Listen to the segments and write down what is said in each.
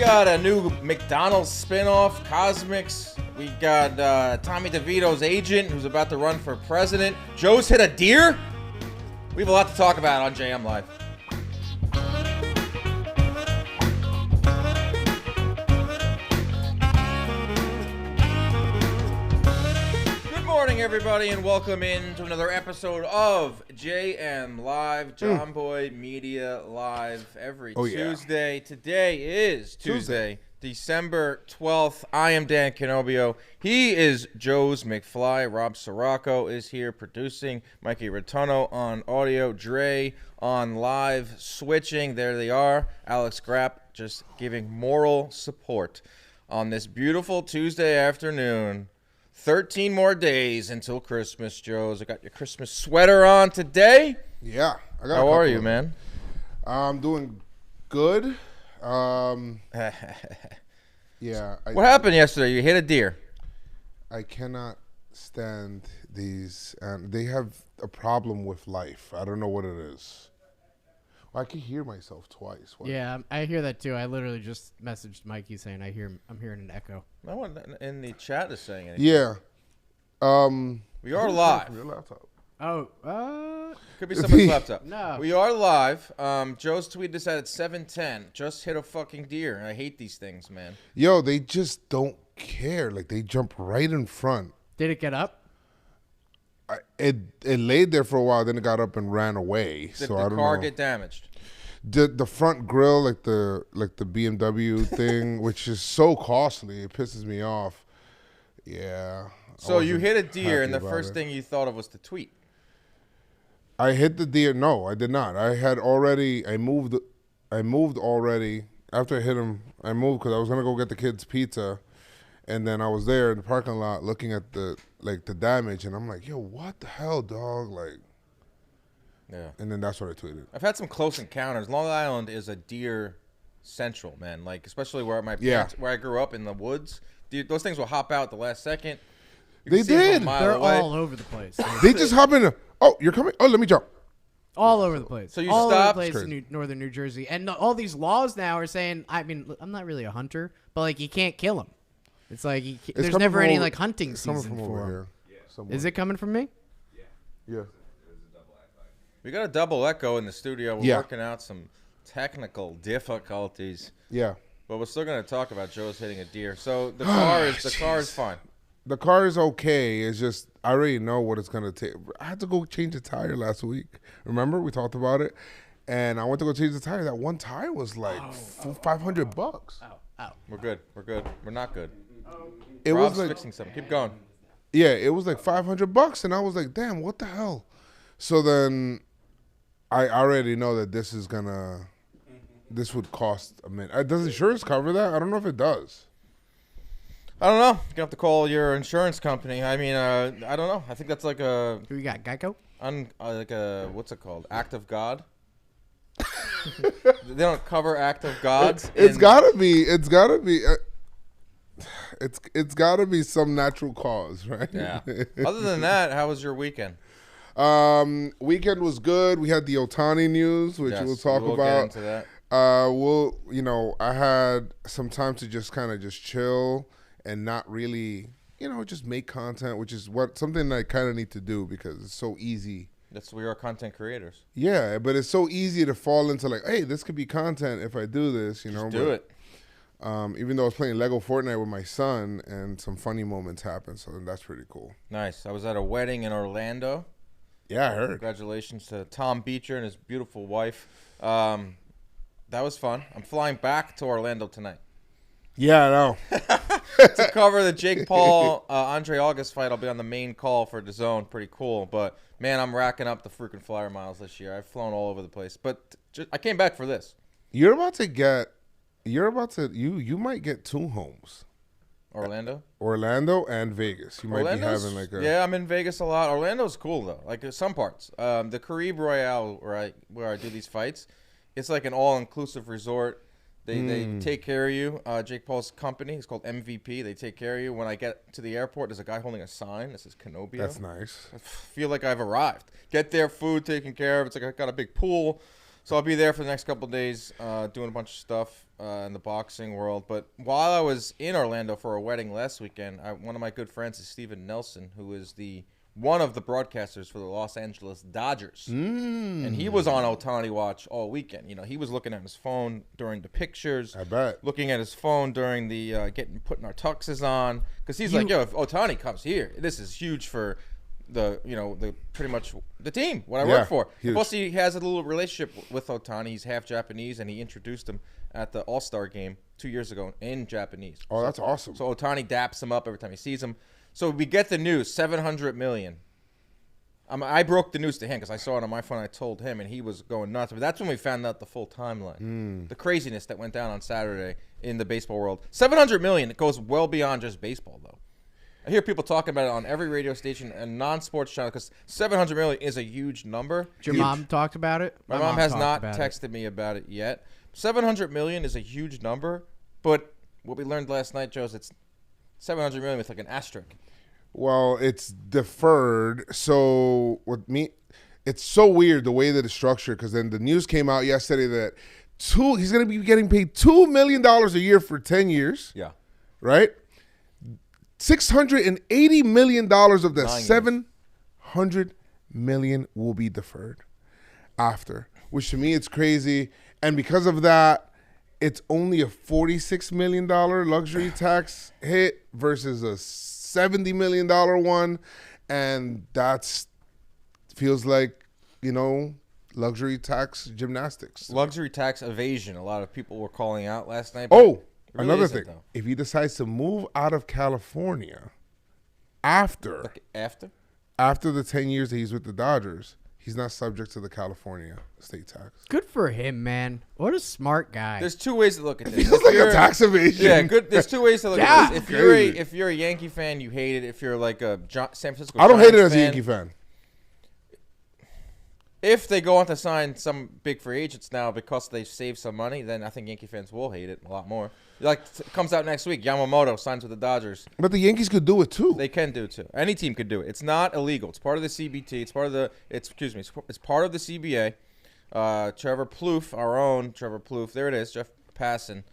got a new McDonald's spinoff, CosMc's. We got Tommy DeVito's agent who's about to run for president. Joez hit a deer. We have a lot to talk about on JM Live. Good morning, everybody, and welcome in to another episode of JM Live, John Boy Media Live, every Tuesday. Yeah. Today is Tuesday, December 12th. I am Dan Canobbio. He is Joez McFly. Rob Scirocco is here producing. Mikey Rotunno on audio. Dre on live switching. There they are. Alex Grapp just giving moral support on this beautiful Tuesday afternoon. 13 more days until Christmas, Joez. I got your Christmas sweater on today. Yeah. How are you, man? I'm doing good. Yeah. What happened yesterday? You hit a deer. I cannot stand these. They have a problem with life. I don't know what it is. Well, I can hear myself twice. What? Yeah, I hear that too. I literally just messaged Mikey saying I'm hearing an echo. No one in the chat is saying anything. Yeah. We are live. Your laptop. Oh, could be somebody's laptop. No. We are live. Joez tweeted this out at 7:10. Just hit a fucking deer. I hate these things, man. Yo, they just don't care. Like, they jump right in front. Did it get up? It laid there for a while, then it got up and ran away. Did I don't know. the car get damaged? The front grill, like the BMW thing, which is so costly, it pisses me off. Yeah. So you hit a deer, and the first thing you thought of was to tweet. I hit the deer. No, I did not. I moved already. After I hit him, I moved because I was gonna go get the kids pizza, and then I was there in the parking lot looking at the damage, and I'm like, yo, what the hell, dog? Like, yeah. And then that's what I tweeted. I've had some close encounters. Long Island is a deer central, man. Like, especially where my parents, where I grew up in the woods. Dude, those things will hop out at the last second. They did. They're all over the place. They just hop in. Oh, you're coming? Oh, let me jump. All over the place. So you all stopped? All over the place in northern New Jersey. And all these laws now are saying, I mean, I'm not really a hunter, but, like, you can't kill them. It's like, there's never any, like, hunting season for them. Yeah, is it coming from me? Yeah. We got a double echo in the studio. We're working out some technical difficulties. Yeah. But we're still going to talk about Joez hitting a deer. So the car is fine. The car is okay. It's just I already know what it's gonna take. I had to go change a tire last week. Remember we talked about it, and I went to go change the tire. That one tire was like $500. Ow. We're good. We're not good. It Rob's was like fixing something. Keep going. Yeah, it was like $500, and I was like, damn, what the hell? So then I already know that this would cost a minute. Does insurance cover that? I don't know if it does. I don't know. You're going to have to call your insurance company. I mean, I don't know. I think that's like a... Who you got, Geico? Like a, what's it called? Act of God? They don't cover act of gods? It's gotta be some natural cause, right? Yeah. Other than that, how was your weekend? Weekend was good. We had the Ohtani news, which we'll talk about. Get into that. I had some time to just kind of just chill and not really, just make content, which is something I kind of need to do because it's so easy. We are content creators. Yeah, but it's so easy to fall into like, hey, this could be content if I do this, Just do it. Even though I was playing Lego Fortnite with my son and some funny moments happened, so that's pretty cool. Nice. I was at a wedding in Orlando. Yeah, I heard. Congratulations to Tom Beecher and his beautiful wife. That was fun. I'm flying back to Orlando tonight. Yeah, I know. To cover the Jake Paul, Andre August fight, I'll be on the main call for DAZN. Pretty cool. But, man, I'm racking up the freaking flyer miles this year. I've flown all over the place. But I came back for this. You might get 2 homes. Orlando and Vegas. You might be having like a... Yeah, I'm in Vegas a lot. Orlando's cool, though. Like, some parts. The Caribe Royale, where I do these fights, it's like an all-inclusive resort. They take care of you. Jake Paul's company is called MVP. They take care of you. When I get to the airport, there's a guy holding a sign that says Canobbio. That's nice. I feel like I've arrived. Get there, food taken care of. It's like I got a big pool. So I'll be there for the next couple of days doing a bunch of stuff in the boxing world. But while I was in Orlando for a wedding last weekend, one of my good friends is Steven Nelson, who is one of the broadcasters for the Los Angeles Dodgers. And he was on Ohtani watch all weekend. You know, he was looking at his phone during the pictures. I bet. Looking at his phone during the putting our tuxes on. Because he's like, yo, if Ohtani comes here, this is huge for pretty much the team, what I work for. Huge. Plus, he has a little relationship with Ohtani. He's half Japanese, and he introduced him at the All-Star game 2 years ago in Japanese. Oh, that's awesome. So Ohtani daps him up every time he sees him. So we get the news, $700 million. I broke the news to him because I saw it on my phone. I told him, and he was going nuts. But that's when we found out the full timeline, the craziness that went down on Saturday in the baseball world. $700 million. It goes well beyond just baseball, though. I hear people talking about it on every radio station and non-sports channel because $700 million is a huge number. Your mom talked about it? My mom has not texted me about it yet. $700 million is a huge number, but what we learned last night, Joez, it's $700 million with like an asterisk. Well, it's deferred. So it's so weird the way that it's structured because then the news came out yesterday that he's going to be getting paid $2 million a year for 10 years. Yeah. Right? $680 million of the $700 million will be deferred after, which to me it's crazy. And because of that, it's only a $46 million luxury tax hit versus a $70 million one. And that's feels like, luxury tax gymnastics. Luxury tax evasion. A lot of people were calling out last night. Oh, really another thing. Though. If he decides to move out of California after the 10 years that he's with the Dodgers, he's not subject to the California state tax. Good for him, man. What a smart guy. There's two ways to look at this. Feels like a tax evasion. Yeah, good. There's two ways to look at this. If you're a Yankee fan, you hate it. If you're like a San Francisco, I don't hate it as a Yankee fan. If they go on to sign some big free agents now because they saved some money, then I think Yankee fans will hate it a lot more. Like, it comes out next week. Yamamoto signs with the Dodgers. But the Yankees could do it too. They can do it too. Any team could do it. It's not illegal. It's part of the CBT. It's part of the. It's part of the CBA. Trevor Plouffe, our own Trevor Plouffe. There it is. Jeff Passan.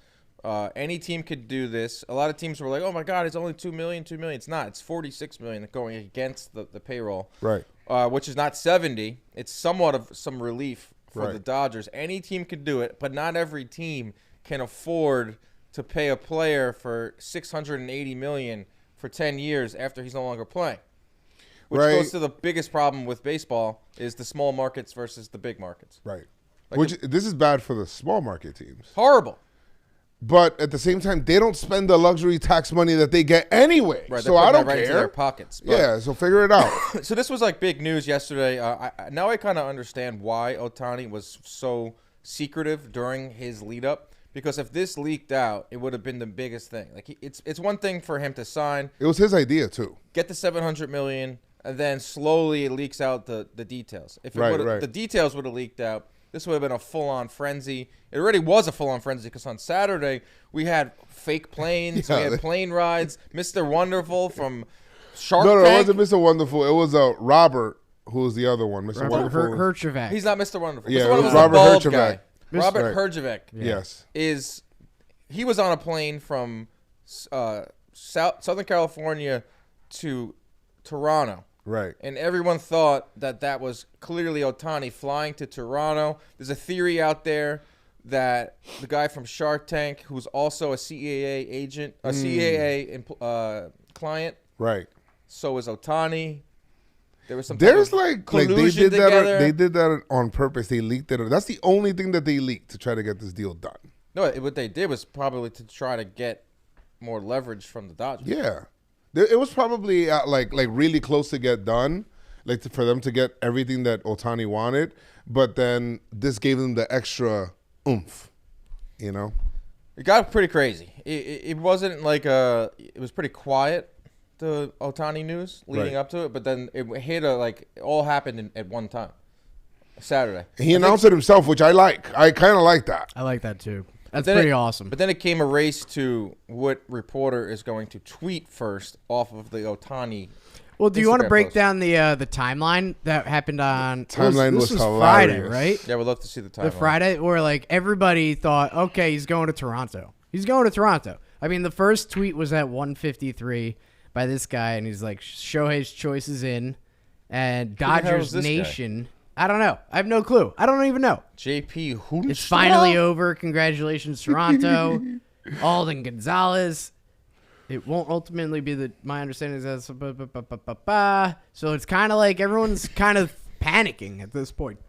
Any team could do this. A lot of teams were like, "Oh my God, it's only $2 million. It's not. It's $46 million going against the payroll." Right. Which is not 70. It's somewhat of some relief for the Dodgers. Any team can do it, but not every team can afford to pay a player for $680 million for 10 years after he's no longer playing. Which goes to the biggest problem with baseball is the small markets versus the big markets. Right. This is bad for the small market teams. Horrible. But at the same time, they don't spend the luxury tax money that they get anyway. Right, so I don't care. Into their pockets. Yeah, so figure it out. So this was like big news yesterday. Now I kind of understand why Ohtani was so secretive during his lead up. Because if this leaked out, it would have been the biggest thing. Like it's one thing for him to sign. It was his idea too. Get the $700 million, and then slowly it leaks out the details. If the details would have leaked out, this would have been a full-on frenzy. It already was a full-on frenzy because on Saturday we had fake planes, we had plane rides. Mr. Wonderful from Shark Tank. No, it wasn't Mr. Wonderful. It was Robert, who was the other one. Mr. Wonderful. Herjavec. He's not Mr. Wonderful. Yeah, Mr. Wonderful it was Robert Herjavec. Robert Herjavec. Yes. He was on a plane from Southern California to Toronto. Right. And everyone thought that was clearly Ohtani flying to Toronto. There's a theory out there that the guy from Shark Tank, who's also a CAA agent, a CAA client. Right. So is Ohtani. There was some collusion together. They did that on purpose. They leaked it. That's the only thing that they leaked to try to get this deal done. No, what they did was probably to try to get more leverage from the Dodgers. Yeah. It was probably like really close to get done, for them to get everything that Ohtani wanted. But then this gave them the extra oomph, It got pretty crazy. It wasn't it was pretty quiet, the Ohtani news leading up to it. But then it hit it all happened at one time, Saturday. He announced it himself, which I like. I kind of like that. I like that too. That's pretty awesome. But then it came a race to what reporter is going to tweet first off of the Ohtani Well, do you want to break down the timeline that happened on? Timeline was hilarious. Friday, right? Yeah, we'd love to see the timeline. The Friday where like everybody thought, okay, he's going to Toronto. He's going to Toronto. I mean, the first tweet was at 1:53 by this guy, and he's like, Shohei's choice is in, and Dodgers Nation. Guy? I don't know. I have no clue. I don't even know. JP Hoonstra? It's finally over. Congratulations, Toronto. Alden Gonzalez. It won't ultimately be my understanding is that so it's kind of like everyone's kind of panicking at this point.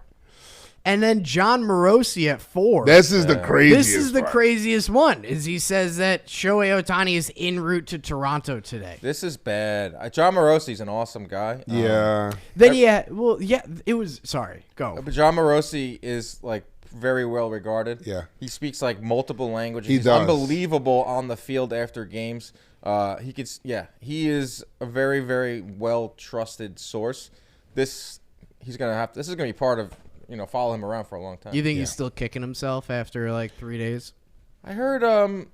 And then John Morosi at 4. This is the craziest. This is the craziest one. Is he says that Shohei Ohtani is en route to Toronto today. This is bad. John Morosi's an awesome guy. Yeah. It was. Sorry, go. But John Morosi is like very well regarded. Yeah. He speaks like multiple languages. He's unbelievable on the field after games. He is a very, very well trusted source. This is gonna be part of. Follow him around for a long time. You think he's still kicking himself after like 3 days? I heard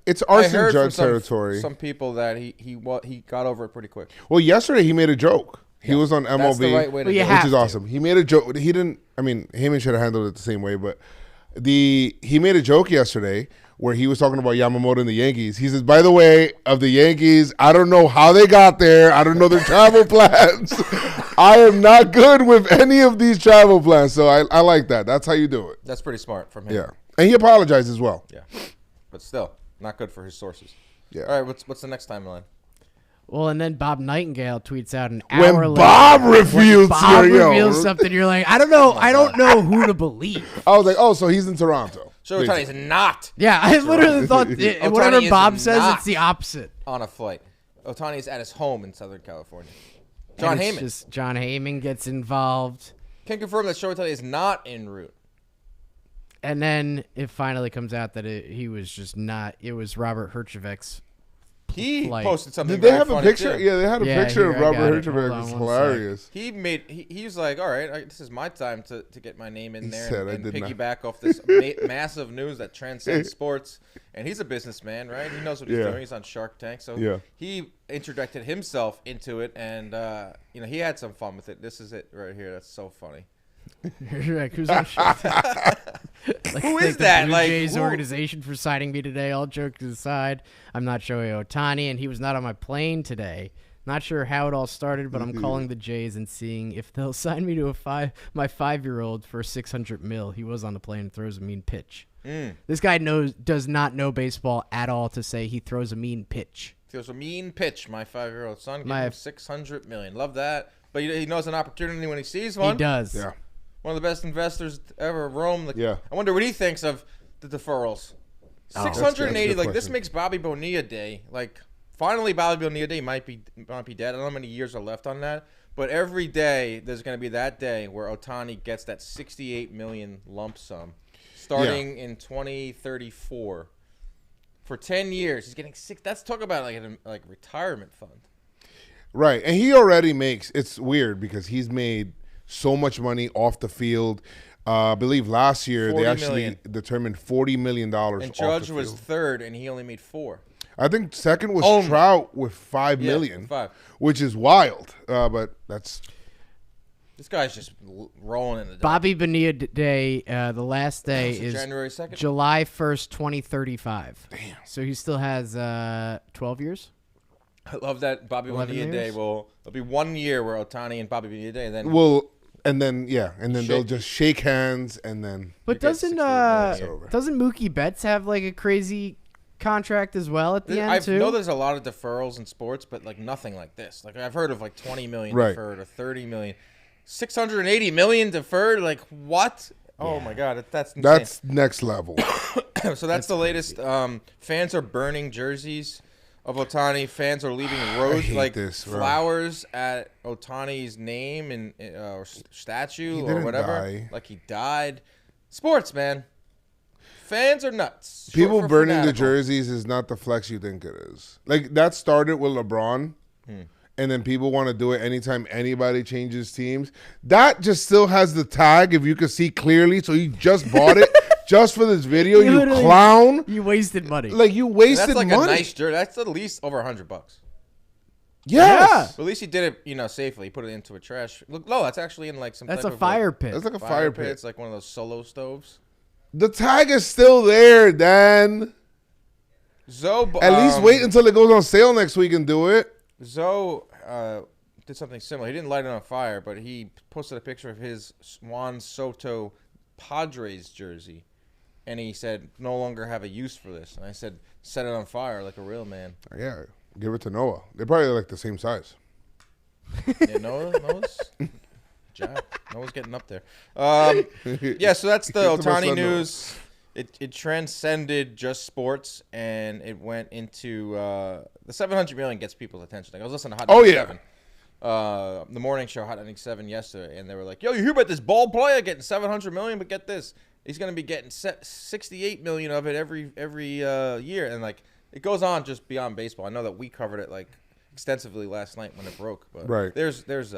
it's arson judge territory. Some people that he got over it pretty quick. Well, yesterday he made a joke. He was on MLB, that's the right way to do it. which is awesome. He made a joke. He didn't. I mean, Heyman should have handled it the same way, but he made a joke yesterday where he was talking about Yamamoto and the Yankees. He says, by the way, of the Yankees, I don't know how they got there. I don't know their travel plans. I am not good with any of these travel plans. So I like that. That's how you do it. That's pretty smart from him. Yeah. And he apologized as well. Yeah. But still, not good for his sources. Yeah. All right, what's the next timeline? Well, and then Bob Nightingale tweets out an hour later. Bob reveals something, you're like, I don't know who to believe. I was like, oh, so he's in Toronto. Shohei Ohtani's not. Yeah, I literally thought whatever Bob says, it's the opposite. On a flight. Ohtani is at his home in Southern California. John Heyman. John Heyman gets involved. Can confirm that Shohei Ohtani is not en route. And then it finally comes out that he was just not. It was Robert Herjavec's. He posted something. Did they have a picture? Too. Yeah, they had a picture of Robert Herjavec. It's hilarious. He was like, all right, this is my time to get my name in there and piggyback off this massive news that transcends sports. And he's a businessman, right? He knows what he's doing. He's on Shark Tank, so he interjected himself into it, and he had some fun with it. This is it right here. That's so funny. Who's on Shark Tank? Who is that? Blue Jays organization for signing me today. All jokes aside, I'm not Shohei Ohtani, and he was not on my plane today. Not sure how it all started, but I'm calling the Jays and seeing if they'll sign me to my 5-year-old for $600 million. He was on the plane and throws a mean pitch. This guy does not know baseball at all to say he throws a mean pitch. Throws a mean pitch. My 5-year-old son gave him $600 million. Love that. But he knows an opportunity when he sees one. He does. Yeah. One of the best investors ever roam. I wonder what he thinks of the deferrals. 680. Like this makes Bobby Bonilla Day. Like finally, Bobby Bonilla Day might be dead. I don't know how many years are left on that. But every day there's going to be that day where Ohtani gets that $68 million lump sum, starting in 2034. For 10 years, he's getting six. That's talk about like retirement fund. Right, and he already makes. It's weird because he's made so much money off the field. I believe last year they actually determined $40 million. And Judge was third, and he only made $4. I think second was Trout with $5 million, which is wild. But that's this guy's just rolling in the dough. Bobby Bonilla Day. The last day is January 2nd, July 1st, 2035. Damn. So he still has 12 years. I love that Bobby Bonilla Day. There'll be 1 year where Ohtani and Bobby Bonilla Day, and then they'll just shake hands and then. But doesn't Mookie Betts have like a crazy contract as well at the end too? I know there's a lot of deferrals in sports, but like nothing like this. Like I've heard of like 20 million deferred or 30 million, 680 million deferred. Like what? Yeah. Oh my God, that's insane. That's next level. So that's the latest. Fans are burning jerseys of Ohtani. Fans are leaving flowers at Ohtani's name and or statue or whatever. Like he died. Sports, man. Fans are nuts. People burning the jerseys is not the flex you think it is. Like that started with LeBron, and then people want to do it anytime anybody changes teams. That just still has the tag if you can see clearly. So you just bought it. Just for this video, you clown. You wasted money. Like you wasted money. That's like a nice jersey. That's at least over $100. Yes. But at least he did it, safely. He put it into a trash. Look, no, that's actually in like some. That's type a of, fire like, pit. That's like a fire pit. It's like one of those solo stoves. The tag is still there, Dan. At least wait until it goes on sale next week and do it. Zoe did something similar. He didn't light it on fire, but he posted a picture of his Juan Soto Padres jersey. And he said, no longer have a use for this. And I said, set it on fire like a real man. Yeah, give it to Noah. They're probably like the same size. Yeah, Noah's Noah's getting up there. Yeah, so that's the Ohtani news. It transcended just sports, and it went into the 700 million gets people's attention. Like, I was listening to Hot 97. The morning show, Hot 97 yesterday, and they were like, yo, you hear about this ball player getting 700 million? But get this. He's going to be getting 68 million of it every year. And, like, it goes on just beyond baseball. I know that we covered it, like, extensively last night when it broke. But right. There's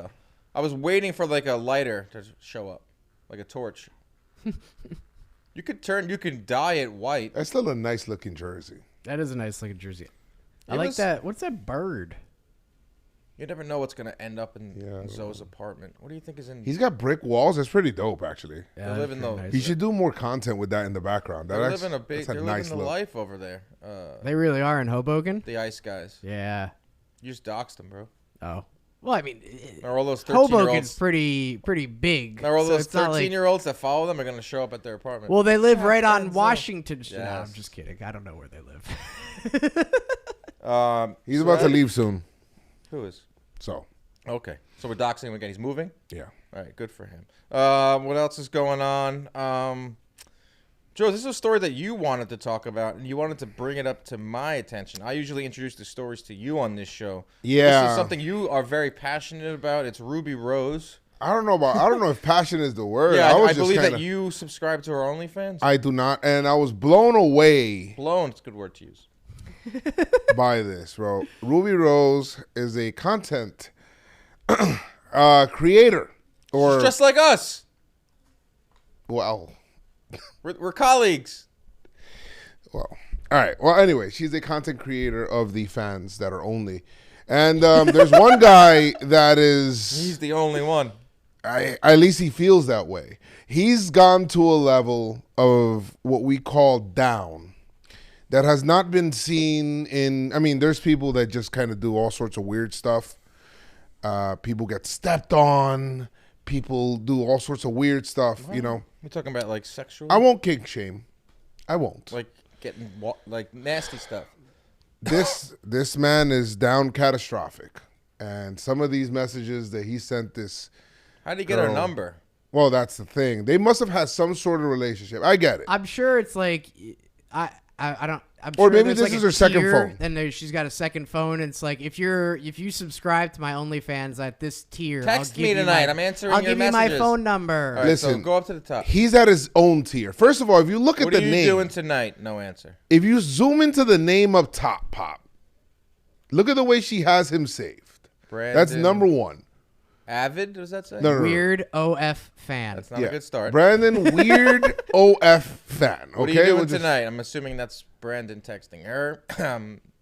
I was waiting for, like, a lighter to show up, like a torch. You can dye it white. That's still a nice-looking jersey. That is a nice-looking jersey. I like that. What's that bird? You never know what's going to end up in Zoe's apartment. What do you think is in? He's got brick walls. That's pretty dope, actually. Yeah, they live in the. Nice. He should do more content with that in the background. They're living the life over there. They really are in Hoboken. The ice guys. Yeah. You just doxed them, bro. Oh. Well, I mean, are all those 13-year-olds Hoboken's pretty big. Are all those 13-year-olds that follow them are going to show up at their apartment? Well, they live right on Washington Street. Yes. No, I'm just kidding. I don't know where they live. He's about to leave soon. Who is? So. Okay. So we're doxing him again. He's moving? Yeah. All right. Good for him. What else is going on? Joe, this is a story that you wanted to talk about, and you wanted to bring it up to my attention. I usually introduce the stories to you on this show. Yeah. This is something you are very passionate about. It's Ruby Rose. I don't know if passion is the word. Yeah, I believe that you subscribe to her OnlyFans. I do not, and I was blown away. Blown, it's a good word to use. By this, bro. Ruby Rose is a content creator. She's just like us. Well. We're colleagues. Well, all right. Well, anyway, she's a content creator of the fans that are only. And there's one guy that is... He's the only one. At least he feels that way. He's gone to a level of what we call down that has not been seen in... I mean, there's people that just kind of do all sorts of weird stuff. People get stepped on. People do all sorts of weird stuff, What? you know. We're talking about, like, sexual? I won't kink shame. I won't. Like, getting, like, nasty stuff. This man is down catastrophic. And some of these messages that he sent this How did he get her number? Well, that's the thing. They must have had some sort of relationship. I get it. I'm sure it's like I don't. I'm Or sure maybe there's this like is a her second tier, phone. And she's got a second phone. And it's like if you subscribe to my OnlyFans at this tier, Text me tonight. I'm answering I'll your give you messages. my phone number. All right, Listen, so go up to the top. He's at his own tier. First of all, if you look at the name. What are you doing tonight? No answer. If you zoom into the name up top, Pop, look at the way she has him saved. Brandon. That's number one. Avid, does that say? No. Weird OF fan. That's not a good start. Brandon, weird OF fan. Okay? What are you doing tonight? I'm assuming that's Brandon texting her.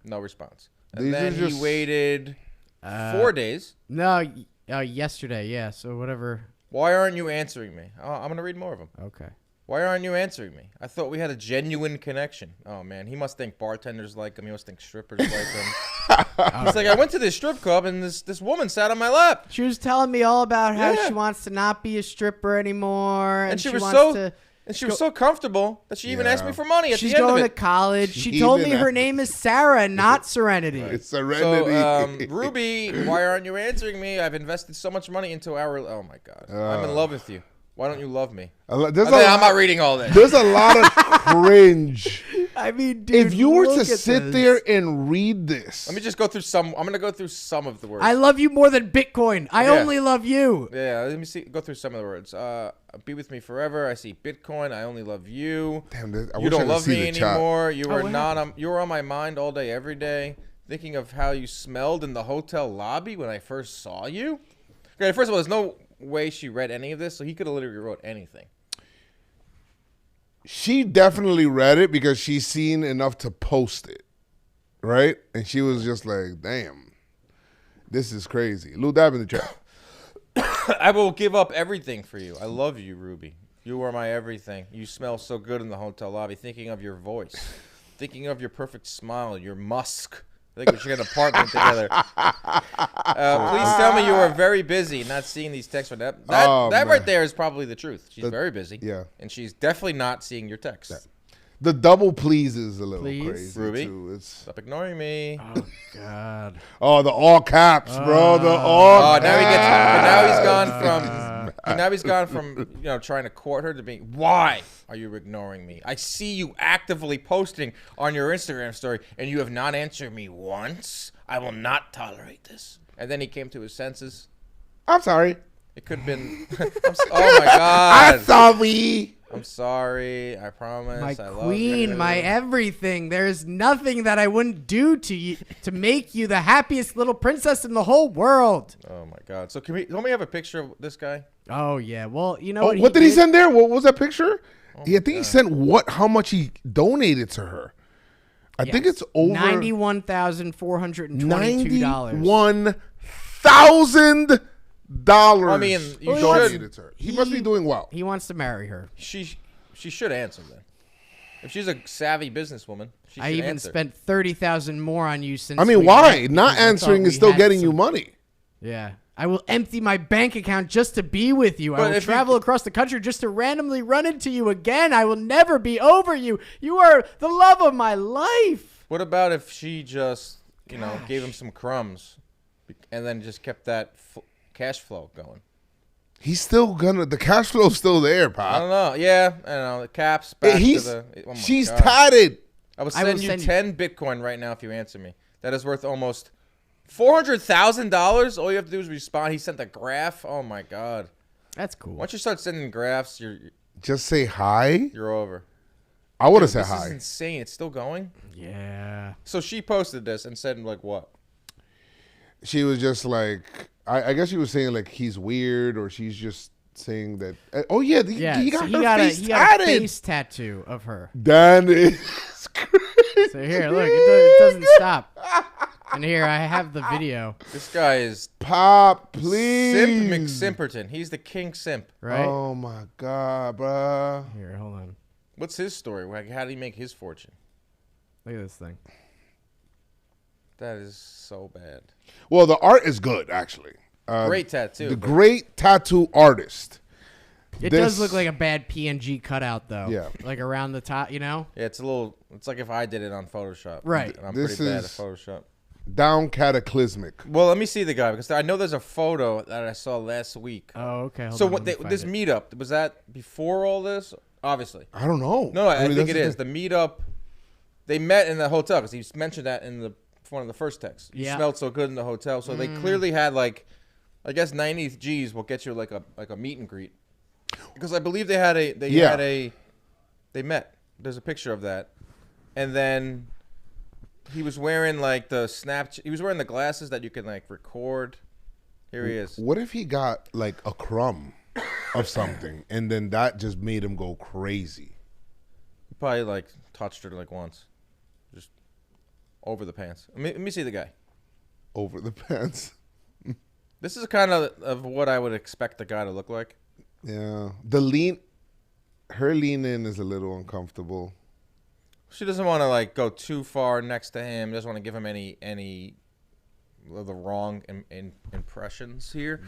No response. And then he waited 4 days. No, yesterday. Yeah. So whatever. Why aren't you answering me? Oh, I'm gonna read more of them. Okay. Why aren't you answering me? I thought we had a genuine connection. Oh, man. He must think bartenders like him. He must think strippers like him. He's like, I went to this strip club, and this woman sat on my lap. She was telling me all about how she wants to not be a stripper anymore. And she was wants so comfortable that she even asked me for money at the She's end of going it. to college. She told me her name is Sarah, not Serenity. It's Serenity. So, Ruby, why aren't you answering me? I've invested so much money into our... Oh, my God. I'm in love with you. Why don't you love me? I'm not reading all this. There's a lot of cringe. I mean, dude, if you were to sit there and read this. Let me just go through some. I'm going to go through some of the words. I love you more than Bitcoin. I only love you. Yeah, let me see. Go through some of the words. Be with me forever. I see Bitcoin. I only love you. Damn, you don't love me anymore. You are not. You were on my mind all day, every day. Thinking of how you smelled in the hotel lobby when I first saw you. Okay, first of all, there's no way she read any of this, so he could have literally wrote anything. She definitely read it because she's seen enough to post it, right? And she was just like, damn. This is crazy. Lou Dab in the chat. I will give up everything for you. I love you, Ruby. You are my everything. You smell so good in the hotel lobby. Thinking of your voice. Thinking of your perfect smile. Your musk. I think we should get an apartment together. Please tell me you are very busy not seeing these texts. That right there is probably the truth. She's very busy. Yeah. And she's definitely not seeing your texts. Yeah. The double please is a little crazy, Ruby, too. Stop ignoring me. Oh, God. Oh, the all caps, bro. The all caps. Now he's gone from trying to court her to being, why are you ignoring me? I see you actively posting on your Instagram story, and you have not answered me once. I will not tolerate this. And then he came to his senses. I'm sorry. It could have been. Oh, my God. I'm sorry. I'm sorry. I promise. My I queen, love you. my everything. There's nothing that I wouldn't do to you to make you the happiest little princess in the whole world. Oh my God! So can we have a picture of this guy? Oh yeah. Well, you know what did he send there? What was that picture? I think he sent how much he donated to her. I think it's over $91,422. $91,000. I mean, you donated to her. He must be doing well. He wants to marry her. She should answer then. If she's a savvy businesswoman, she should I even answer. spent $30,000 more on you since. I mean, why? Not answering is still getting you money. Yeah. I will empty my bank account just to be with you. I will travel across the country just to randomly run into you again. I will never be over you. You are the love of my life. What about if she just, gave him some crumbs and then just kept that cash flow going? He's still the cash flow's still there, Pop. I don't know. Yeah, I don't know. The caps back to the. Oh she's God. tatted. I will send you 10 Bitcoin right now if you answer me. That is worth almost $400,000. All you have to do is respond. He sent a graph. Oh my God. That's cool. Once you start sending graphs, just say hi. You're over. I would have said hi. This is insane. It's still going? Yeah. So she posted this and said like what? She was just like, I guess she was saying like he's weird, or she's just saying that. He got her face tatted. A face tattoo of her. That is crazy. So here, look, it doesn't stop. And here I have the video. This guy is Pop, please. Simp McSimperton. He's the king simp, right? Oh my God, bro. Here, hold on. What's his story? Like, how did he make his fortune? Look at this thing. That is so bad. Well, the art is good, actually. Great tattoo. The great tattoo artist. It does look like a bad PNG cutout, though. Yeah. Like around the top, Yeah, it's like if I did it on Photoshop. Right. And I'm pretty bad at Photoshop. Down cataclysmic. Well, let me see the guy because I know there's a photo that I saw last week. Oh, okay. So this meetup, was that before all this? Obviously. I don't know. No, I think it is. The meetup, they met in the hotel because he mentioned that in one of the first texts. You smelled so good in the hotel. So they clearly had like, I guess 90 G's will get you like a meet and greet. Because I believe they met. There's a picture of that. And then he was wearing like he was wearing the glasses that you can like record. Here he is. What if he got like a crumb of something and then that just made him go crazy? He probably like touched her like once. Just over the pants. Let me see the guy. Over the pants. This is kind of what I would expect the guy to look like. Yeah. Her lean in is a little uncomfortable. She doesn't want to like go too far next to him. Doesn't want to give him any of the wrong impressions here.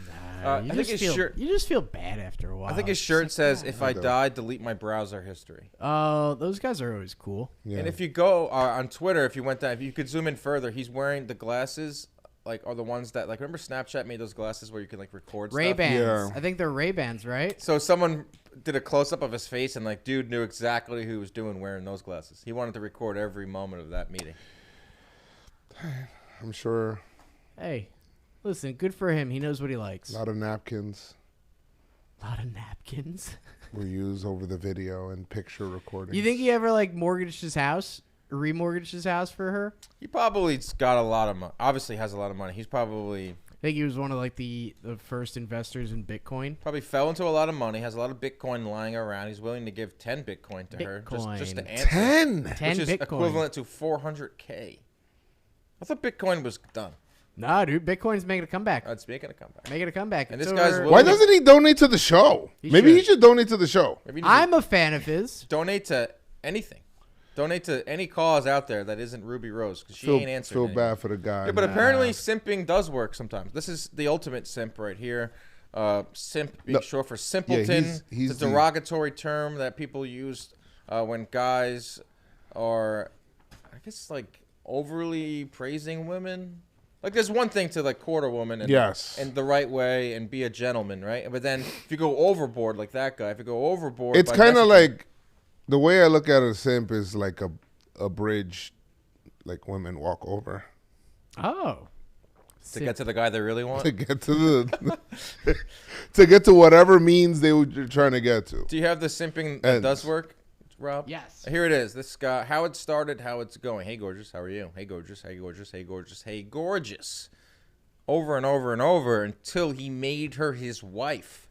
Nah, I think his shirt. You just feel bad after a while. I think his shirt says, "If I die, delete my browser history." Oh, those guys are always cool. Yeah. And if you go on Twitter, if you could zoom in further, he's wearing the glasses. Like, are the ones that, like, remember Snapchat made those glasses where you can, like, record Ray-Bans. stuff? Yeah. I think they're Ray-Bans, right? So someone did a close-up of his face, and, like, dude knew exactly who he was doing wearing those glasses. He wanted to record every moment of that meeting. I'm sure. Hey, listen, good for him. He knows what he likes. A lot of napkins. A lot of napkins. Were used over the video and picture recording. You think he ever, like, mortgaged his house? Remortgaged his house for her? He probably's got a lot of money. Obviously has a lot of money. He's probably... I think he was one of like the first investors in Bitcoin. Probably fell into a lot of money. Has a lot of Bitcoin lying around. He's willing to give 10 Bitcoin to her just to answer. 10? 10 which is Bitcoin. equivalent to $400K. I thought Bitcoin was done. Nah, dude, Bitcoin's making a comeback. It's making a comeback. Making a comeback. And this guy's Why doesn't he donate to the show? Maybe he should donate to the show. I'm a fan of his. Donate to anything. Donate to any cause out there that isn't Ruby Rose, because she ain't answering. Feel bad for the guy. Yeah, but apparently simping does work sometimes. This is the ultimate simp right here. Simp being short for simpleton. Yeah, it's a derogatory term that people use when guys are, I guess, like overly praising women. Like, there's one thing to like court a woman and the right way and be a gentleman, right? But then if you go overboard like that guy, if you go overboard, it's kind of like, the way I look at a simp is like a bridge, like women walk over. Oh. To get to the guy they really want? To get to the to get to whatever means you're trying to get to. Do you have the simping that does work, Rob? Yes. Here it is. This guy, how it started, how it's going. Hey, gorgeous, how are you? Hey, gorgeous, hey, gorgeous, hey, gorgeous, hey, gorgeous. Over and over and over until he made her his wife.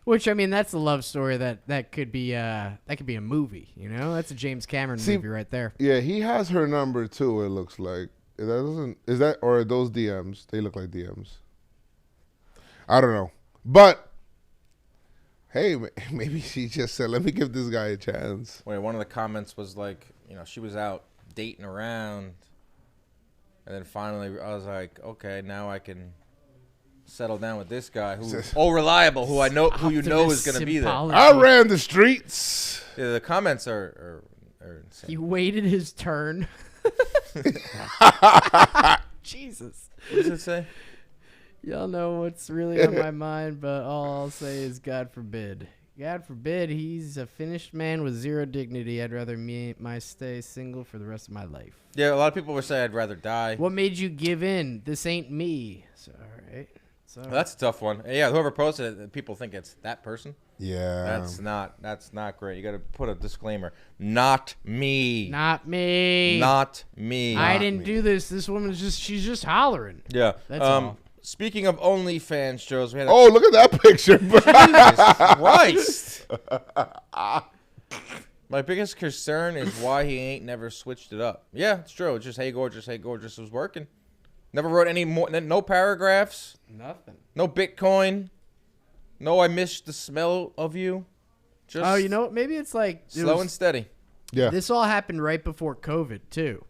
Which, I mean, that's a love story that could be a movie, you know? That's a James Cameron movie right there. Yeah, he has her number too, it looks like. Or are those DMs? They look like DMs. I don't know. But hey, maybe she just said, let me give this guy a chance. Wait, one of the comments was like, she was out dating around. And then finally I was like, okay, now I can settle down with this guy who's reliable, who you know is going to be there. I ran the streets. Yeah, the comments are insane. He waited his turn. Jesus. What does it say? Y'all know what's really on my mind, but all I'll say is God forbid. God forbid he's a finished man with zero dignity. I'd rather stay single for the rest of my life. Yeah, a lot of people would say I'd rather die. What made you give in? This ain't me. So, all right. So well, that's a tough one. Yeah, whoever posted it, people think it's that person. Yeah. That's not great. You got to put a disclaimer. Not me. Not me. Not me. I didn't do this. This woman's she's just hollering. Yeah. That's all. Speaking of OnlyFans, Joez, we had look at that picture. Jesus Christ. My biggest concern is why he ain't never switched it up. Yeah, it's true. It's just, hey, gorgeous, was working. Never wrote any more, no paragraphs. Nothing. No Bitcoin. No, I missed the smell of you. Just you know what? Maybe it's like slow and steady. Yeah. This all happened right before COVID, too.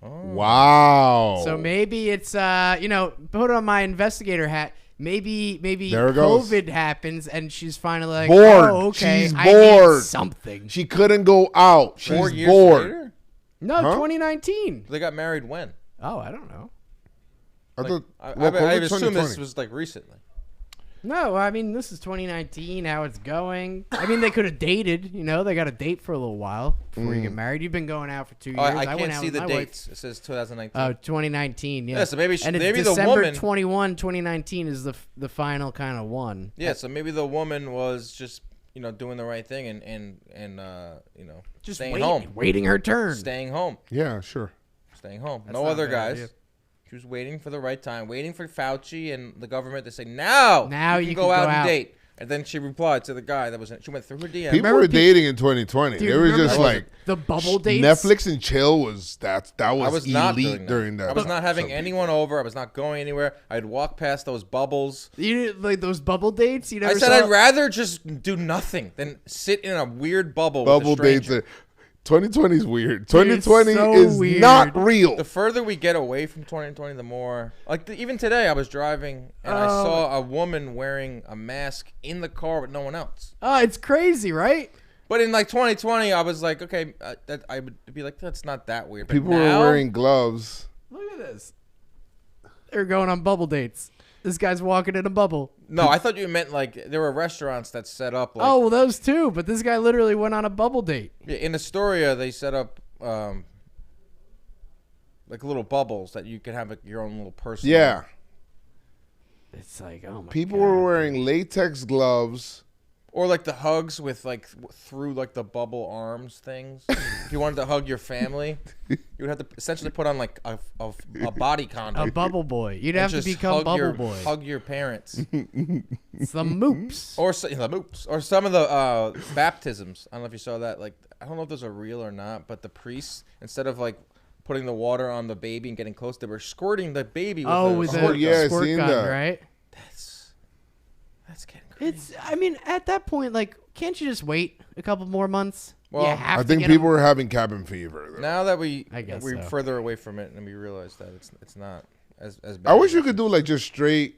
Oh. Wow. So maybe it's, put on my investigator hat. Maybe there COVID happens and she's finally like, bored. Oh, okay, she's I bored. need something. She couldn't go out. She's 4 years bored. later? No, 2019. They got married when? Oh, I don't know. I assume this was like recently. No, I mean, this is 2019, how it's going. I mean, they could have dated, They got a date for a little while before you get married. You've been going out for 2 years. I went can't out see with the my dates. wife. It says 2019. Oh, 2019, yeah. Yeah, so maybe maybe the December woman 21, 2019 is the final kind of one. Yeah, so maybe the woman was just doing the right thing and just staying home, waiting her turn, staying home. Yeah, sure. Staying home. That's no not other a bad guys. idea. She was waiting for the right time, waiting for Fauci and the government to say, now you can go out and date. And then she replied to the guy that was. She went through her DM. People were dating in 2020. Dude, they were just like the bubble dates. Netflix and chill was that was I was not elite during that. I was not having anyone over. I was not going anywhere. I'd walk past those bubbles. You like those bubble dates? You never I said I'd rather just do nothing than sit in a weird bubble. Bubble with a stranger. dates. 2020 is weird. 2020 so is weird. not real. The further we get away from 2020, the more. Even today, I was driving and I saw a woman wearing a mask in the car with no one else. Oh, it's crazy, right? But in 2020, I was like, okay, I would be like, that's not that weird. But People now, were wearing gloves. Look at this. They're going on bubble dates. This guy's walking in a bubble. No, I thought you meant like there were restaurants that set up. Like, oh, well, those too. But this guy literally went on a bubble date. In Astoria, they set up like little bubbles that you could have your own little person. Yeah. It's like, oh my People God. were wearing latex gloves. Or like the hugs with like through like the bubble arms things. If you wanted to hug your family, you would have to essentially put on like a body condom. A bubble boy. You'd and have to just become bubble boy. Hug your parents. Some moops. Or the moops. Or some of the baptisms. I don't know if you saw that. Like, I don't know if those are real or not, but the priests, instead of like putting the water on the baby and getting close. They were squirting the baby with with squirt gun. squirt seen gun, that. right? That's getting crazy. I mean, at that point, like, can't you just wait a couple more months? Well, You have I to think get people 'em- were having cabin fever. Now that I guess we're so. further away from it and we realize that it's not as bad. I wish you could do like just straight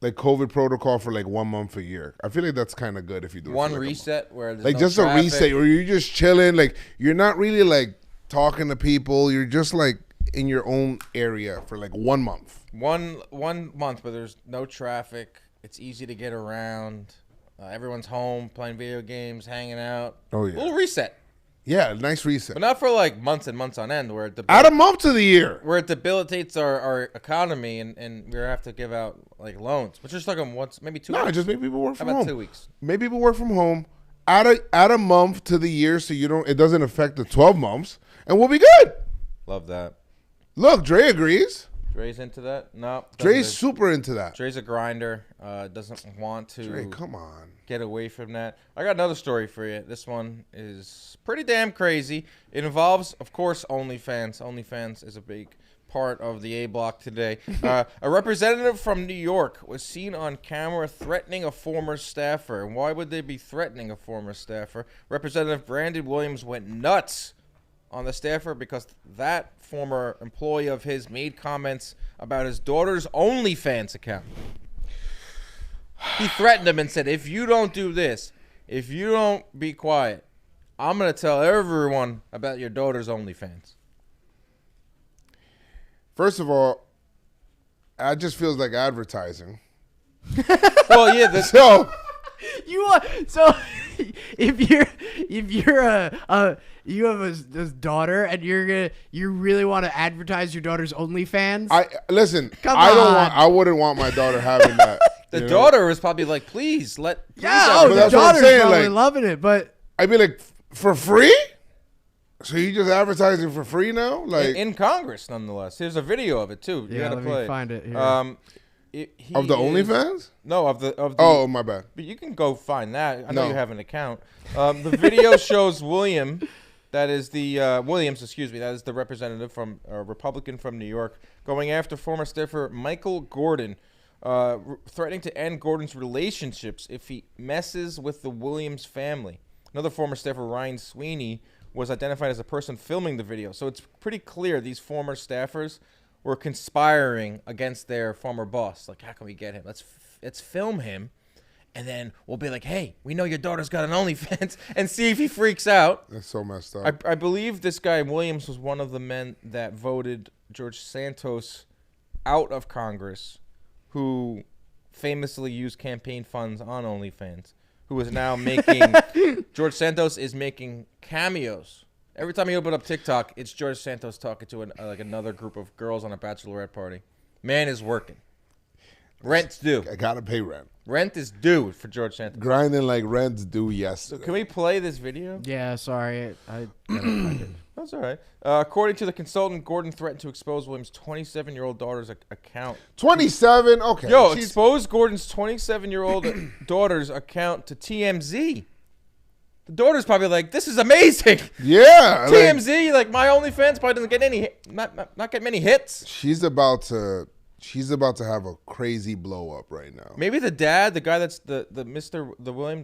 like COVID protocol for like 1 month a year. I feel like that's kind of good if you do it one for, like, reset where there's like no just traffic. a reset where you're just chilling. Like you're not really like talking to people. You're just like in your own area for like 1 month. One month, but there's no traffic. It's easy to get around. Everyone's home playing video games, hanging out. Oh yeah, A little reset, yeah, nice reset. but not for like months and months on end, where Add a month to the year. where it debilitates our economy and we have to give out like loans. But just like once, maybe 2 No, weeks. just make people work How from about home. 2 weeks? Make people work from home. Add a month to the year so it doesn't affect the 12 months, and we'll be good. Love that. Look, Dre agrees. Dre's into that? No. Dre's super into that. Dre's a grinder. Doesn't want to Dre, come on. get away from that. I got another story for you. This one is pretty damn crazy. It involves, of course, OnlyFans. OnlyFans is a big part of the A block today. A representative from New York was seen on camera threatening a former staffer. And why would they be threatening a former staffer? Representative Brandon Williams went nuts on the staffer because that former employee of his made comments about his daughter's OnlyFans account. He threatened him and said, if you don't do this, if you don't be quiet, I'm going to tell everyone about your daughter's OnlyFans. First of all, it just feels like advertising. Well, yeah, So, if you have a daughter and you really want to advertise your daughter's OnlyFans. listen. Come I on. wouldn't want my daughter having that. the you know? daughter was probably like, please yeah, But the that's what I'm daughter's saying, probably like- loving it, but I'd be like, for free? So you just advertising for free now? Like in Congress, nonetheless. Here's a video of it too. You Yeah, gotta let me play find it here. of the OnlyFans? No, of the. Oh, my bad. But you can go find that. I know No. you have an account. The video shows Williams, that is the representative from Republican from New York, going after former staffer Michael Gordon, threatening to end Gordon's relationships if he messes with the Williams family. Another former staffer, Ryan Sweeney, was identified as a person filming the video. So it's pretty clear these former staffers were conspiring against their former boss. Like, how can we get him? Let's film him, and then we'll be like, hey, we know your daughter's got an OnlyFans, and see if he freaks out. That's so messed up. I believe this guy Williams was one of the men that voted George Santos out of Congress, who famously used campaign funds on OnlyFans, who is now making George Santos is making cameos. Every time you open up TikTok, it's George Santos talking to another group of girls on a bachelorette party. Man is working. Rent's due. I gotta pay rent. Rent is due for George Santos. Grinding like rent's due yesterday. Can we play this video? yeah, sorry, I gotta find it. That's all right. According to the consultant, Gordon threatened to expose Williams' 27-year-old daughter's account. 27? Okay. Yo, She's- expose Gordon's 27-year-old daughter's account to TMZ. The daughter's probably like, this is amazing. Yeah. like, TMZ, like my OnlyFans probably doesn't get not get many hits. she's about to have a crazy blow up right now. Maybe the dad, the guy that's the William,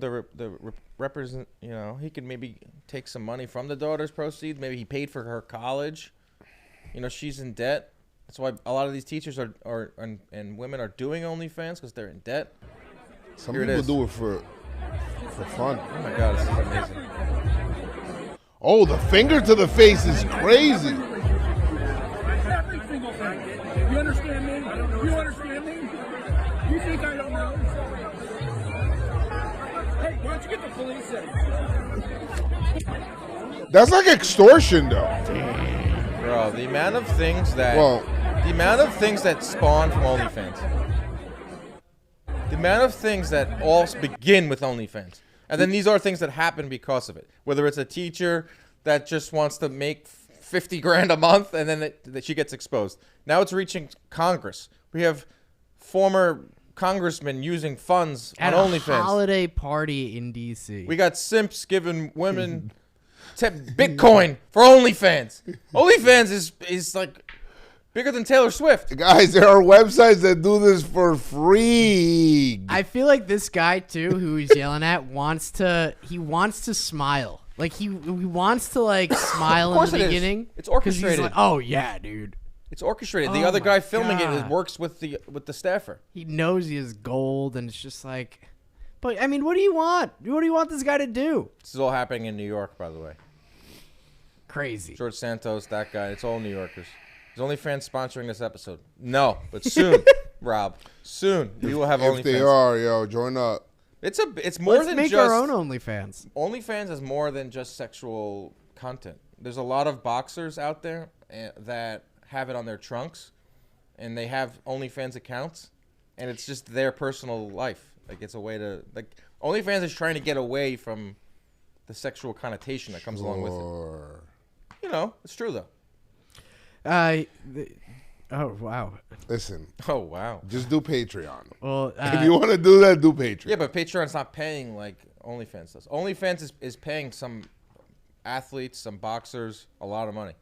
represent, he could maybe take some money from the daughter's proceeds. Maybe he paid for her college. She's in debt. That's why a lot of these teachers and women are doing OnlyFans because they're in debt. Some Here it people is. do it for fun. Oh my God, this is amazing. Oh, the finger to the face is crazy. Every single thing. You understand me? You understand me? You think I don't know? Hey, why don't you get the police in? That's like extortion, though. Bro, the amount of things that spawn from OnlyFans. The amount of things that all begin with OnlyFans. And then these are things that happen because of it. Whether it's a teacher that just wants to make $50,000 a month and then that she gets exposed. Now it's reaching Congress. We have former congressmen using funds At on a OnlyFans. holiday party in D.C. We got simps giving women Bitcoin for OnlyFans. OnlyFans is like bigger than Taylor Swift. Guys, there are websites that do this for free. I feel like this guy too, who he's yelling at, wants to smile. Like he wants to like smile in the beginning. It's orchestrated. He's like, oh yeah, dude. It's orchestrated. The Oh other my guy filming God. it works with the staffer. He knows he has gold, and it's just like, but I mean, what do you want? What do you want this guy to do? This is all happening in New York, by the way. Crazy. George Santos, that guy. It's all New Yorkers. Is OnlyFans sponsoring this episode? No, but soon, Rob. Soon we will have OnlyFans. If they are, yo, join up. It's more Let's than make just our own OnlyFans. OnlyFans is more than just sexual content. There's a lot of boxers out there that have it on their trunks, and they have OnlyFans accounts, and it's just their personal life. Like it's a way to like OnlyFans is trying to get away from the sexual connotation that comes along with it. You know, it's true though. Oh wow. Listen. Oh wow. Just do Patreon. Well, If you want to do that, do Patreon. Yeah, but Patreon's not paying like OnlyFans does. OnlyFans is paying some athletes, some boxers, a lot of money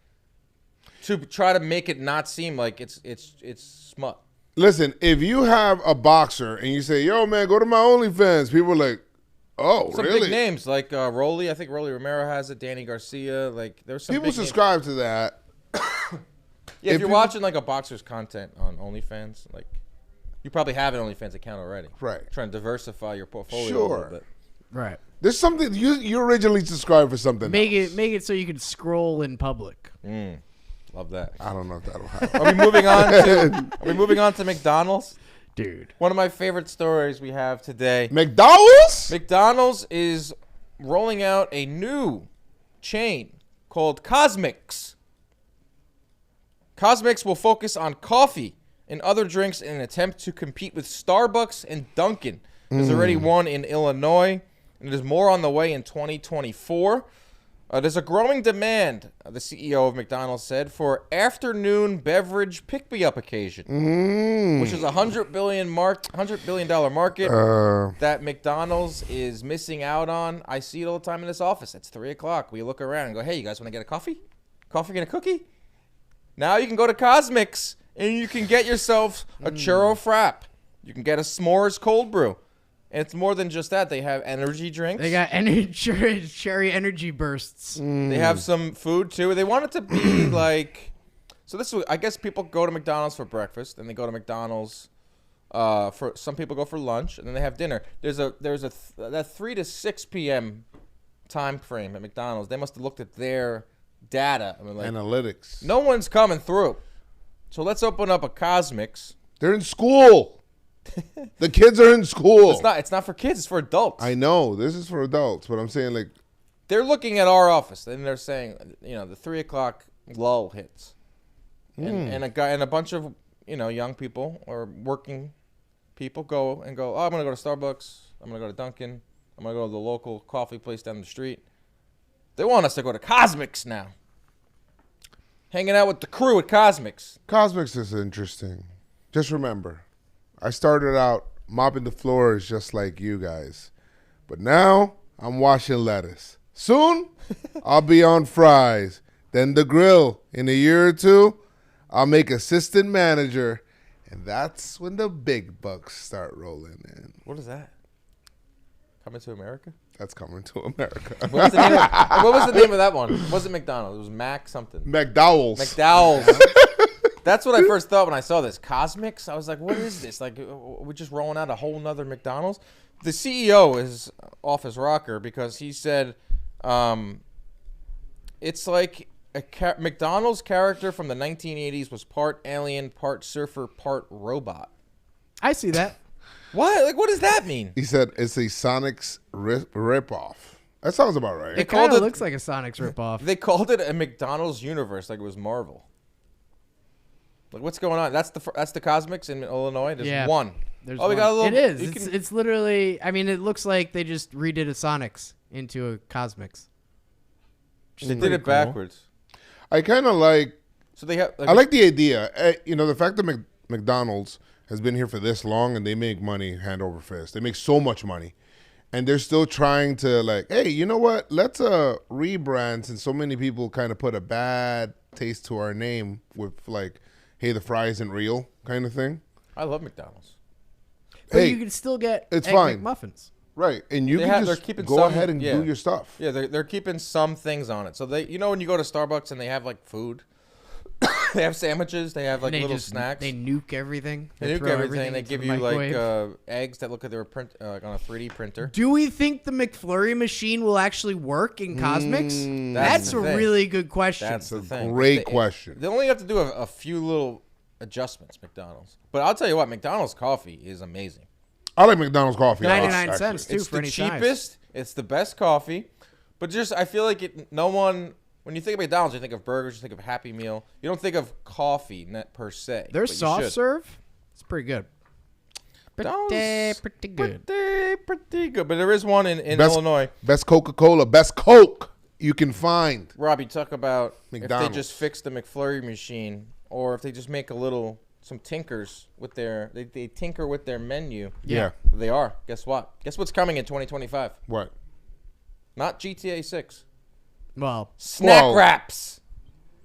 to try to make it not seem like it's smut. Listen, if you have a boxer and you say, "Yo, man, go to my OnlyFans," people are like, "Oh, Some really?" big names like Rolly. I think Rolly Romero has it. Danny Garcia. Like there's some People big names. subscribe to that. Yeah, if you're you- watching like a boxer's content on OnlyFans, like you probably have an OnlyFans account already. Right. Trying to diversify your portfolio a Sure. little bit. right. There's something you originally subscribed for something. Make else. it so you can scroll in public. Love that. I don't know if that'll happen. Are we moving on to McDonald's? Dude. One of my favorite stories we have today. McDonald's? McDonald's is rolling out a new chain called CosMc's. CosMc's will focus on coffee and other drinks in an attempt to compete with Starbucks and Dunkin'. There's already one in Illinois, and there's more on the way in 2024. There's a growing demand, the CEO of McDonald's said, for afternoon beverage pick-me-up occasion, which is a $100 billion market that McDonald's is missing out on. I see it all the time in this office. It's 3 o'clock. We look around and go, hey, you guys want to get a coffee? Coffee and a cookie? Now you can go to CosMc's and you can get yourself a churro frap. You can get a s'mores cold brew. And it's more than just that. They have energy drinks. They got cherry energy bursts. They have some food too. They want it to be like, so this is, I guess people go to McDonald's for breakfast, and they go to McDonald's for some people go for lunch, and then they have dinner. There's that 3 to 6 p.m. time frame at McDonald's. They must have looked at their data. I mean, like, Analytics. no one's coming through. So let's open up a CosMc's. They're in school. The kids are in school. It's not for kids. It's for adults. I know this is for adults, but I'm saying like They're looking at our office, and they're saying, the 3 o'clock lull hits, and a bunch of young people or working people go. Oh, I'm gonna go to Starbucks. I'm gonna go to Dunkin'. I'm gonna go to the local coffee place down the street. They want us to go to CosMc's now. Hanging out with the crew at CosMc's. CosMc's is interesting. Just remember, I started out mopping the floors just like you guys, but now I'm washing lettuce. Soon, I'll be on fries. Then the grill. In a year or two, I'll make assistant manager, and that's when the big bucks start rolling in. What is that? Coming to America? That's coming to America. What was the name of that one? It wasn't McDonald's. It was Mac something. McDowell's. McDowell's. That's what I first thought when I saw this. CosMc's? I was like, what is this? Like, we're just rolling out a whole nother McDonald's? The CEO is off his rocker because he said it's like a McDonald's character from the 1980s was part alien, part surfer, part robot. I see that. What? Like, what does that mean? He said it's a Sonic's ripoff. That sounds about right. It kind of looks like a Sonic's ripoff. They called it a McDonald's universe, like it was Marvel. Like, what's going on? That's the CosMc's in Illinois. There's one. There's we got a little. It is. It's literally. I mean, it looks like they just redid a Sonic's into a CosMc's. They did it backwards. I kind of like. So they have. I like the idea. The fact that McDonald's has been here for this long and they make money hand over fist. They make so much money, And they're still trying to like, hey, you know what? Let's rebrand since so many people kind of put a bad taste to our name with like, hey, the fry isn't real kind of thing. I love McDonald's. But you can still get it's egg fine. McMuffins. Right, and you can just go ahead and do your stuff. Yeah, they're keeping some things on it. So they, when you go to Starbucks and they have like food, they have sandwiches, they have like little snacks. They nuke everything. They nuke everything. They give you like eggs that look like they were print like on a 3D printer. Do we think the McFlurry machine will actually work in CosMc's? That's a really good question. That's the thing. Great question. They only have to do a few little adjustments, McDonald's. But I'll tell you what, McDonald's coffee is amazing. I like McDonald's coffee. 99 cents too it's for the any cheapest. size. It's the best coffee. But just I feel like no one. When you think of McDonald's, you think of burgers, you think of Happy Meal. You don't think of coffee per se. Their soft serve, it's pretty good. Pretty good. Pretty good. But there is one in Illinois. Best Coca-Cola, best Coke you can find. Robbie, talk about McDonald's. if they just fix the McFlurry machine, or if they just make some tinkers with they tinker with their menu. Yeah. They are. Guess what? Guess what's coming in 2025? What? Not GTA 6. Well, Snack wraps.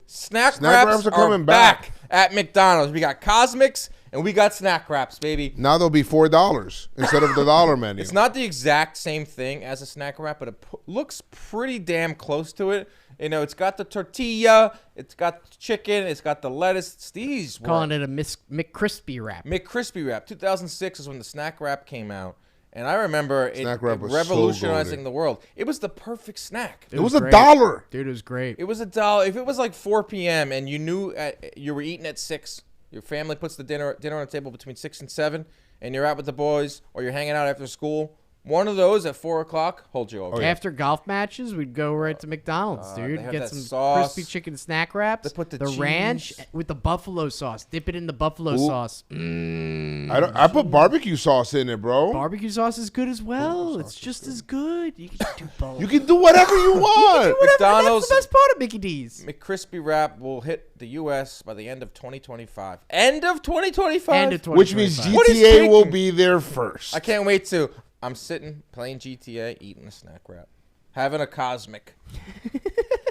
Snack wraps are coming back at McDonald's. We got CosMc's and we got snack wraps, baby. Now they'll be $4 instead of the $1 menu. It's not the exact same thing as a snack wrap, but it looks pretty damn close to it. It's got the tortilla, it's got the chicken, it's got the lettuce. It's these calling it a McCrispy wrap. McCrispy wrap. 2006 is when the snack wrap came out. And I remember it revolutionizing the world. It was the perfect snack. It was $1. Dude, it was great. It was $1. If it was like 4 p.m. and you knew you were eating at 6, your family puts the dinner on the table between 6 and 7, and you're out with the boys or you're hanging out after school, one of those at 4 o'clock holds you over. After golf matches, we'd go right to McDonald's, dude. Get some crispy chicken snack wraps. They put the ranch with the buffalo sauce. Dip it in the buffalo sauce. I put barbecue sauce in it, bro. Barbecue sauce is good as well. It's just as good. You can do both. You can do whatever you want. McDonald's. That's the best part of Mickey D's. McCrispy wrap will hit the U.S. by the end of 2025. End of 2025? End of 2025. Which means GTA will be there first. I can't wait to. I'm sitting, playing GTA, eating a snack wrap, having a Cosmic,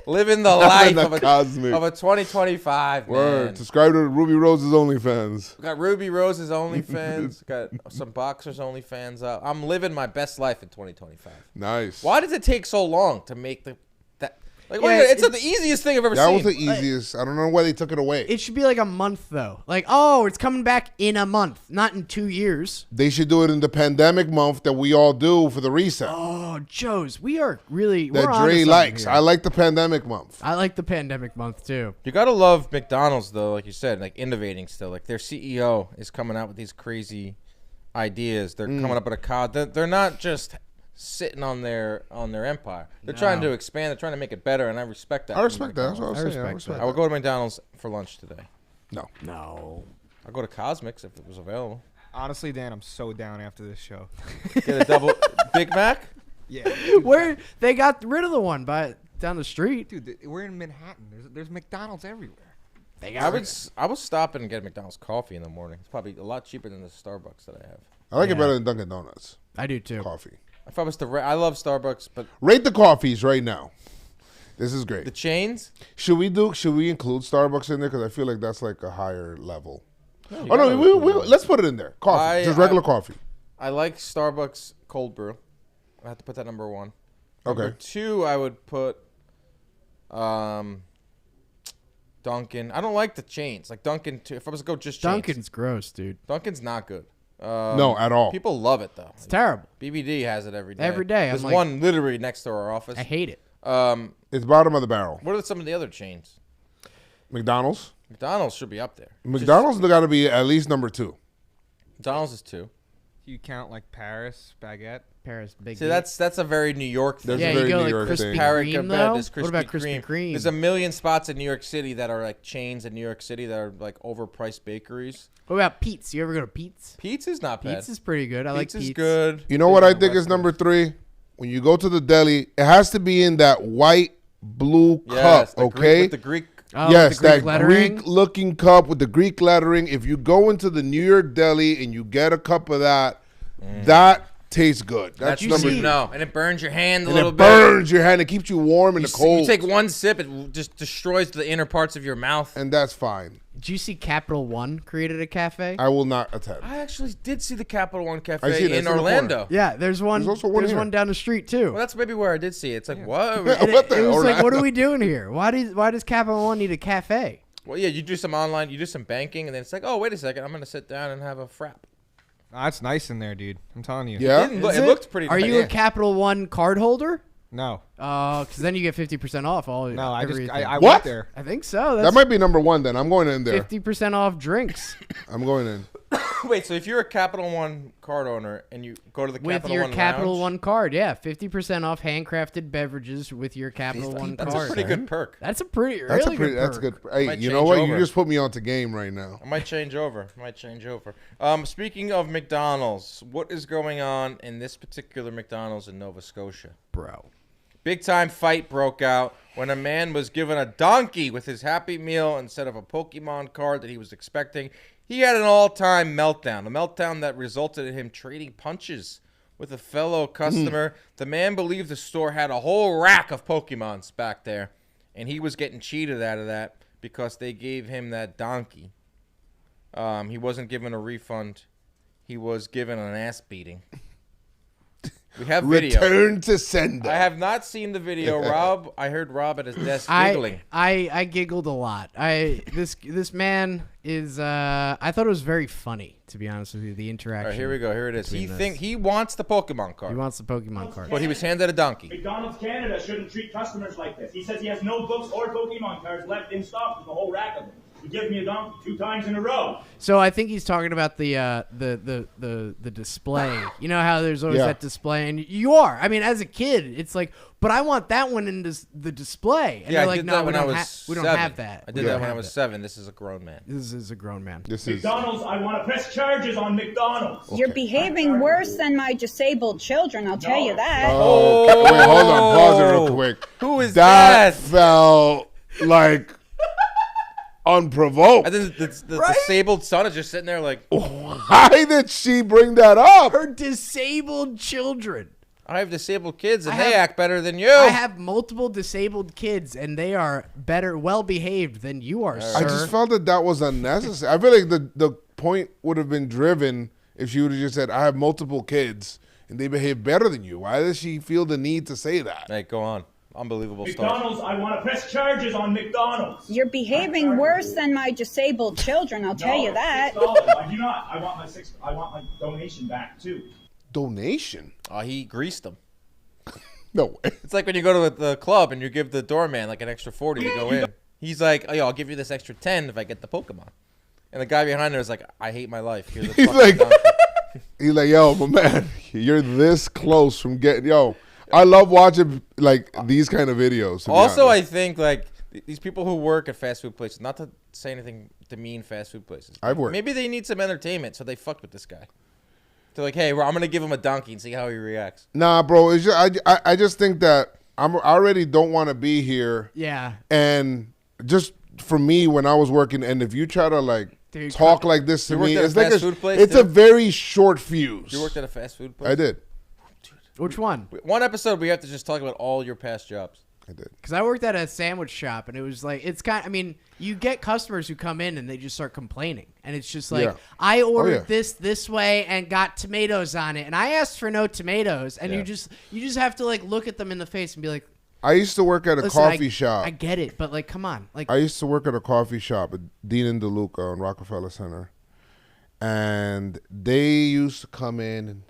living the life of a 2025, Word. man. Subscribe to Ruby Rose's OnlyFans. Got Ruby Rose's OnlyFans. Got some Boxers OnlyFans up. I'm living my best life in 2025. Nice. Why does it take so long to make that? Like, it's the easiest thing I've ever seen. That was the easiest. I don't know why they took it away. It should be like a month, though. Like, it's coming back in a month, not in 2 years. They should do it in the pandemic month that we all do for the reset. Oh, Joez, we are really... That Dre likes. Here. I like the pandemic month. I like the pandemic month, too. You got to love McDonald's, though, like you said, like innovating still. Like their CEO is coming out with these crazy ideas. They're coming up with a cod. They're not just... sitting on their empire. They're trying to expand. They're trying to make it better, and I respect that. I respect that. That's what I was saying. I respect I would go to McDonald's for lunch today. No. I'll go to CosMc's if it was available. Honestly, Dan, I'm so down after this show. Get a double Big Mac? Yeah. Where they got rid of the one down the street. Dude, we're in Manhattan. There's McDonald's everywhere. I would stop and get a McDonald's coffee in the morning. It's probably a lot cheaper than the Starbucks that I have. I like it better than Dunkin' Donuts. I do, too. Coffee. If I was to I love Starbucks, but rate the coffees right now. This is great. The chains? Should we include Starbucks in there? Because I feel like that's like a higher level. No, Let's put it in there. Coffee, just regular coffee. I like Starbucks cold brew. I have to put that number 1. Okay. Number 2, I would put Dunkin'. I don't like the chains. Like Dunkin', too. If I was to go just chains. Dunkin's gross, dude. Dunkin's not good. No, at all. People love it, though. It's terrible. BBD has it every day. Every day. There's one literally next to our office. I hate it. It's bottom of the barrel. What are some of the other chains? McDonald's. McDonald's should be up there. McDonald's got to be at least number 2. McDonald's is 2. Do you count like Paris baguette? Paris big. See, that's a very New York thing. That's a very you go New like York Krispy thing. Kreme, though? What about Krispy Krispy Kreme? There's a million spots in New York City that are like chains in New York City that are like overpriced bakeries. What about Pete's? You ever go to Pete's? Pizza's not bad. Pizza's pretty good. I like Pete's. Pizza's good. You know what I think is number 3? When you go to the deli, it has to be in that white, blue cup, okay? With the Greek. Oh, yes, the Greek that lettering? Greek-looking cup with the Greek lettering. If you go into the New York deli and you get a cup of that, that tastes good. That's number two. No, and it burns your hand a and little it bit. burns your hand. It keeps you warm in the cold. You take one sip, it just destroys the inner parts of your mouth. And that's fine. Did you see Capital One created a cafe? I will not attend. I actually did see the Capital One I Cafe see it. in It's in the Orlando. corner. Yeah, there's one. There's also one there's here. one down the street too. Well, that's maybe where I did see it. It's like, what? What the It was like, Orlando? what are we doing here? Why does Capital One need a cafe? Well, yeah, you do some online, you do some banking, and then it's like, oh, wait a second, I'm going to sit down and have a frap. That's nice in there, dude. I'm telling you. Yeah? It Is looked pretty Are nice. you a Capital One card holder? No. Because then you get 50% off all. No, I everything. what? What? Went there. I think so. That That's might be number one then. I'm going in there. 50% off drinks I'm going in. Wait, so if you're a Capital One card owner and you go to the with Capital your One Capital Lounge, One card. Yeah, 50% off handcrafted beverages with your Capital One that's card. a pretty good perk. That's a pretty That's really a pretty. good. That's a perk. good. Hey, Might you know change what? over. You just put me onto game right now. I might change over. Speaking of McDonald's, what is going on in this particular McDonald's in Nova Scotia? Bro. Big time fight broke out when a man was given a donkey with his Happy Meal instead of a Pokemon card that he was expecting. He had an all-time meltdown, a meltdown that resulted in him trading punches with a fellow customer. The man believed the store had a whole rack of Pokemons back there, and he was getting cheated out of that because they gave him that donkey. He wasn't given a refund. He was given an ass beating. We have video. Return to sender. I have not seen the video. Rob, I heard Rob at his desk giggling. I giggled a lot. This man is I thought it was very funny, to be honest with you, the interaction. All right, here we go. Here it is. between this. He wants the Pokemon card. He wants the Pokemon card. But he was handed a donkey. McDonald's Canada shouldn't treat customers like this. He says he has no books or Pokemon cards left in stock with a whole rack of them. He gives me a donkey 2 times in a row. So I think he's talking about the display. You know how there's always that display, and you are. I mean, as a kid, it's like, but I want that one in the display. And Yeah, they're I like, did no, that we when don't I was we don't 7. have that. I did that when I was 7. This is a grown man. This is a grown man. This is. McDonald's, I want to press charges on McDonald's. You're behaving worse than my disabled children, I'll tell you that. Oh, okay. Wait, hold on. Pause it real quick. Who is That that? felt like unprovoked. And then the disabled son is just sitting there like, Why did she bring that up? Her disabled children. I have disabled kids and I they have- act better than you. I have multiple disabled kids, and they are better, well behaved than you are, sir. I just felt that was unnecessary. I feel like the point would have been driven if she would have just said, I have multiple kids and they behave better than you. Why does she feel the need to say that? Hey, go on. Unbelievable stuff. McDonald's, I want to press charges on McDonald's. You're behaving worse than my disabled children, I'll tell you that. $6. I do not. I want my donation back too. Donation? He greased them. No way. It's like when you go to the club and you give the doorman like an extra 40 to go in. He's like, oh, yo, I'll give you this extra 10 if I get the Pokemon. And the guy behind there is like, I hate my life. Here's a He's fucking like, donkey. he's like, yo, my man, you're this close from getting, yo. I love watching like these kind of videos. to be Also, I honest. think like these people who work at fast food places, not to say anything demean fast food places. I've worked. Maybe they need some entertainment, so they fucked with this guy. They're like, hey, I'm gonna give him a donkey and see how he reacts. Nah, bro. It's just, I just think that I already don't want to be here. Yeah. And just for me, when I was working, and if you try to like Dude, talk like this to You worked me, at a it's like fast food place, it's too? a very short fuse. You worked at a fast food place? I did. Which one? One episode, we have to just talk about all your past jobs. I did. Because I worked at a sandwich shop, and it was like, it's kind. I mean, you get customers who come in and they just start complaining, and it's just like, Yeah. I ordered yeah. this way and got tomatoes on it, and I asked for no tomatoes, and Yeah. you just have to like look at them in the face and be like, I used to work at a listen, coffee shop. I get it, but like, come on, like, I used to work at a coffee shop at Dean and DeLuca on Rockefeller Center. And they used to come in and,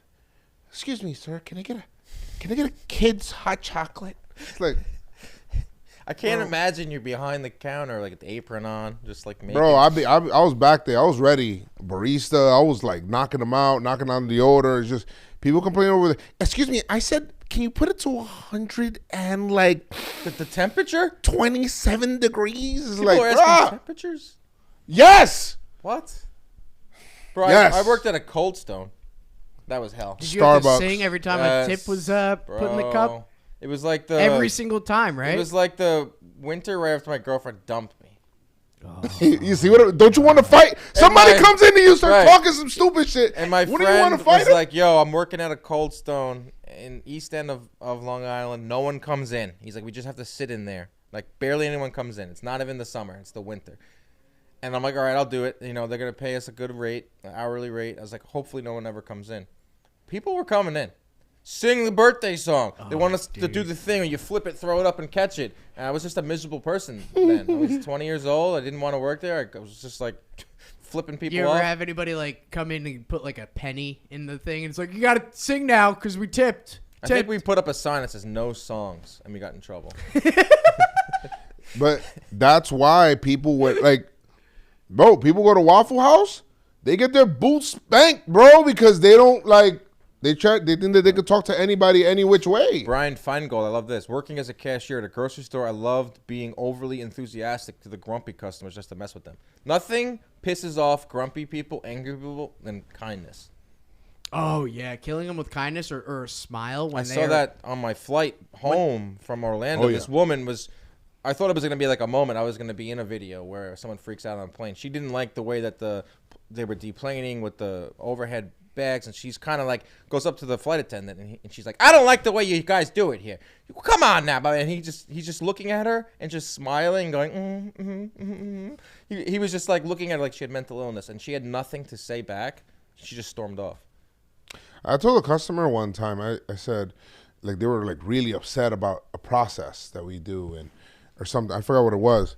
excuse me, sir, can I get a kid's hot chocolate? It's like, I can't imagine you behind the counter, like with the apron on, just like making. bro, I was back there. I was ready. Barista. I was like knocking them out, knocking on the order. It's just people complaining over there. Excuse me, I said, can you put it to 100 and like the temperature? 27 degrees? It's People like, are asking bruh. temperatures? Yes. What? Bro, Yes. I worked at a Cold Stone. That was hell. did you have to Starbucks. sing every time Yes, a tip was put in the cup? bro. It was like the Every single time, right? It was like the winter right after my girlfriend dumped me. You see what? Don't you want to fight? Somebody comes in and you start talking some stupid shit. And my what friend do you want to fight was him? like, "Yo, I'm working at a Cold Stone in East End of Long Island. No one comes in." He's like, "We just have to sit in there. Like barely anyone comes in. It's not even the summer. It's the winter." And I'm like, "All right, I'll do it. You know, they're gonna pay us a good rate, an hourly rate." I was like, "Hopefully, no one ever comes in." People were coming in. Sing the birthday song. They want us to do the thing where you flip it, throw it up, and catch it. And I was just a miserable person then. I was 20 years old. I didn't want to work there. I was just like flipping people You off. ever have anybody like come in and put like a penny in the thing? And it's like, you got to sing now because we tipped. I think we put up a sign that says no songs, and we got in trouble. But that's why people went like, bro, people go to Waffle House, they get their boots spanked, bro, because they don't like. They think that they could talk to anybody any which way. Brian Feingold, I love this. Working as a cashier at a grocery store, I loved being overly enthusiastic to the grumpy customers just to mess with them. Nothing pisses off grumpy people, angry people, than kindness. Oh, yeah. Killing them with kindness or a smile. When I saw that on my flight home from Orlando. Oh, yeah. This woman was... I thought it was going to be like a moment. I was going to be in a video where someone freaks out on a plane. She didn't like the way that they were deplaning with the overhead bags, and she's kind of like goes up to the flight attendant and she's like, "I don't like the way you guys do it here. Come on now." And he's just looking at her and just smiling, going, He was just like looking at her like she had mental illness, and she had nothing to say back. She just stormed off. I told a customer one time, I said, like they were like really upset about a process that we do or something. I forgot what it was,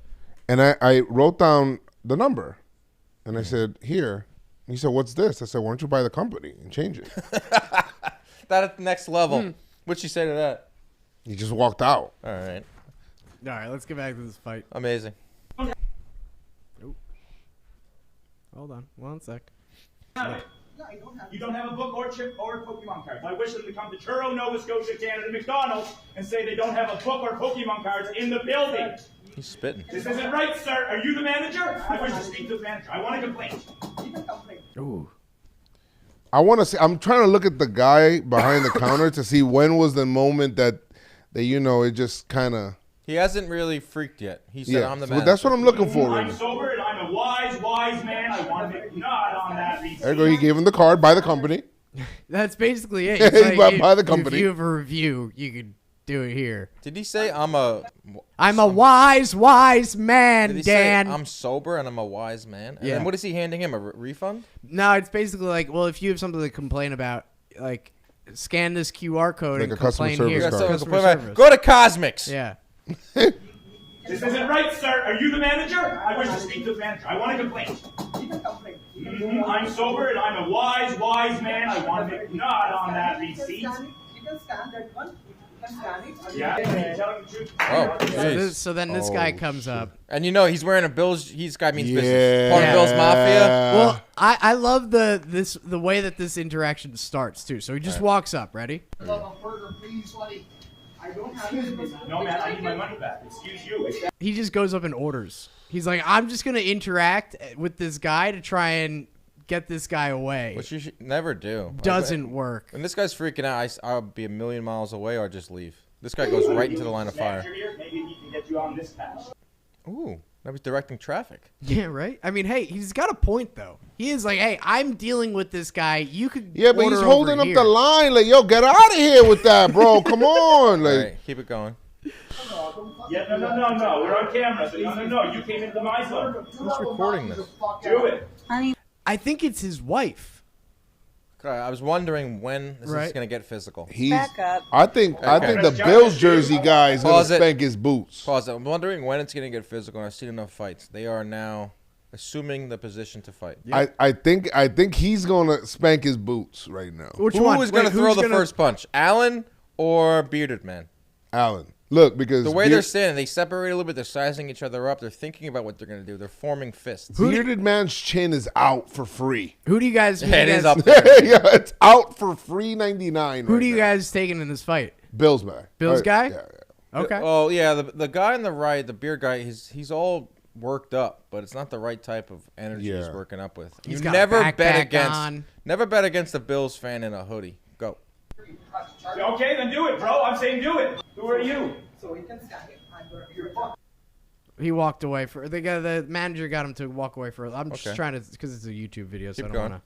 and I wrote down the number, and I said, "Here." He said, "What's this?" I said, "Why don't you buy the company and change it?" That at the next level. What'd she say to that? He just walked out. All right. All right, let's get back to this fight. Amazing. Hold on, 1 sec. You don't have a book or chip or Pokemon cards. I wish them to come to Truro, Nova Scotia, Canada, McDonald's, and say they don't have a book or Pokemon cards in the building. He's spitting. This isn't right, sir. Are you the manager? I wish to speak to the manager. I want to complain. Ooh. I want to see. I'm trying to look at the guy behind the counter to see when was the moment that you know it just kind of. He hasn't really freaked yet. He said, "I'm the manager." That's what I'm looking for. I'm sober and I'm a wise man. I want to make not on that receipt. There you go. He gave him the card. Buy the company. That's basically it. Yeah, It's like, buy the company. If you have a review, you could do it here. Did he say I'm a wise man, Did he Dan. say I'm sober and I'm a wise man? And Yeah. then what is he handing him? A refund? No, it's basically like, well, if you have something to complain about, like, scan this QR code Like and a customer complain here. service card. Customer service. Go to CosMc's. Yeah. This isn't right, sir. Are you the manager? I wish to speak to the manager. I want to complain. I'm sober and I'm a wise man. I want to make not on that receipt. You can scan that one. You can scan it. Yeah, telling the truth. Oh, jeez. So then this guy comes up. And you know he's wearing a Bills. This guy means Yeah. business. Part of Bills Mafia. Well, I love the way that this interaction starts too. So he just walks up. Ready? I don't have it. No, man, I need my money back. Excuse you. He just goes up and orders. He's like, I'm just gonna interact with this guy to try and get this guy away. Which you should never do. Doesn't work. When this guy's freaking out, I'll be a million miles away or just leave. This guy goes right into the line of fire. Maybe he can get you on this patch. Ooh, that was directing traffic. Yeah, right? I mean, hey, he's got a point, though. He is like, hey, I'm dealing with this guy. You could Yeah, but order he's over holding up here. the line. Like, yo, get out of here with that, bro. Come on. Like, All right, keep it going. Yeah, no. We're on camera. So no. You came into my zone. Who's recording this? Do it. I think it's his wife. Okay, I was wondering when this is Right. going to get physical. he's. Back up. I think the Bills jersey guy is gonna Pause it. spank his boots. Pause it. I'm wondering when it's going to get physical. I've seen enough fights. They are now assuming the position to fight. I think he's gonna spank his boots right now. Which Who one? is going to Wait, throw who's the gonna- first punch? Allen or Bearded Man? Allen, look, because The way they're standing, they separate a little bit. They're sizing each other up. They're thinking about what they're going to do. They're forming fists. Bearded Man's chin is out for free. Who do you guys? Yeah, it is up there. Yeah, it's out for free 99. Who right do you now. guys taking in this fight? Bills guy. Bills guy? Yeah. Okay. Oh yeah, the guy on the right, the beard guy, he's all worked up, but it's not the right type of energy he's Yeah. working up with. He's You got a never bet backpack against on. never bet against a Bills fan in a hoodie. Go. Okay, then do it, bro. I'm saying do it. Who are you? So you can scan it. I'm going to He walked away for the manager got him to walk away for. I'm just trying to because it's a YouTube video, so I don't want to.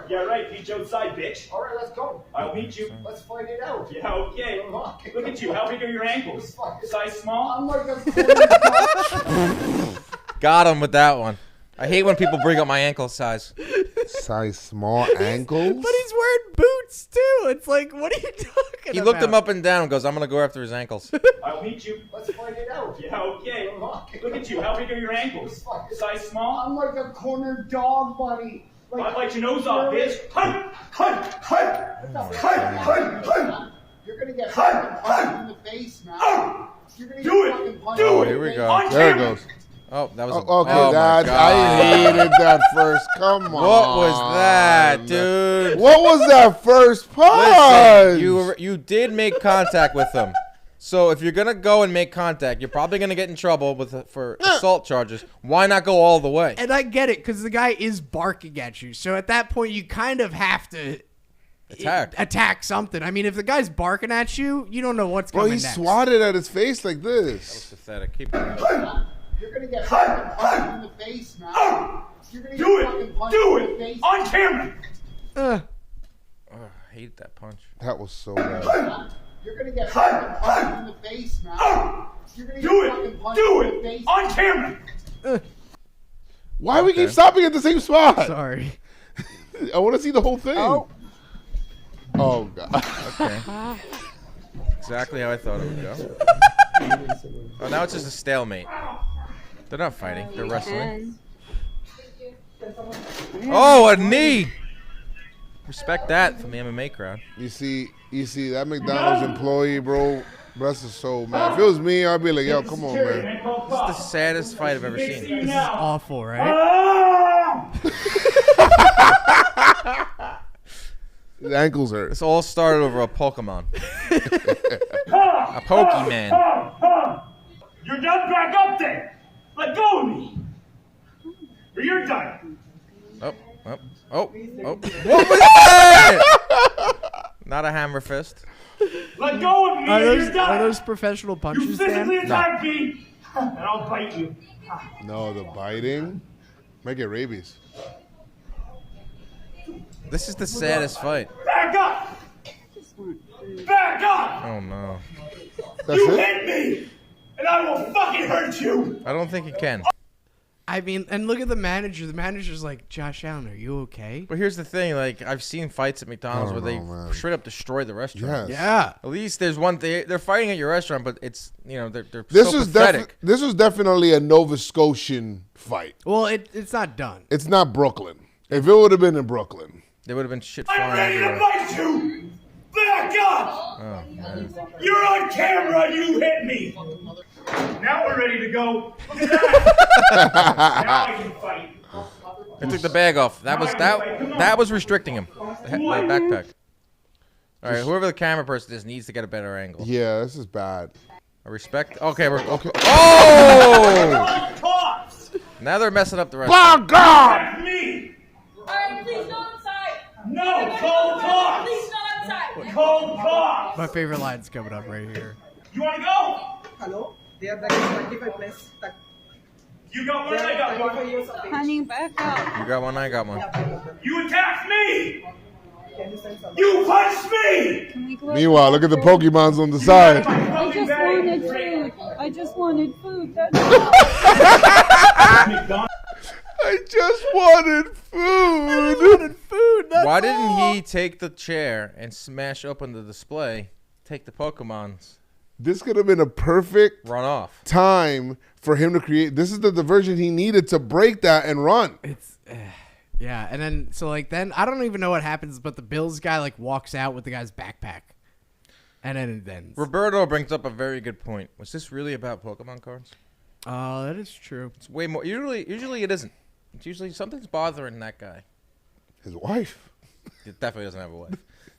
Yeah, right. Meet you outside, bitch. All right, let's go. I'll meet you. Let's fight it out. Yeah, okay. Look at you. How big are your ankles? Size small? I'm like a Got him with that one. I hate when people bring up my ankle size. Size small ankles? But he's wearing boots too. It's like, what are you talking about? He looked him up and down and goes, I'm going to go after his ankles. I'll meet you. Let's fight it out. Yeah, okay. Look at you. How big are your ankles? Size small? I'm like a corner dog, buddy. I'd bite your nose off, bitch. You're going to get fucking punched in the face, man. You're going to get fucking punched. Oh, here we go. There it goes. Oh, that was okay. Oh I hated that first. Come on. What was that, dude? What was that first punch? Listen, you did make contact with him. So if you're gonna go and make contact, you're probably gonna get in trouble for assault charges. Why not go all the way? And I get it because the guy is barking at you. So at that point, you kind of have to attack something. I mean, if the guy's barking at you, you don't know what's coming next. He swatted at his face like this. That was pathetic. Keep going. You're going to get fucking punched in the face, man. You're going to Do get fucking it! punched Do in the it! face. On camera! Oh, I hated that punch. That was so bad. You're going to get fucking punched in the face, man. You're going to Do get fucking it! punched Do in the it! face. On camera! Why we keep stopping at the same spot? Sorry. I want to see the whole thing. Oh God. Okay. Exactly how I thought it would go. Oh, now it's just a stalemate. They're not fighting. They're wrestling. Oh, a knee! Respect that from the MMA crowd. You see that McDonald's employee, bro. Bless his soul, man. If it was me, I'd be like, yo, come on, man. This is the saddest fight I've ever seen. This is awful, right? His ankles hurt. This all started over a Pokmon. A Pokemon. You're done, back up there! Let go of me! Or you're done! Oh. What was that? Not a hammer fist. Let go of me or you're done! Are those professional punches, You physically Dan? attack me, and I'll bite you. No, the biting. Might get rabies. This is the saddest fight. Back up! Back up! Oh, no. That's You it? hit me! And I will fucking hurt you! I don't think he can. I mean, and look at the manager. The manager's like, Josh Allen, are you okay? But here's the thing, like, I've seen fights at McDonald's where they straight up destroy the restaurant. Yes. Yeah. At least there's one thing. They're fighting at your restaurant, but it's, you know, they're This so was pathetic. this was definitely a Nova Scotian fight. Well, it's not done. It's not Brooklyn. If it would have been in Brooklyn. There would have been shit I'm flying ready to everywhere. bite you! Back up! Oh, man. You're on camera and you hit me! Now we're ready to go. Look at that! Now I can fight. They took the bag off. That was restricting him. The backpack. All right, whoever the camera person is needs to get a better angle. Yeah, this is bad. I respect. Okay, we're okay. Oh! Cops! Now they're messing up the rest. Oh God! Attack me! Alright, please go outside. No! Call the cops! Please go outside. Call the cops! My favorite line's coming up right here. You wanna go? Hello? They are like 25 plus. You got one, I got 25 one. years of age. Honey, back up. You got one, I got one. You attacked me! Can you send something? You punched me! Can we go? Meanwhile, look at the Pokemons on the side. I just wanted food. I just wanted food. That's all. I just wanted food. Why didn't he take the chair and smash open the display, take the Pokemons, This could have been a perfect run off? time for him to create. This is the diversion he needed to break that and run. It's, yeah. And then, so like, then I don't even know what happens, but the Bills guy like walks out with the guy's backpack. And then it ends. Roberto brings up a very good point. Was this really about Pokemon cards? Oh, that is true. It's way more. Usually it isn't. It's usually something's bothering that guy. His wife. It definitely doesn't have a wife.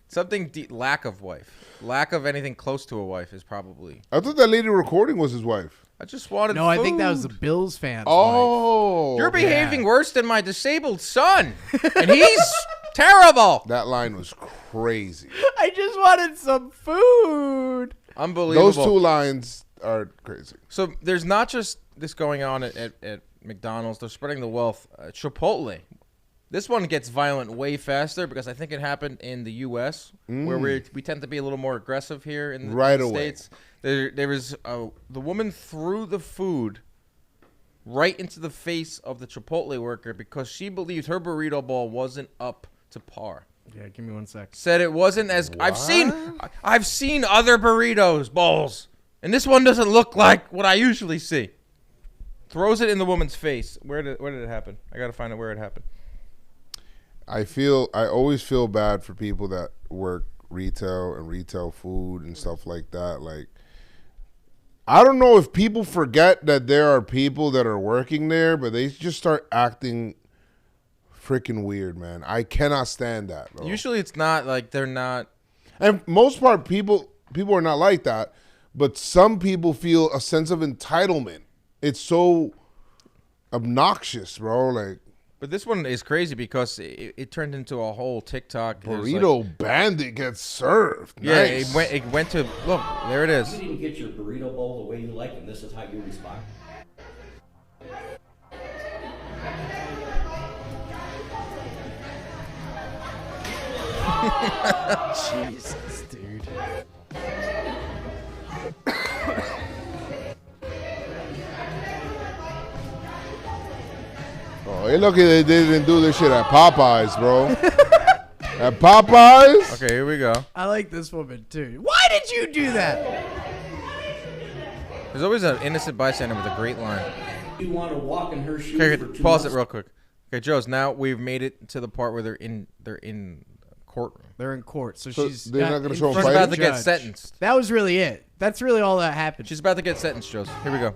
Something lack of wife, lack of anything close to a wife is probably. I thought that lady recording was his wife. I just wanted. No, food. I think that was the Bills fans. Oh, You're behaving worse than my disabled son, and he's terrible. that line was crazy. I just wanted some food. Unbelievable. Those two lines are crazy. So there's not just this going on at McDonald's. They're spreading the wealth. Chipotle. This one gets violent way faster because I think it happened in the U.S. where we tend to be a little more aggressive here in the States. There was the woman threw the food right into the face of the Chipotle worker because she believed her burrito bowl wasn't up to par. Yeah, give me 1 sec. Said it wasn't as I've seen other burritos bowls, and this one doesn't look like what I usually see. Throws it in the woman's face. Where did it happen? I gotta find out where it happened. I always feel bad for people that work retail and retail food and stuff like that. Like, I don't know if people forget that there are people that are working there, but they just start acting freaking weird, man. I cannot stand that, bro. Usually it's not like they're not. And most part, people are not like that, but some people feel a sense of entitlement. It's so obnoxious, bro. Like, but this one is crazy because it turned into a whole TikTok. Burrito bandit gets served. Yeah, nice. it went to, look, there it is. You didn't get your burrito bowl the way you like, and this is how you respond. Jesus, dude. Oh, hey, lucky they didn't do this shit at Popeyes, bro. At Popeyes? Okay, here we go. I like this woman, too. Why did you do that? There's always an innocent bystander with a great line. You want to walk in her shoes Okay, for 2 pause months. it real quick. Okay, Joez, now we've made it to the part where they're in courtroom. They're in court, so So she's they're not gonna show She's them about fighting? to get sentenced. That was really it. That's really all that happened. She's about to get sentenced, Joez. Here we go.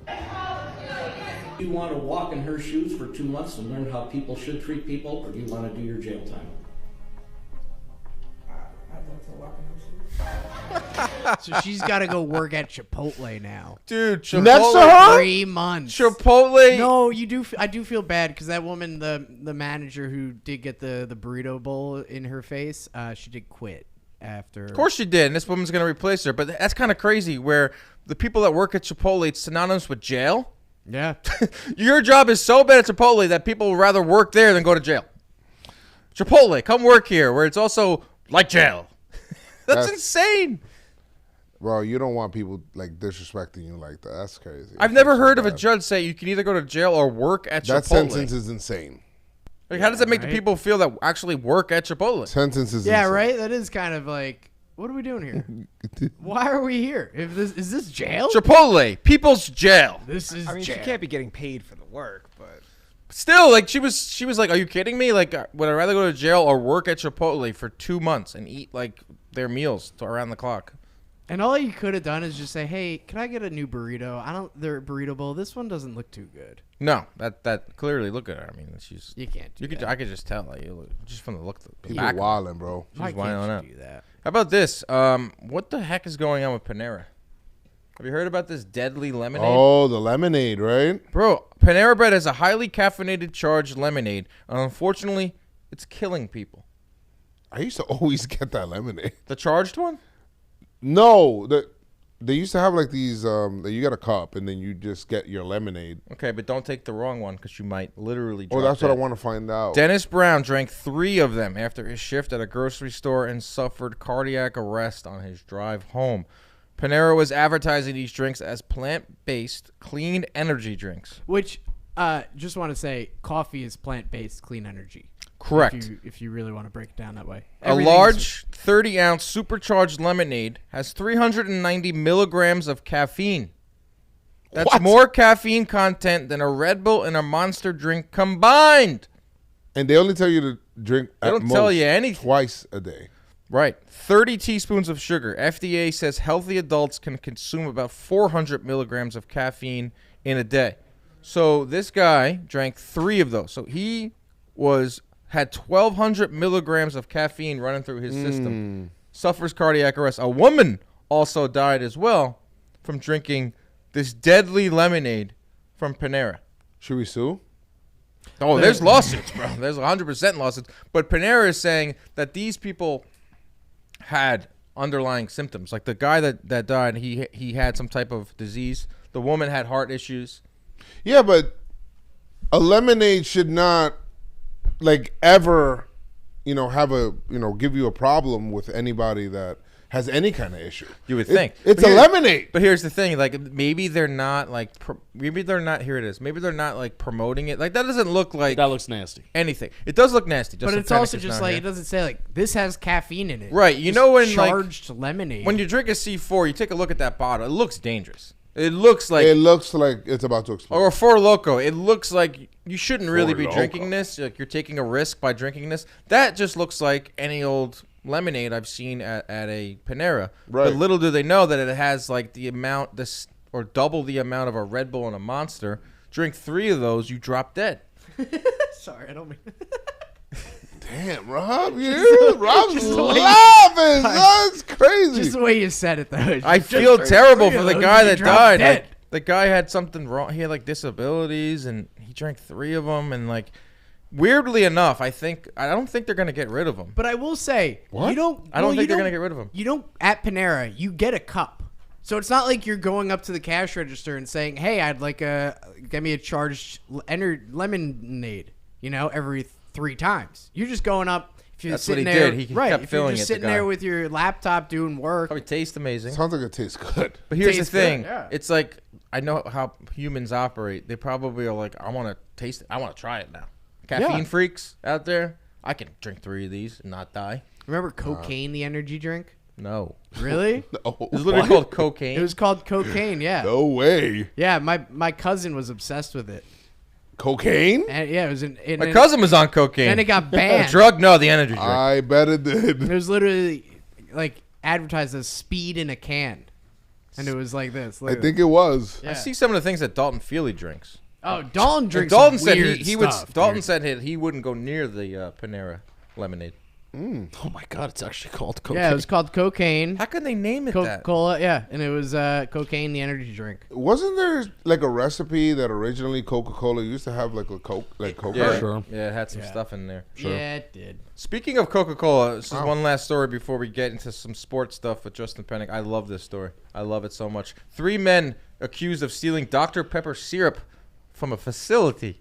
Do you want to walk in her shoes for 2 months and learn how people should treat people, or do you want to do your jail time? I'd like to walk in her shoes. So she's got to go work at Chipotle now. Dude, Chipotle. Next to her? 3 months. Chipotle. No, you do. I do feel bad because that woman, the manager who did get the burrito bowl in her face, she did quit after. Of course she did, and this woman's going to replace her. But that's kind of crazy where the people that work at Chipotle, it's synonymous with jail. Yeah. Your job is so bad at Chipotle that people would rather work there than go to jail. Chipotle, come work here, where it's also like jail. That's insane. Bro, you don't want people like disrespecting you like that. That's crazy. I've never heard of a judge say you can either go to jail or work at Chipotle. That sentence is insane. Like, how does that make the people feel that actually work at Chipotle? Sentence is Yeah, insane. right. That is kind of like, what are we doing here? Why are we here? Is this jail? Chipotle, people's jail. This is. I mean, jail. she can't be getting paid for the work, but Still, like she was like, "Are you kidding me? Like, would I rather go to jail or work at Chipotle for 2 months and eat like their meals around the clock?" And all you could have done is just say, "Hey, can I get a new burrito? Their burrito bowl. This one doesn't look too good." No, that clearly, look at her. I mean, she's. You can't. I could just tell, like, just from the look. The People back. wilding, bro. Why She's wilding can't out. you do that? How about this? What the heck is going on with Panera? Have you heard about this deadly lemonade? Oh, the lemonade, right? Bro, Panera Bread has a highly caffeinated charged lemonade, and unfortunately, it's killing people. I used to always get that lemonade. The charged one? No, they used to have like these. You get a cup and then you just get your lemonade. Okay, but don't take the wrong one because you might literally. Oh, drop that's what I dead. want to find out. Dennis Brown drank 3 of them after his shift at a grocery store and suffered cardiac arrest on his drive home. Panera was advertising these drinks as plant-based, clean energy drinks. Which, just want to say, coffee is plant-based, clean energy. Correct. If you really want to break it down that way. A large 30-ounce supercharged lemonade has 390 milligrams of caffeine. That's more caffeine content than a Red Bull and a Monster drink combined. And they only tell you to drink They don't tell you anything. twice a day. Right. 30 teaspoons of sugar. FDA says healthy adults can consume about 400 milligrams of caffeine in a day. So this guy drank 3 of those. So he had 1,200 milligrams of caffeine running through his system. Suffers cardiac arrest. A woman also died as well from drinking this deadly lemonade from Panera. Should we sue? Oh, there's lawsuits, bro. There's 100% lawsuits. But Panera is saying that these people had underlying symptoms. Like the guy that died, he had some type of disease. The woman had heart issues. Yeah, but a lemonade should not like ever, have a give you a problem with anybody that has any kind of issue. You would think it's a lemonade. But here's the thing: like maybe they're not like Here it is. Maybe they're not like promoting it. Like that doesn't look like that looks nasty. Anything. It does look nasty. But it's also just like it doesn't say like this has caffeine in it. Right. You know when charged lemonade. When you drink a C4, you take a look at that bottle. It looks dangerous. It looks like it's about to explode. Or a Four Loko. It looks like you shouldn't really be drinking this. Like you're taking a risk by drinking this. That just looks like any old lemonade I've seen at a Panera. Right. But little do they know that it has like the amount or double the amount of a Red Bull and a Monster. Drink 3 of those, you drop dead. Sorry, I don't mean. Damn, Rob, Rob's laughing. That's crazy. Just the way you said it, though. I feel terrible for the guy that died. Like, the guy had something wrong. He had like disabilities, and he drank 3 of them. And like, weirdly enough, I don't think they're gonna get rid of him. But I will say, I don't think they're gonna get rid of him. You don't at Panera. You get a cup, so it's not like you're going up to the cash register and saying, "Hey, I'd like get me a charged lemonade." Every 3 times. You're just going up. If you're That's sitting what he there, did. He right? kept If you're filling just it, sitting there with your laptop doing work, probably tastes amazing. Sounds like it tastes good. But here's the Tastes thing: good, yeah. it's like I know how humans operate. They probably are like, I want to taste it. I want to try it now. Caffeine freaks out there. I can drink 3 of these and not die. Remember cocaine, the energy drink? No. Really? No. It was literally called cocaine. It was called cocaine. Yeah. No way. Yeah, my cousin was obsessed with it. Cocaine? And yeah, it was my cousin was on cocaine. And it got banned. A drug? No, the energy drink. I bet it did. It was literally like advertised as speed in a can, and it was like this. I think it was. I see some of the things that Dalton Feely drinks. Oh, Dalton drinks. Dalton some said weird he would. stuff, Dalton dude. said he wouldn't go near the Panera lemonade. Oh my God, it's actually called cocaine. Yeah, it was called cocaine. How can they name it that? Coca-Cola, yeah, and it was cocaine, the energy drink. Wasn't there like a recipe that originally Coca-Cola used to have like a Coke, like Coca? Yeah, Sure. Yeah, it had some stuff in there. Sure. Yeah, it did. Speaking of Coca-Cola, this is one last story before we get into some sports stuff with Justin Pennick. I love this story. I love it so much. 3 men accused of stealing Dr. Pepper syrup from a facility.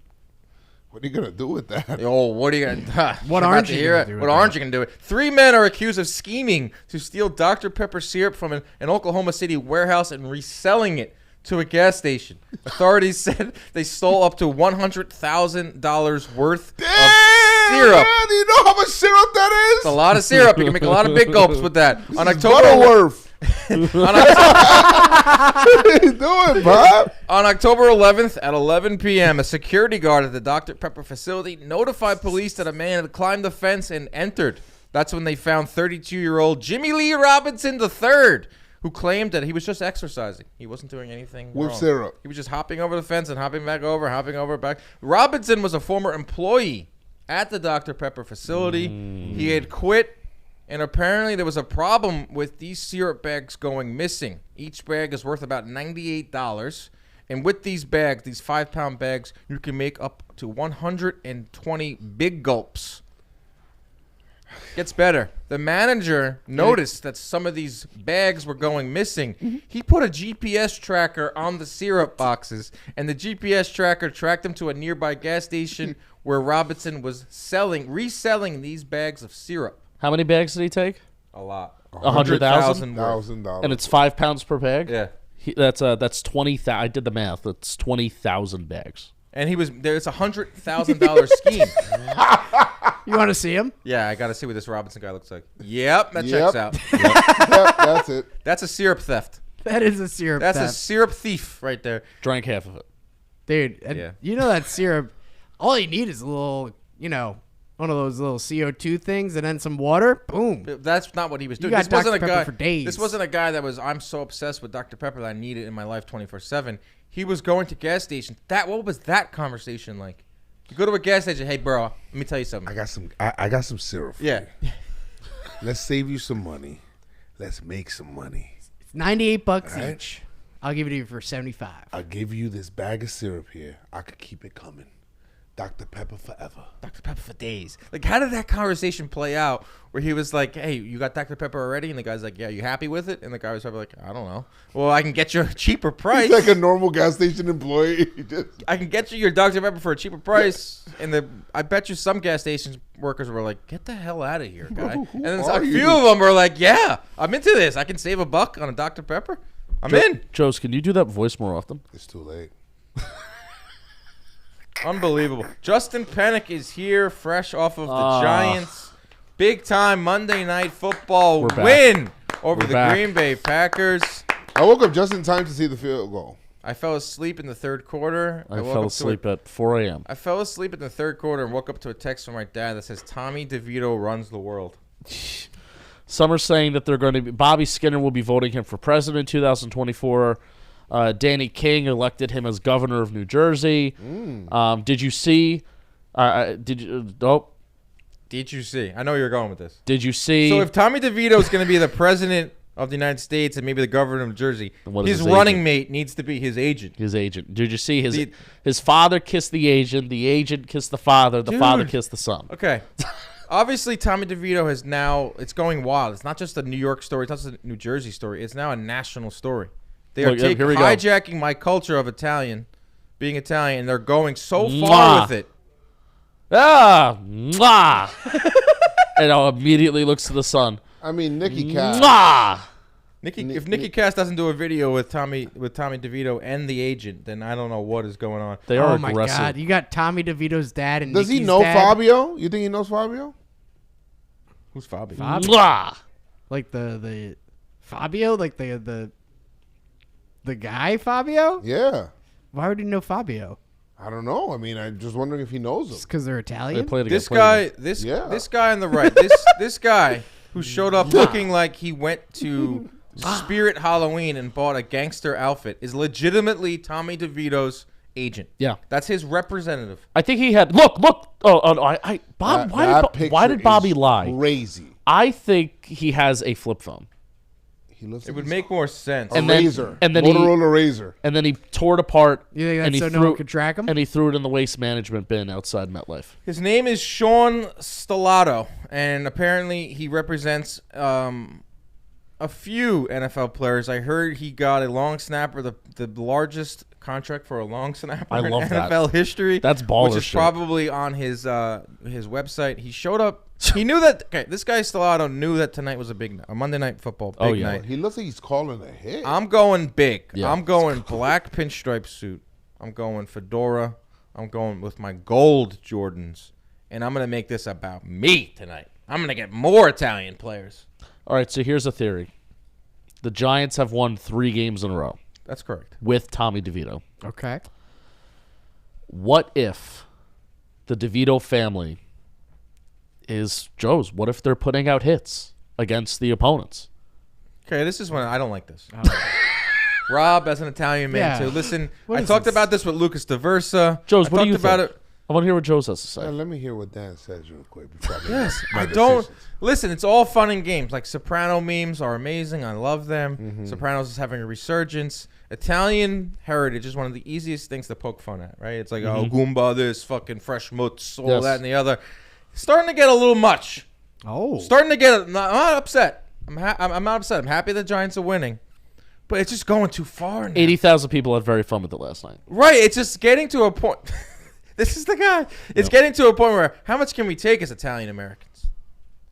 What are you gonna do with that? Oh, what are you gonna? What aren't you gonna do with What aren't you gonna do? 3 men are accused of scheming to steal Dr. Pepper syrup from an Oklahoma City warehouse and reselling it to a gas station. Authorities said they stole up to $100,000 worth of syrup. Man, do you know how much syrup that is? It's a lot of syrup. You can make a lot of big gulps with that. On Butterworth. What are you doing, Bob? On October 11th at 11 p.m., a security guard at the Dr. Pepper facility notified police that a man had climbed the fence and entered. That's when they found 32-year-old Jimmy Lee Robinson III, who claimed that he was just exercising. He wasn't doing anything with wrong. Syrup. He was just hopping over the fence and hopping over, back. Robinson was a former employee at the Dr. Pepper facility. He had quit. And apparently there was a problem with these syrup bags going missing. Each bag is worth about $98. And with these bags, these 5-pound bags, you can make up to 120 big gulps. Gets better. The manager noticed that some of these bags were going missing. He put a GPS tracker on the syrup boxes, and the GPS tracker tracked him to a nearby gas station where Robinson was reselling these bags of syrup. How many bags did he take? A lot. 100,000? $1,000. And it's 5 pounds per bag? Yeah. That's 20,000. I did the math. That's 20,000 bags. And it's a $100,000 scheme. You want to see him? Yeah, I got to see what this Robinson guy looks like. Yep, that checks out. Yep, that's it. That's a syrup theft. That is a syrup That's theft. a syrup thief right there. Drank half of it. Dude, and you know that syrup, all you need is a little, one of those little CO2 things and then some water. Boom. That's not what he was doing. This wasn't a guy for days. This wasn't a guy that was, I'm so obsessed with Dr. Pepper that I need it in my life 24/7. He was going to gas stations. What was that conversation like? You go to a gas station, hey bro, let me tell you something. I got some syrup for Yeah. you. Let's save you some money. Let's make some money. It's $98 right? each. I'll give it to you for $75. I'll give you this bag of syrup here. I could keep it coming. Dr. Pepper forever. Dr. Pepper for days. Like, how did that conversation play out where he was like, hey, you got Dr. Pepper already? And the guy's like, yeah, you happy with it? And the guy was probably like, I don't know. Well, I can get you a cheaper price. He's like a normal gas station employee. I can get you your Dr. Pepper for a cheaper price. And I bet you some gas station workers were like, get the hell out of here, guy. And then a few of them were like, yeah, I'm into this. I can save $1 on a Dr. Pepper. I'm in. Joez, can you do that voice more often? It's too late. Unbelievable. Justin Pennick is here, fresh off of the Giants' big-time Monday Night Football win over the Green Bay Packers. I woke up just in time to see the field goal. I fell asleep in the third quarter. I fell asleep at 4 a.m. I fell asleep in the third quarter and woke up to a text from my dad that says, Tommy DeVito runs the world. Some are saying that they're going to be, Bobby Skinner will be voting him for president in 2024. Danny King elected him as governor of New Jersey. Did you see? Did you see? I know you're going with this. Did you see? So if Tommy DeVito is going to be the president of the United States and maybe the governor of New Jersey, his running mate needs to be his agent. His agent. Did you see his father kissed the agent kissed the father kissed the son. Okay. Obviously, Tommy DeVito has now, it's going wild. It's not just a New York story. It's not just a New Jersey story. It's now a national story. They are hijacking my culture of being Italian, and they're going so far with it. And immediately looks to the son. I mean, Nicky Cass. If Nicky Cass doesn't do a video with Tommy DeVito and the agent, then I don't know what is going on. They are aggressive. My God, you got Tommy DeVito's dad and does Nicky's he know dad? Fabio? You think he knows Fabio? Who's Fabio? Like the Fabio, like the guy Fabio? Yeah. Why would he know Fabio? I don't know. I mean, I'm just wondering if he knows him. Just because they're Italian? This guy on the right, this guy who showed up looking like he went to Spirit Halloween and bought a gangster outfit is legitimately Tommy DeVito's agent. Yeah, that's his representative. I think he had look. Bob, why did Bobby lie? Crazy. I think he has a flip phone. It would make more sense. Motorola Razor. And then he tore it apart. You think that's so no one could track him? And he threw it in the waste management bin outside MetLife. His name is Sean Stellato, and apparently he represents a few NFL players. I heard he got a long snapper, the largest contract for a long snapper in NFL history. That's baller which is shit. Probably on his website. He showed up. He knew that. Okay, this guy Stellato knew that tonight was a Monday Night Football big night. He looks like he's calling a hit. I'm going big. Yeah, I'm going black pinstripe suit. I'm going fedora. I'm going with my gold Jordans, and I'm gonna make this about me tonight. I'm gonna get more Italian players. All right, so here's a theory. The Giants have won 3 games in a row. That's correct. With Tommy DeVito. Okay. What if the DeVito family is Joez? What if they're putting out hits against the opponents? Okay, this is when I don't like this. Rob, as an Italian man, too. Listen, I talked about this with Lucas DeVersa. Joez, what do you think? I want to hear what Joez has to say. Let me hear what Dan says real quick. Yes, I don't. Listen, it's all fun and games. Like Soprano memes are amazing. I love them. Mm-hmm. Sopranos is having a resurgence. Italian heritage is one of the easiest things to poke fun at, right? It's like, oh, Goomba this, fucking fresh mutts, all that and the other. Starting to get a little much. Starting to get. I'm not upset. I'm not upset. I'm happy the Giants are winning. But it's just going too far now. 80,000 people had very fun with it last night. Right. It's just getting to a point. This is the guy. It's getting to a point where how much can we take as Italian Americans?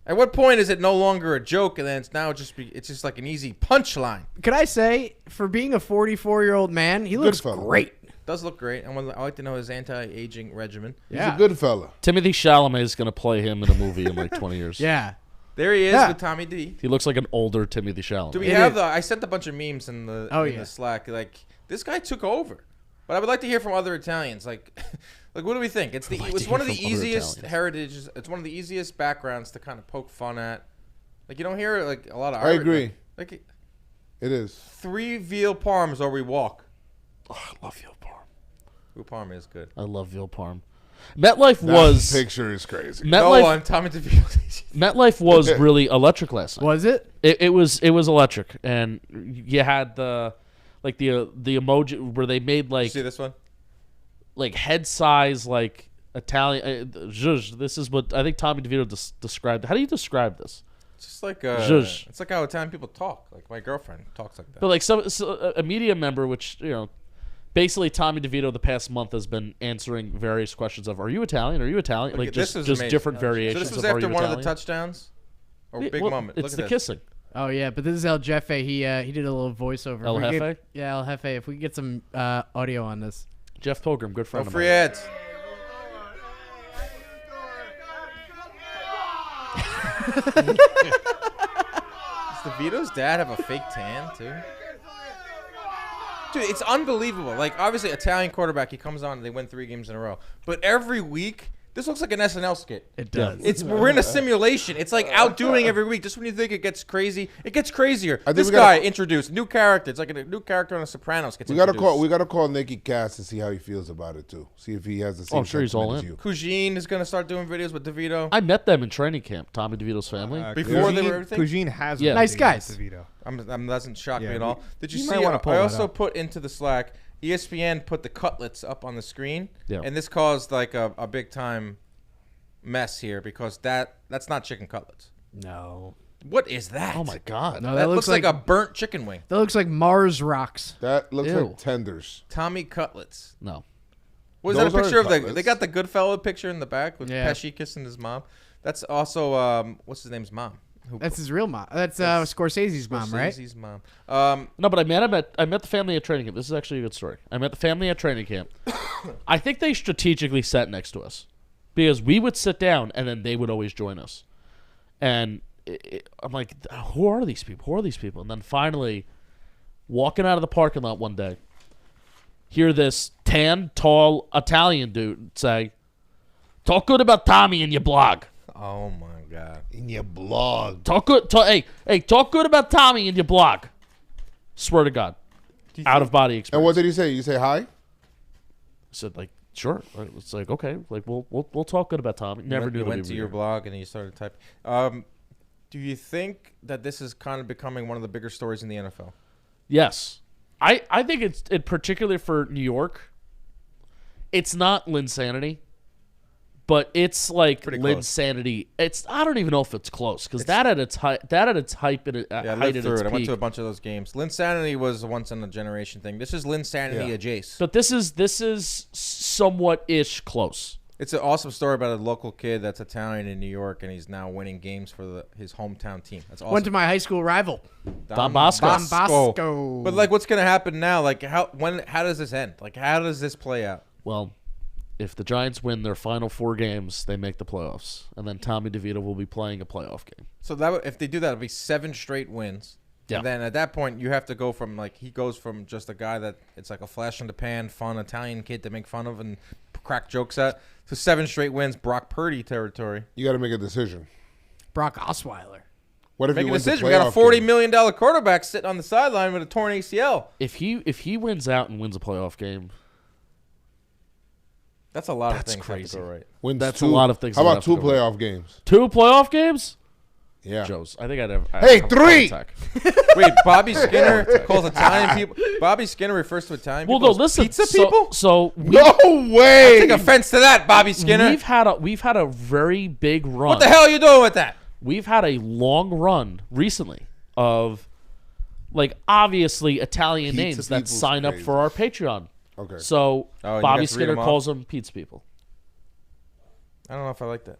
At what point is it no longer a joke and then it's now it's just like an easy punchline? Could I say, for being a 44-year-old man, he looks great. Does look great. I like to know his anti-aging regimen. He's a good fella. Timothy Chalamet is going to play him in a movie in like 20 years. Yeah. There he is with Tommy D. He looks like an older Timothy Chalamet. Do we have I sent a bunch of memes in the Slack. Like, this guy took over. But I would like to hear from other Italians. Like what do we think? It's one of the easiest heritages. It's one of the easiest backgrounds to kind of poke fun at. Like, you don't hear like a lot of. I agree. Like it is 3 veal parms or we walk. Oh, I love veal parm. Veal parm is good. I love veal parm. MetLife picture is crazy. I'm Tommy DeVito. MetLife was really electric last night. Was it? It was electric, and you had the emoji where they made like. You see this one? Like head size, like Italian. Zhuzh. This is what I think Tommy DeVito described. How do you describe this? It's just like Zhuzh. it's like how Italian people talk. Like my girlfriend talks like that. But like a media member, which basically Tommy DeVito the past month has been answering various questions of, "Are you Italian? Are you Italian?" Look, like this just amazing. different variations. So this was of, after "Are you one of Italian?" the touchdowns. Or big moment. It's Look at the this. kissing. Oh yeah, but this is El Jefe. He did a little voiceover. El If we Jefe? get- yeah, El Jefe. If we could get some audio on this. Jeff Pilgrim, good friend No of free mine. ads. Does DeVito's dad have a fake tan too? Dude, it's unbelievable. Like, obviously, Italian quarterback, he comes on and they win 3 games in a row. But every week, this looks like an SNL skit. It does. We're in a simulation. It's like outdoing every week. Just when you think it gets crazy, it gets crazier. think This we gotta- guy introduced new character. It's like a new character on The Sopranos gets We gotta introduced. call Nicky Cass to see how he feels about it too. See if he has the same I'm sure he's all sentiment as in. you. Cougine is going to start doing videos with DeVito. I met them in training camp. Tommy DeVito's family. Before they were everything? Cougine has Yeah. Nice guys. DeVito. That doesn't shock Yeah, me at all. Did you you see? might wanna pull I that also up. put into the Slack. ESPN put the cutlets up on the screen, Yeah. and this caused like a big time mess here because that's not chicken cutlets. No. What is that? Oh my God. No, that looks like a burnt chicken wing. That looks like Mars rocks. That looks Ew. like tenders. Tommy cutlets. No. Was that a Those picture of aren't the? cutlets. They got the Goodfellow picture in the back with Yeah. Pesci kissing his mom. That's also what's his name's mom. That's his real mom. That's Scorsese's mom, right? Scorsese's mom. No, but I met the family at training camp. This is actually a good story. I met the family at training camp. I think they strategically sat next to us because we would sit down and then they would always join us. And I'm like, who are these people? Who are these people? And then finally, walking out of the parking lot one day, hear this tan, tall Italian dude say, "Talk good about Tommy in your blog." Oh my God. In your blog. Talk good. Hey, talk good about Tommy in your blog. Swear to God. Out of body experience. And what did he say? You say hi? I said, like, sure. It's like, okay, like we'll talk good about Tommy. Never knew You that went to your blog and you started typing. Do you think that this is kind of becoming one of the bigger stories in the NFL? Yes, I think it's particularly for New York. It's not Lin-sanity, but it's like Pretty close. Lin-sanity. I don't even know if it's close because that at its hype and I height lived at through its it. I went to a peak. bunch of those games. Lin-sanity was a once in a generation thing. This is Lin-sanity Yeah. adjacent. But this is somewhat ish close. It's an awesome story about a local kid that's Italian in New York, and he's now winning games for his hometown team. That's awesome. Went to my high school rival. Don Bosco. Don Bosco. But like, what's gonna happen now? Like, how does this end? Like, how does this play out? Well, if the Giants win their final 4 games, they make the playoffs, and then Tommy DeVito will be playing a playoff game. So that if they do that, it'll be 7 straight wins. Yeah. And then at that point, you have to go from he goes from just a guy that it's like a flash in the pan, fun Italian kid to make fun of and crack jokes at, to 7 straight wins, Brock Purdy territory. You got to make a decision. Brock Osweiler. What if Make you a win the decision. We got a playoff $40 game? million quarterback sitting on the sideline with a torn ACL. If he wins out and wins a playoff game, That's a lot That's of things crazy. have to go right. Wins That's 2. a lot of things How that about have to 2 go right. playoff games? 2 playoff games? Yeah. Joez, I think I'd have. Hey, have a 3! heart Wait, Bobby Skinner calls Italian people. Bobby Skinner refers to Italian Well, people no, as listen. pizza so, people? So No way! Take offense to that, Bobby Skinner. we've had a very big run. What the hell are you doing with that? We've had a long run recently of, like, obviously Italian Pizza names that people's sign up crazy. for our Patreon. Okay. So Oh, you Bobby guys read Skinner them off? calls them pizza people. I don't know if I like that.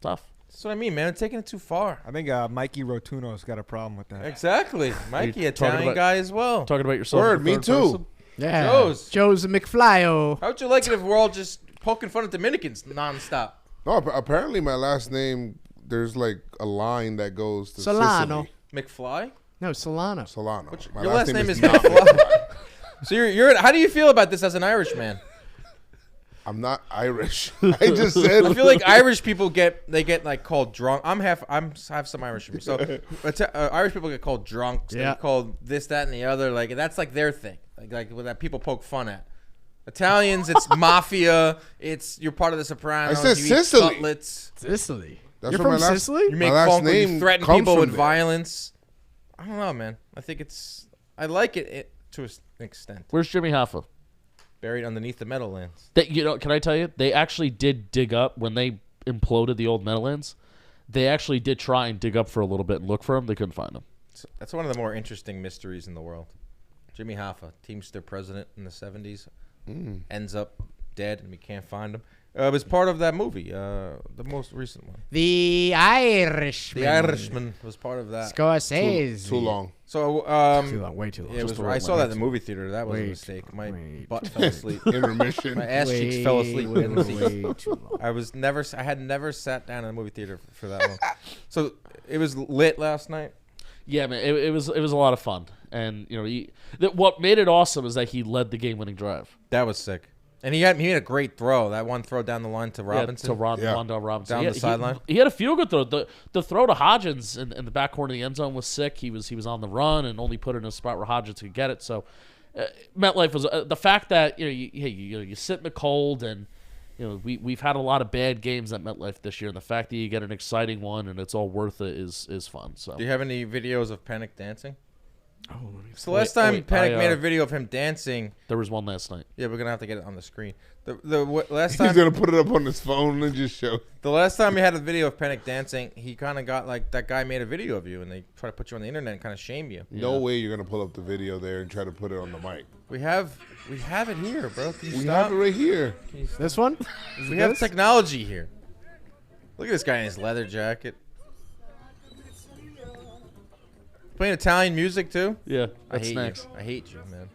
Tough. That's what I mean, man. I'm taking it too far. I think Mikey Rotunno's got a problem with that. Exactly. Mikey, talking Italian about- guy as well. Talking about yourself. Word, in me third too. person? Yeah. Joez. Joe's a McFly. How would you like it if we're all just poking fun at Dominicans nonstop? No, apparently my last name, there's like a line that goes to Solano. Sicily. McFly? No, Solano. Solano. My Your last name is not McFly. So you're. How do you feel about this as an Irishman? I'm not Irish. I just said. I feel like Irish people get like called drunk. I have some Irish in me. So Irish people get called drunks. They Yeah. get called this, that, and the other. Like that's like their thing. Like that people poke fun at. Italians, it's mafia. It's you're part of the Sopranos. I said you eat Sicily. cutlets. Sicily. That's You're where from my last- Sicily? You make My last phone calls. You name threaten comes people from with there. violence. I don't know, man. I think I like it to an extent. Where's Jimmy Hoffa? Buried underneath the Meadowlands. Can I tell you? They actually did dig up when they imploded the old Meadowlands. They actually did try and dig up for a little bit and look for them. They couldn't find them. That's one of the more interesting mysteries in the world. Jimmy Hoffa, Teamster president in the 70s, ends up dead, and we can't find him. It was part of that movie, the most recent one. The Irishman. The Irishman was part of that. Scorsese. Too long. So, too long, way too long. I saw that in the movie theater. That was a mistake. My butt fell asleep. Intermission. My ass cheeks fell asleep. Way too long. I had never sat down in a movie theater for that long. So it was lit last night. Yeah, man, it was a lot of fun, and what made it awesome is that he led the game-winning drive. That was sick. And he made a great throw. That one throw down the line to Robinson. Rondell Robinson. Down the sideline. He had a field goal throw. The throw to Hodgins in the back corner of the end zone was sick. He was on the run and only put it in a spot where Hodgins could get it. So MetLife was the fact that you sit in the cold, and we've had a lot of bad games at MetLife this year, and the fact that you get an exciting one and it's all worth it is fun. So do you have any videos of Panic dancing? Oh, so last time Panic made a video of him dancing. There was one last night. Yeah, we're going to have to get it on the screen. The last time he's going to put it up on his phone and just show. The last time we had a video of Panic dancing, he kind of got like, that guy made a video of you, and they try to put you on the internet and kind of shame you. No way you're going to pull up the video there and try to put it on the mic. We have it here, bro. We have it right here. This one? We have technology here. Look at this guy in his leather jacket. Playing Italian music too? Yeah, I hate you. I hate you, man.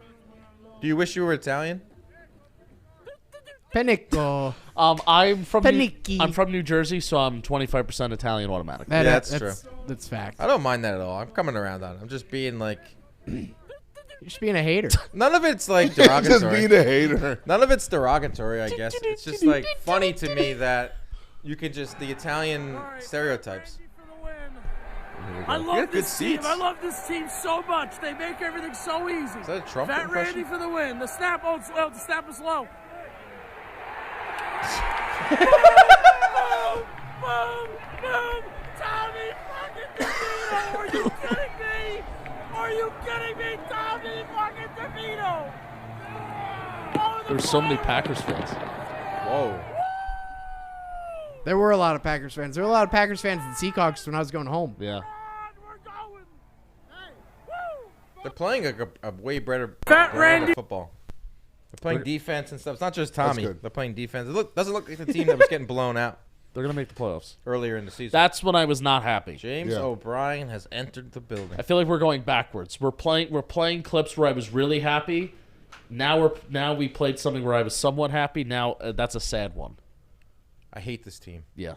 Do you wish you were Italian? Penico. I'm from New Jersey, so I'm 25% Italian automatically. That's true. That's fact. I don't mind that at all. I'm coming around on it. I'm just being like... You're just being a hater. None of it's like derogatory. Just being a hater. None of it's derogatory, I guess. It's just like funny to me that you can just... The Italian stereotypes. I love this team. I love this team so much. They make everything so easy. Is that a Trump Fat impression? Randy for the win. The snap. Oh, the snap is low. Boom, boom. Tommy fucking DeVito. Are you kidding me? Are you kidding me? Tommy fucking DeVito. There's so many Packers fans. Whoa. There were a lot of Packers fans. There were a lot of Packers fans in Seahawks when I was going home. Yeah. They're playing a way better Fat Randy football. They're playing defense and stuff. It's not just Tommy. good. They're playing defense. It doesn't look like the team that was getting blown out They're going to make the playoffs. earlier in the season. That's when I was not happy. James Yeah. O'Brien has entered the building. I feel like we're going backwards. We're playing clips where I was really happy. Now we played something where I was somewhat happy. Now that's a sad one. I hate this team. Yeah.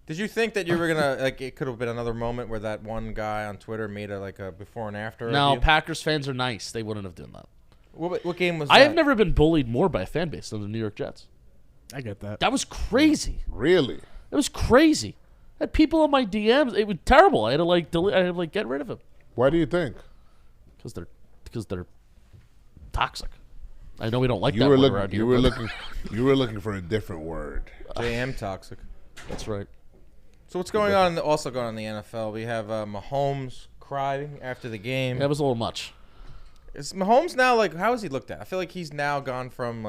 Did you think that you were gonna like? It could have been another moment where that one guy on Twitter made a before and after. No, of you? Packers fans are nice. They wouldn't have done that. What game was I that? have never been bullied more by a fan base than the New York Jets. I get that. That was crazy. Really? It was crazy. I had people on my DMs. It was terrible. I had to get rid of them. Why do you think? Because they're toxic. I know we don't like You that were word looking. around here. You were but- looking. You were looking for a different word. JM toxic. That's right. So what's going on? Also going on in the NFL, we have Mahomes crying after the game. That was a little much. Is Mahomes now how is he looked at? I feel like he's now gone from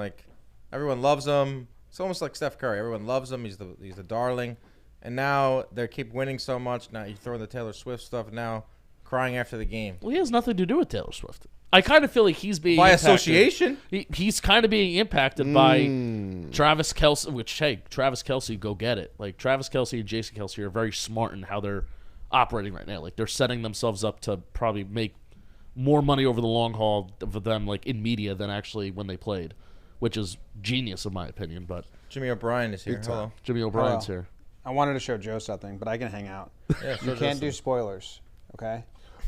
everyone loves him. It's almost like Steph Curry. Everyone loves him. He's the darling, and now they keep winning so much. Now you're throwing the Taylor Swift stuff. Now crying after the game. Well, he has nothing to do with Taylor Swift. I kind of feel like he's being By impacted. association? He's kind of being impacted by Travis Kelce, which, hey, Travis Kelce, go get it. Travis Kelce and Jason Kelce are very smart in how they're operating right now. They're setting themselves up to probably make more money over the long haul for them, in media than actually when they played, which is genius in my opinion. But Jimmy O'Brien is here. Hello. Jimmy O'Brien's here. I wanted to show Joe something, but I can hang out. Yeah, you can't do spoilers, okay?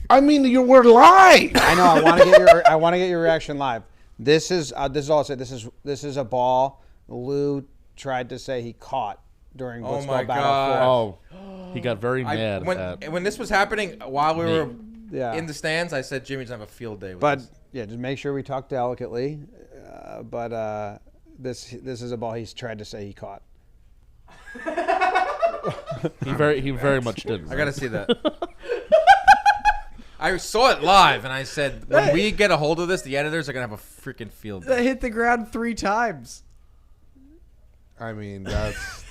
I mean, we're live. I know. I want to get your reaction live. This is all I'll say. This is a ball Lou tried to say he caught during Blitzball my Battle 4. Oh, he got very mad. When this was happening while we were Yeah. in the stands, I said Jimmy's gonna have a field day with But this. yeah, just make sure we talk delicately. This is a ball he's tried to say he caught. He very much didn't. I gotta see that. I saw it live, and I said, when we get a hold of this, the editors are going to have a freaking field day. That hit the ground 3 times. I mean, that's...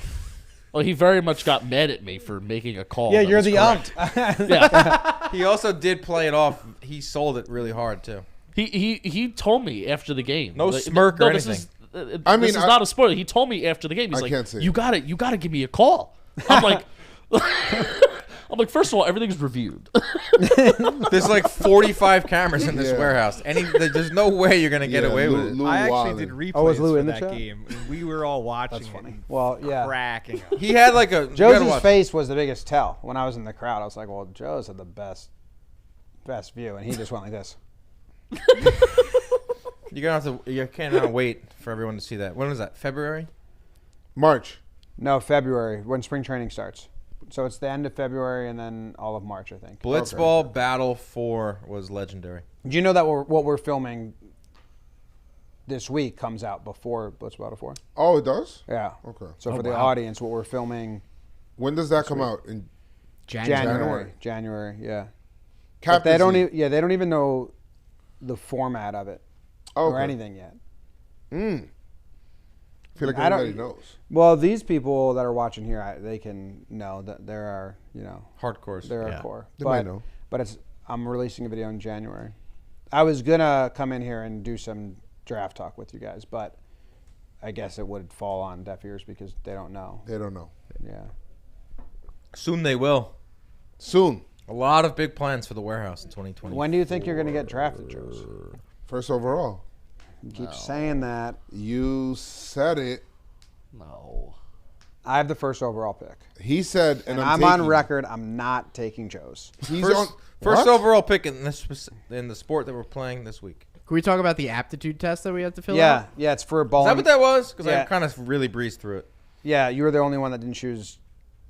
Well, he very much got mad at me for making a call. Yeah, you're the ump. Yeah. He also did play it off. He sold it really hard, too. He told me after the game. No smirk or anything. This is not a spoiler. He told me after the game. He's like, you got to give me a call. I'm like... I'm like, first of all, everything's reviewed. There's like 45 cameras in this warehouse. There's no way you're gonna get away with it. I actually did replays for that game. And we were all watching. That's funny. Well, yeah. Cracking up. He had like a Joe's face was the biggest tell when I was in the crowd. I was like, well, Joe's had the best view, and he just went like this. You cannot wait for everyone to see that. When was that? February? March. No, February when spring training starts. So it's the end of February and then all of March, I think. Blitzball Battle 4 was legendary. Do you know that what we're filming this week comes out before Blitzball Battle 4? Oh, it does? Yeah. Okay. So for the audience, what we're filming... When does that come out? In January, yeah. But they don't even know the format of it or anything yet. I feel like everybody knows. Well, these people that are watching here, they can know that there are, hardcores. There are core. They might know. But I'm releasing a video in January. I was gonna come in here and do some draft talk with you guys, but I guess it would fall on deaf ears because they don't know. They don't know. Yeah. Soon they will. Soon. A lot of big plans for the warehouse in 2020. When do you think you're gonna get drafted, Joez? First overall. You keep saying that. You said it. No. I have the first overall pick. He said, and I'm on record. I'm not taking Joez. First overall pick in the sport that we're playing this week. Can we talk about the aptitude test that we have to fill out? Yeah, it's for a ball. Is that what that was? Because I kind of really breezed through it. Yeah, you were the only one that didn't choose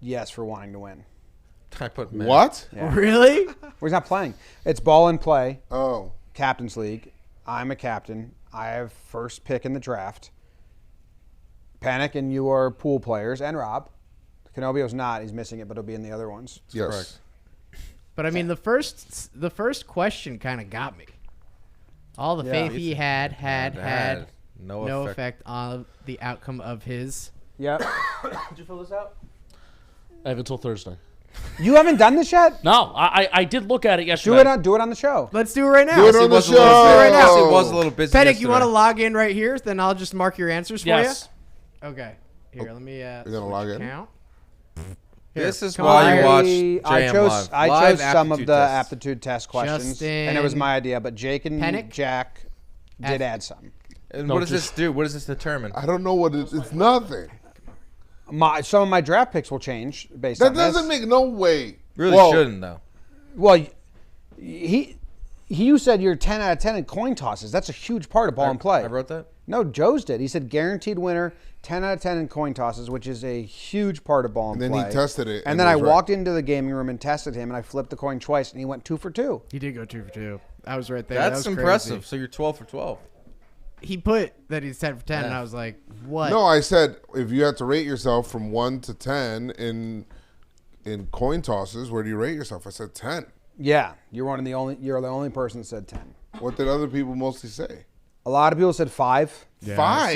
yes for wanting to win. I put what? Yeah. Really? Well, he's not playing. It's ball and play. Oh. Captain's League. I'm a captain. I have first pick in the draft. Panic and you are pool players, and Rob. Canobbio's not. He's missing it, but he'll be in the other ones. Yes. Correct. But I mean, the first question kind of got me. All the faith he had no effect on the outcome of his. Yep. Did you fill this out? I have until Thursday. You haven't done this yet? No, I did look at it yesterday. Do it on the show. Let's do it right now. Do it on the show. Right now. It was a little busy. Pedic, you want to log in right here? Then I'll just mark your answers for you. Okay. Here, let me. You're gonna log in. Count. This is why you watch JM Live. I Live chose some of the test. aptitude test questions, and it was my idea. But Jake and Jack did add some. And what does this do? What does this determine? I don't know what it is. It's nothing. Some of my draft picks will change based That on this. doesn't make no way. Really shouldn't though. Well, you said you're 10 out of 10 in coin tosses. That's a huge part of ball and play. I wrote that? No, Joez did. He said guaranteed winner, 10 out of 10 in coin tosses, which is a huge part of ball and play. And then he tested it. And then I walked into the gaming room and tested him, and I flipped the coin twice, and he went 2 for 2. He did go 2 for 2. I was right there. That's that was impressive. Crazy. So you're 12 for 12. He put that he's 10 for 10, and I was like, what? No, I said if you had to rate yourself from 1 to 10 in coin tosses, where do you rate yourself? I said 10. Yeah, you're the only person that said 10. What did other people mostly say? A lot of people said 5. Yeah. 5? I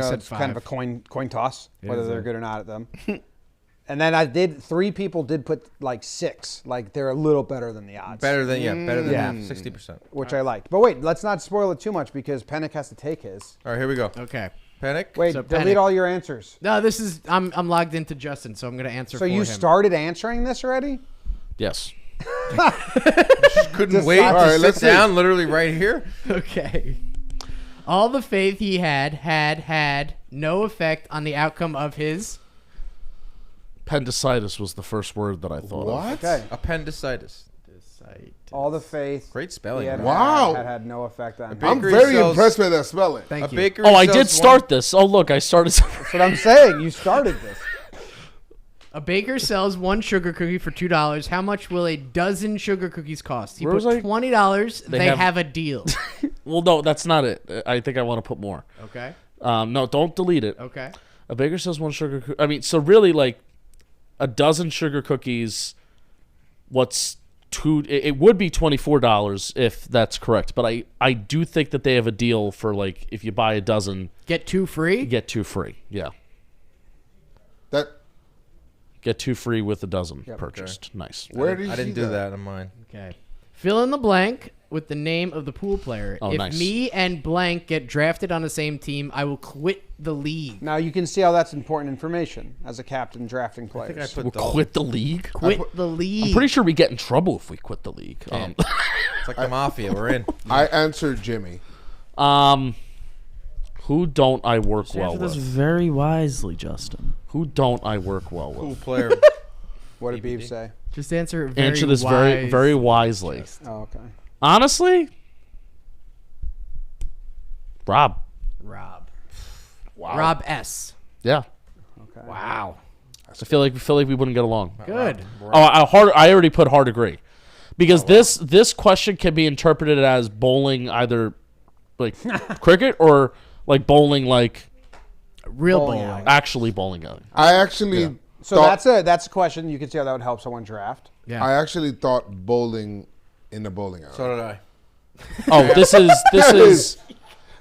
said it's 5. kind of a coin toss, whether they're good or not at them. And then 3 people did put like 6. Like they're a little better than the odds. Better than 60%. Which I liked. But wait, let's not spoil it too much because Penick has to take his. All right, here we go. Okay. Panic? Wait, So delete all your answers. No, this is I'm logged into Justin, so I'm gonna answer. So for you him. started answering this already? Yes. Just couldn't wait to sit down literally right here. Okay. All the faith he had no effect on the outcome of his. Appendicitis was the first word that I thought of. What? Okay. Appendicitis. All the faith. Great spelling. Had no effect on. I'm very impressed by that spelling. Thank you. Oh, I did start this. Oh, look, I started. That's what I'm saying. You started this. A baker sells 1 sugar cookie for $2. How much will a dozen sugar cookies cost? He Where put was I? $20. They have a deal. Well, no, that's not it. I think I want to put more. Okay. No, don't delete it. Okay. A baker sells 1 sugar cookie. I mean, so really, like, a dozen sugar cookies, what's It would be $24 if that's correct, but I do think that they have a deal for like if you buy a dozen, get 2 free. Get 2 free. Yeah. Get 2 free with a dozen purchased. Okay. Nice. I didn't do that on mine. Okay. Fill in the blank with the name of the pool player. Oh, if nice. me and blank get drafted on the same team, I will quit the league. Now you can see how that's important information as a captain drafting players. I think I We'll quit the league. Quit the league. I'm pretty sure we get in trouble if we quit the league. It's like the mafia. We're in. I answered Jimmy. Who don't I work well Answer this with? very wisely, Justin. Who don't I work well with? Pool player. What did Beeb say? Just answer very Answer this very, very wisely. Oh, okay. Honestly, Rob. Wow. Rob S. Yeah. Okay. Wow. I feel like we wouldn't get along. Good. I already put hard agree, because this question can be interpreted as bowling either like cricket or like bowling like real bowling. Actually bowling alley. I actually So that's a question. You can see how that would help someone draft. Yeah. I actually thought bowling in the bowling alley. So did I. Oh, this is.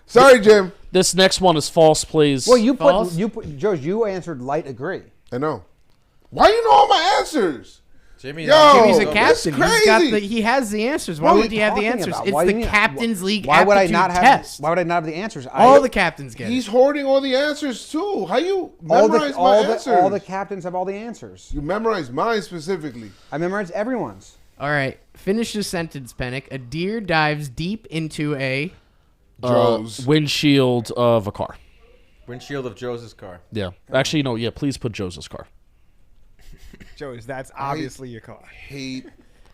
Sorry, Jim. This next one is false, please. Well, you put Joez. You answered light agree. I know. Why you know all my answers? Jimmy's a captain. He has the answers. Why would he have the answers? It's the captain's league aptitude test. Why would I not have the answers? All the captains get it. He's hoarding all the answers too. How you memorize my answers? All the captains have all the answers. You memorize mine specifically. I memorized everyone's. All right. Finish the sentence, Pennick. A deer dives deep into a windshield of a car. Windshield of Joez's car. Yeah. Actually, no. Yeah. Please put Joez's car. Joez, that's obviously your car.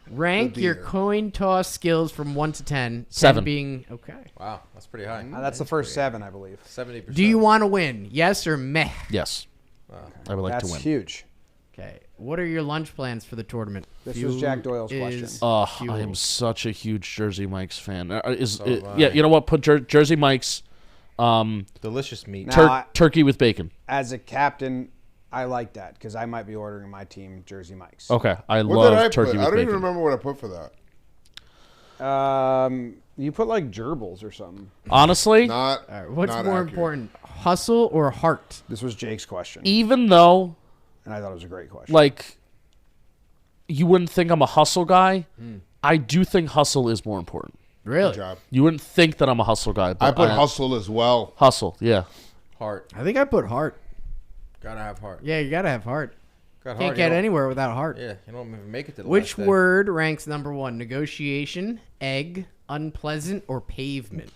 Rank your coin toss skills from 1 to 10. 7. 10 being okay. Wow, that's pretty high. That's the first 7, I believe. 70%. Do you want to win? Yes or meh? Yes. I would like to win. That's huge. Okay. What are your lunch plans for the tournament? This was Jack Doyle's question. I am such a huge Jersey Mike's fan. Yeah, you know what? Put Jersey Mike's delicious meat. Turkey with bacon. As a captain, I like that because I might be ordering my team Jersey Mike's. Okay, I love turkey with bacon. I don't even remember what I put for that. You put like gerbils or something. Honestly, what's more important, hustle or heart? This was Jake's question. Even though, and I thought it was a great question. Like, you wouldn't think I'm a hustle guy. I do think hustle is more important. Really? Good job. You wouldn't think that I'm a hustle guy. But I put hustle as well. Hustle, yeah. Heart. I think I put heart. Gotta have heart. Yeah, you gotta have heart. Can't get anywhere without heart. Yeah, you don't even make it to the Which last day. word ranks number 1? Negotiation, egg, unpleasant, or pavement?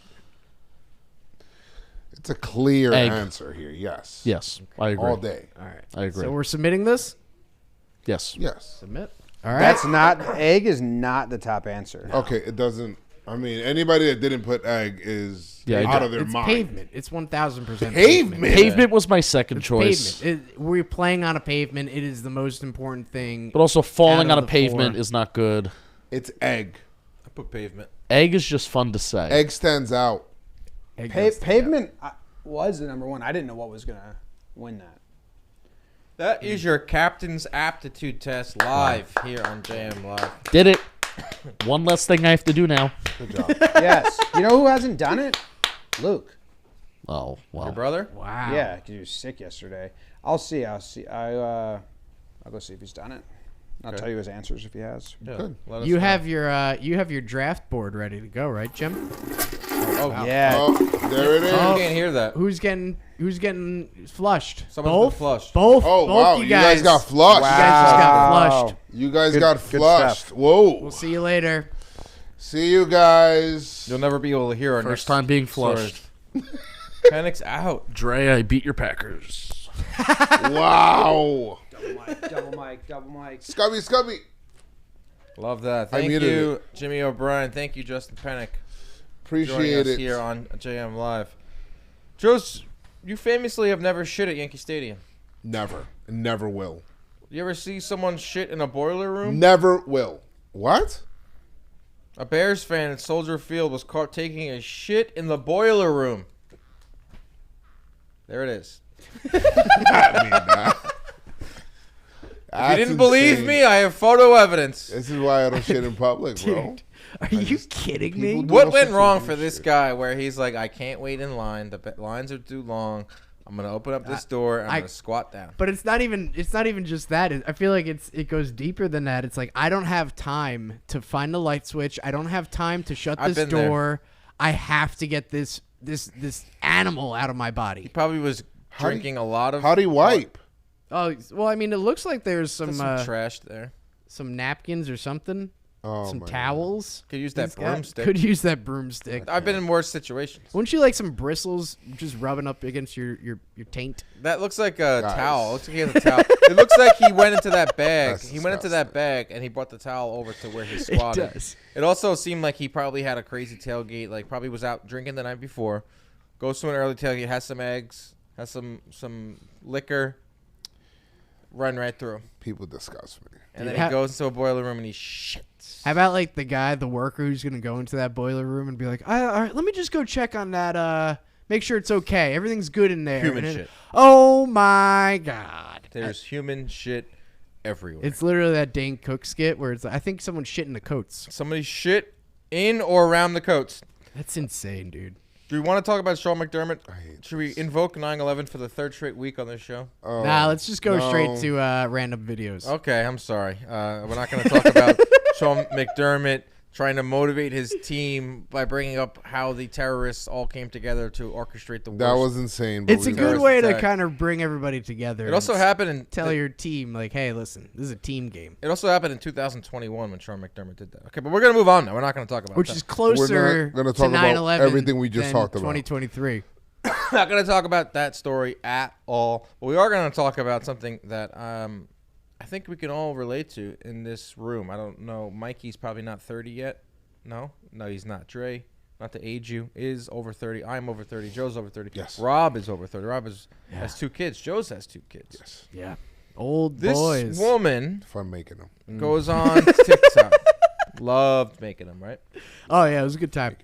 It's a clear Egg. answer here. Yes. Yes, I agree. All day. All right. I agree. So we're submitting this? Yes. Yes. Submit. All right. That's not egg is not the top answer. Okay, it doesn't. I mean, anybody that didn't put egg is out of their it's mind. Pavement. It's 1,000% Pavement. Pavement was my second choice. Pavement. We're playing on a pavement. It is the most important thing. But also, falling on out a of the pavement 4. is not good. It's egg. I put pavement. Egg is just fun to say. Egg stands out. Pavement was the number 1. I didn't know what was gonna win that. That is your captain's aptitude test live here on JM Live. Did it. One less thing I have to do now. Good job. Yes. You know who hasn't done it? Luke. Oh, wow. Your brother? Wow. Yeah, because he was sick yesterday. I'll see. I'll go see if he's done it. I'll tell you his answers if he has. Yeah, Good. let us You know. have your draft board ready to go, right, Jim? Oh, Wow. Yeah. Oh, there it is. I can't hear that. Who's getting flushed? Someone's been flushed. Both. Oh, both wow. You guys got flushed. You guys just got flushed. You guys Good- got good flushed. stuff. Whoa. We'll see you later. See you guys. You'll never be able to hear our First next time being story. flushed. Pennick's out. Dre, I beat your Packers. Wow. Double mic. Scubby. Love that. I Thank muted you, Jimmy O'Brien. Thank you, Justin Pennick. Joining Appreciate us it. here on JM Live. Joez, you famously have never shit at Yankee Stadium. Never. Never will. You ever see someone shit in a boiler room? Never will. What? A Bears fan at Soldier Field was caught taking a shit in the boiler room. There it is. I mean, If you didn't believe me, I have photo evidence. This is why I don't shit in public, bro. Are you kidding me? What went wrong for this guy where he's like, I can't wait in line. The lines are too long. I'm gonna open up this door and I'm gonna squat down. But it's not even just that. I feel like it goes deeper than that. It's like I don't have time to find the light switch. I don't have time to shut this door. I have to get this animal out of my body. He probably was drinking a lot of. How do you wipe? Oh well, I mean, it looks like there's some trash there, some napkins or something. Some my towels. Could use that broomstick. Could use that broomstick. I've been in worse situations. Wouldn't you like some bristles just rubbing up against your taint? That looks like a towel. It looks like he has a towel. It looks like he went into that bag. He went into that bag and he brought the towel over to where he squatted. It does. It also seemed like he probably had a crazy tailgate. Like probably was out drinking the night before. Goes to an early tailgate, has some eggs, has some liquor. Run right through. People disgust me. And then he goes into a boiler room and he shits. How about like the worker who's gonna go into that boiler room and be like, all right, let me just go check on that. Make sure it's okay. Everything's good in there. Human shit. Oh my God. There's human shit everywhere. It's literally that Dane Cook skit where it's like, I think someone shit in the coats. Somebody shit in or around the coats. That's insane, dude. Do we want to talk about Sean McDermott? Should we invoke 9/11 for the third straight week on this show? Nah, let's just go straight to random videos. Okay, I'm sorry. We're not going to talk about Sean McDermott trying to motivate his team by bringing up how the terrorists all came together to orchestrate the war. That was insane. It's a good way to kind of bring everybody together. It also happened in tell your team like, hey, listen, this is a team game. It also happened in 2021 when Sean McDermott did that. Okay, but we're gonna move on now. We're not gonna talk about which that. is closer to 9/11 everything we just talked about. 2023. Not gonna talk about that story at all. But we are gonna talk about something that I think we can all relate to in this room. I don't know. Mikey's probably not 30 yet. No, he's not. Dre, not to age you, is over 30. I'm over 30. Joe's over 30. Yes. Rob is over 30. Rob has 2 kids. Joe's has 2 kids. Yes. Yeah. Old this boys. This woman fun making them. Goes on TikTok. Loved making them, right? Oh yeah, it was a good time.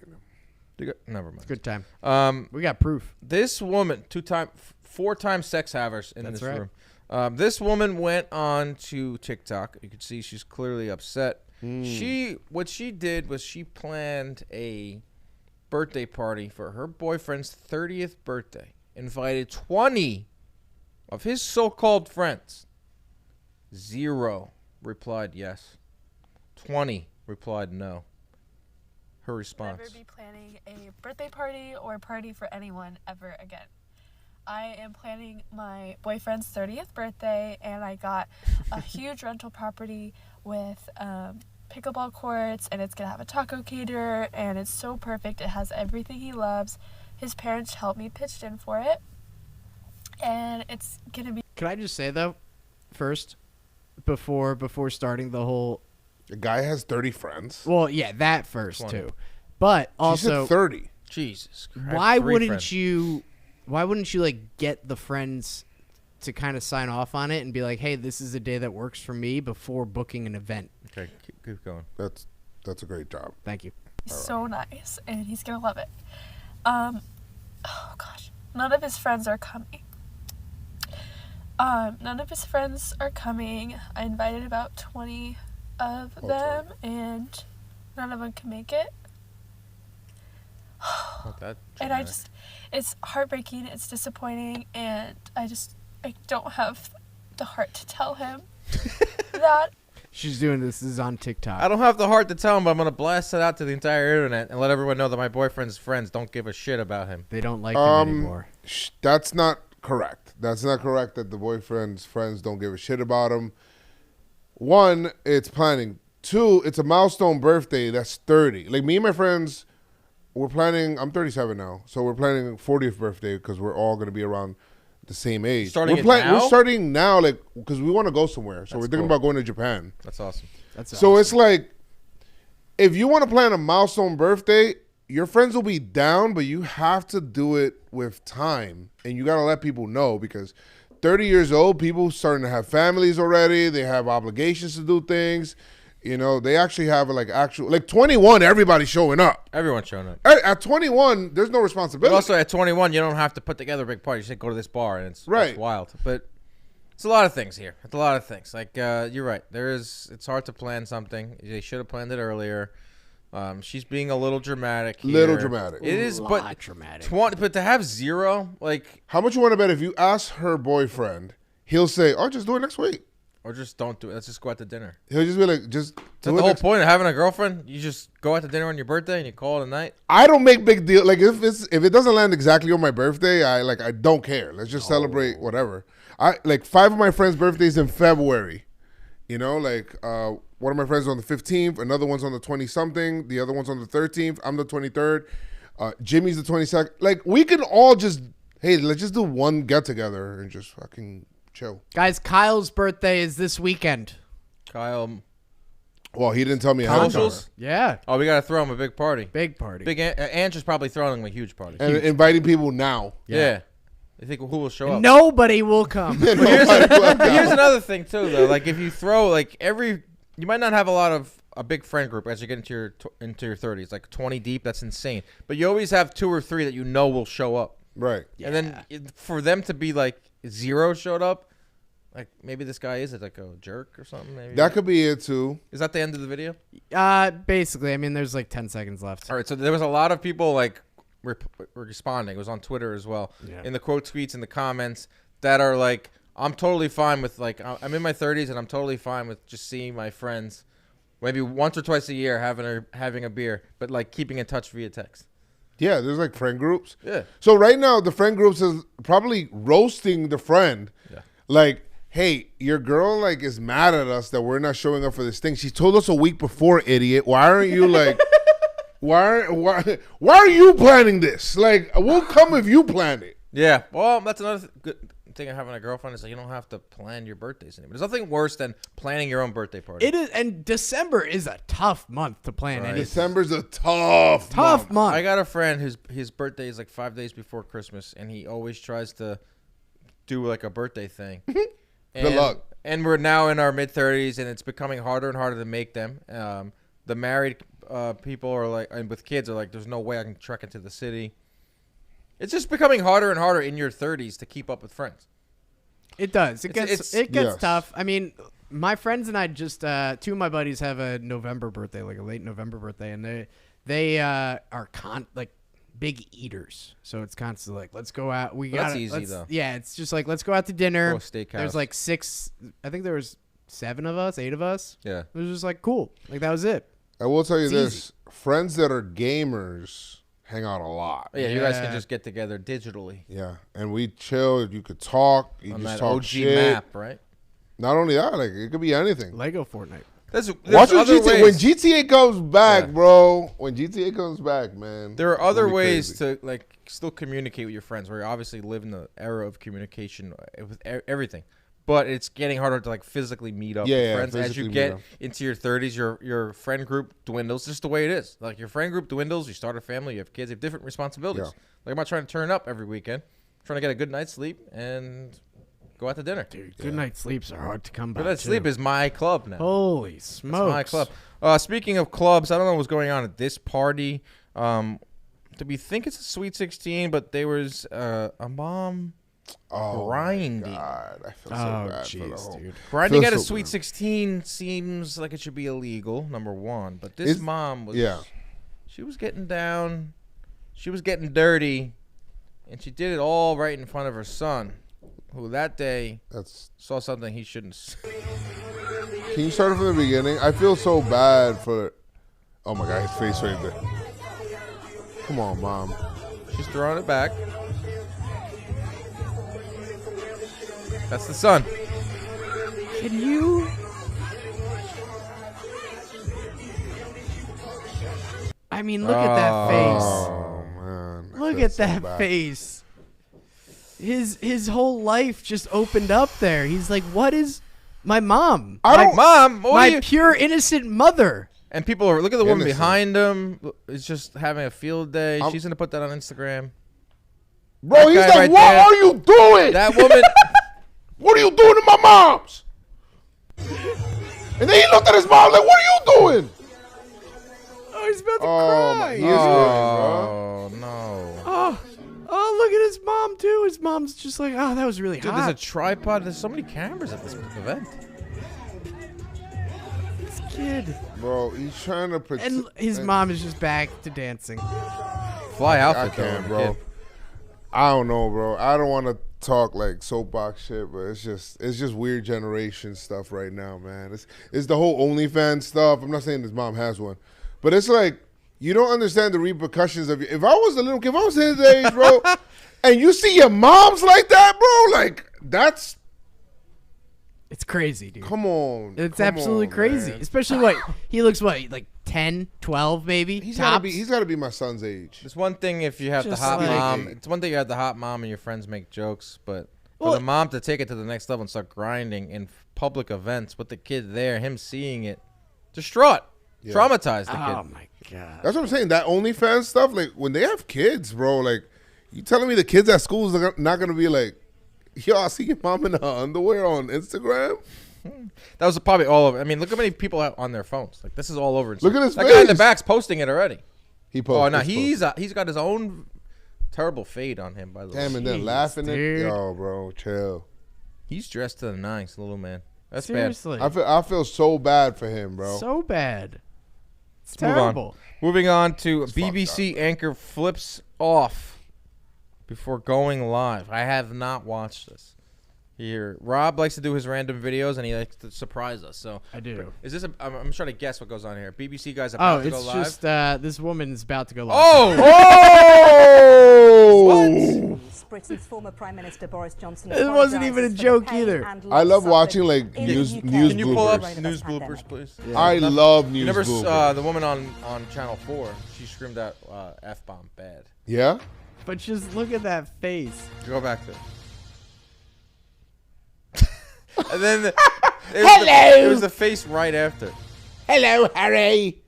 Never mind. It's a good time. We got proof. This woman, 4-time sex havers in That's this right. room. This woman went on to TikTok. You can see she's clearly upset. What she did was she planned a birthday party for her boyfriend's 30th birthday. Invited 20 of his so-called friends. 0 replied yes. 20 replied no. Her response. Never be planning a birthday party or party for anyone ever again. I am planning my boyfriend's 30th birthday, and I got a huge rental property with pickleball courts, and it's gonna have a taco caterer, and it's so perfect. It has everything he loves. His parents helped me, pitched in for it, and it's gonna be. Can I just say though, first, before starting the whole. The guy has 30 friends. Well, yeah, that first 20. too, but also she said 30. Jesus Christ. Why wouldn't you like get the friends to kind of sign off on it and be like, hey, this is a day that works for me before booking an event? Okay, keep going. That's a great job. Thank you. He's so nice, and he's gonna love it. Oh gosh, none of his friends are coming. None of his friends are coming. I invited about 20 of them, and none of them can make it. And it's heartbreaking, it's disappointing, and I don't have the heart to tell him that. She's doing this is on TikTok. I don't have the heart to tell him, but I'm going to blast it out to the entire internet and let everyone know that my boyfriend's friends don't give a shit about him. They don't like him anymore. That's not correct. That's not correct that the boyfriend's friends don't give a shit about him. 1, it's planning. 2, it's a milestone birthday. That's 30. Like me and my friends, we're planning. I'm 37 now, so we're planning 40th birthday because we're all going to be around the same age. We're starting now, like because we want to go somewhere. So we're thinking about going to Japan. That's awesome. It's like if you want to plan a milestone birthday, your friends will be down, but you have to do it with time, and you got to let people know because 30 years old, people starting to have families already. They have obligations to do things. You know, they actually have like 21, everybody's showing up. Everyone's showing up. At 21, there's no responsibility. But also at 21, you don't have to put together a big party. You just go to this bar and it's wild. But It's a lot of things here. It's a lot of things. Like you're right. It's hard to plan something. They should have planned it earlier. She's being a little dramatic here. Little dramatic. It is, but dramatic. But to have 0, like, how much you want to bet if you ask her boyfriend, he'll say, "Oh, just do it next week," or just don't do it. Let's just go out to dinner. He'll just be like, "Just." That's the whole point of having a girlfriend. You just go out to dinner on your birthday and you call it a night. I don't make big deal. Like if it doesn't land exactly on my birthday, I don't care. Let's just celebrate whatever. I like 5 of my friends' birthdays in February. You know, like one of my friends is on the 15th, another one's on the 20-something, the other one's on the 13th. I'm the 23rd. Jimmy's the 22nd. Like we can all just let's just do one get together and just fucking chill. Guys, Kyle's birthday is this weekend. Kyle. Well, he didn't tell me. Yeah. Oh, we gotta throw him a big party. Big party. Big Ange is probably throwing him a huge party. And inviting people now. Yeah. You think who will show up? Nobody will come. Here's another thing too, though. Like if you throw like you might not have a big friend group as you get into your 30s, like 20 deep. That's insane. But you always have 2 or 3 that you know will show up. Right. Yeah. And then for them to be like 0 showed up, like maybe this guy is like a jerk or something. Maybe that could be it too. Is that the end of the video? Basically, I mean, there's like 10 seconds left. All right. So there was a lot of people like responding. It was on Twitter as well. Yeah. In the quote tweets, in the comments that are like, I'm totally fine with like, I'm in my 30s and I'm totally fine with just seeing my friends maybe once or twice a year having a beer, but like keeping in touch via text. Yeah, there's like friend groups. Yeah. So right now the friend groups is probably roasting the friend. Yeah. Like, hey, your girl like is mad at us that we're not showing up for this thing. She told us a week before, idiot. Why aren't you like why are you planning this? Like, we'll come if you plan it. Yeah. Well, that's another good thing of having a girlfriend is that you don't have to plan your birthdays anymore. There's nothing worse than planning your own birthday party. It is, and December is a tough month to plan. Right. December's a tough month. I got a friend his birthday is like 5 days before Christmas, and he always tries to do like a birthday thing. Good luck. And we're now in our mid-30s, and it's becoming harder and harder to make them. The married people are like, and with kids are like, there's no way I can trek into the city. It's just becoming harder and harder in your 30s to keep up with friends. It does. It gets yes. tough. I mean, my friends and I just 2 of my buddies have a November birthday, like a late November birthday, and they are like big eaters. So it's constantly like, let's go out. That's easy though. Yeah, it's just like, let's go out to dinner. Go steakhouse. There's like 6. I think there was 7 of us, 8 of us. Yeah. It was just like cool. Like that was it. I will tell you It's this: easy. friends that are gamers hang out a lot. Yeah, you guys can just get together digitally. Yeah, and we chill. You could talk. You On just that talk OG shit. map, right? Not only that, like it could be anything. Lego Fortnite. Watch when other GTA, when ways. GTA comes back, bro. When GTA comes back, man. There are it's other gonna be ways crazy. to like still communicate with your friends. Where you obviously live in the era of communication with everything, but it's getting harder to like physically meet up with friends. As you physically get meet up. into your 30s, your friend group dwindles. It's just the way it is. Like your friend group dwindles. You start a family. You have kids. You have different responsibilities. Yeah. Like I'm not trying to turn up every weekend. I'm trying to get a good night's sleep and go out to dinner. Dude, good night sleeps are hard to come by. Good night's sleep is my club now. Holy It's smokes. my club. Speaking of clubs, I don't know what's going on at this party. Do we think it's a Sweet 16? But there was a mom grinding. God, I feel so bad for the whole. dude. Grinding Feel at a so Sweet bad. 16 seems like it should be illegal, number one. But this mom was, she was getting down. She was getting dirty. And she did it all right in front of her son, who that day saw something he shouldn't. Can you start it from the beginning? I feel so bad for. Oh my God, his face right there. Come on, mom. She's throwing it back. That's the son. Can you? I mean, look at that face. Oh man. I Look feel at so that bad. face. His whole life just opened up there. He's like, what is my mom? Mom, what are my you- pure innocent mother. And people are, look at the woman Innocent. behind him. Is just having a field day. She's going to put that on Instagram. Bro, That he's guy like, right what there. are you doing? That woman. What are you doing to my mom's? And then he looked at his mom like, what are you doing? Oh, he's about to Oh, cry. he is crying, bro. Oh, no. Oh, look at his mom too. His mom's just like, oh, that was really Dude, hot. there's a tripod. There's so many cameras at this event. This kid. Bro, he's trying to pretend. And his mom is just back to dancing. Fly outfit, I can't, bro. I don't know, bro. I don't want to talk like soapbox shit, but it's just weird generation stuff right now, man. It's the whole OnlyFans stuff. I'm not saying his mom has one, but it's like you don't understand the repercussions of it. If I was his age, bro, and you see your moms like that, bro, like that's. It's crazy, dude. Come on. It's absolutely crazy. Man. Especially he looks like 10, 12 maybe. He's got to be my son's age. It's one thing if you have Just the hot like- mom. It's one thing you have the hot mom and your friends make jokes, but for the mom to take it to the next level and start grinding in public events with the kid there, him seeing it, distraught, traumatized the kid. Oh my god. That's what I'm saying. That OnlyFans stuff, like when they have kids, bro, like you telling me the kids at school is not gonna be like, yo, I see your mom in her underwear on Instagram. That was probably all over. I mean, look how many people have on their phones. Like this is all over. Look at his that guy in the face. back's posting it already. He posted. Oh no, he's got his own terrible fade on him. By the way, Damn, and then laughing at yo, bro, chill. He's dressed to the nines, little man. That's Seriously. bad. I feel so bad for him, bro. So bad. It's Let's terrible. move on. Moving on to BBC anchor flips off before going live. I have not watched this. Here, Rob likes to do his random videos, and he likes to surprise us. So I do. Is this? I'm trying to guess what goes on here. BBC guys about to go live. It's just this woman's about to go live. Oh! Britain's former Prime Minister Boris Johnson. It wasn't even a joke either. I love watching like news Can you pull up bloopers. news bloopers, please? Yeah. I love news You never bloopers. the woman on Channel 4. She screamed out F-bomb bad. Yeah? But just look at that face. Go back to it. And then it was the face right after. Hello, Harry.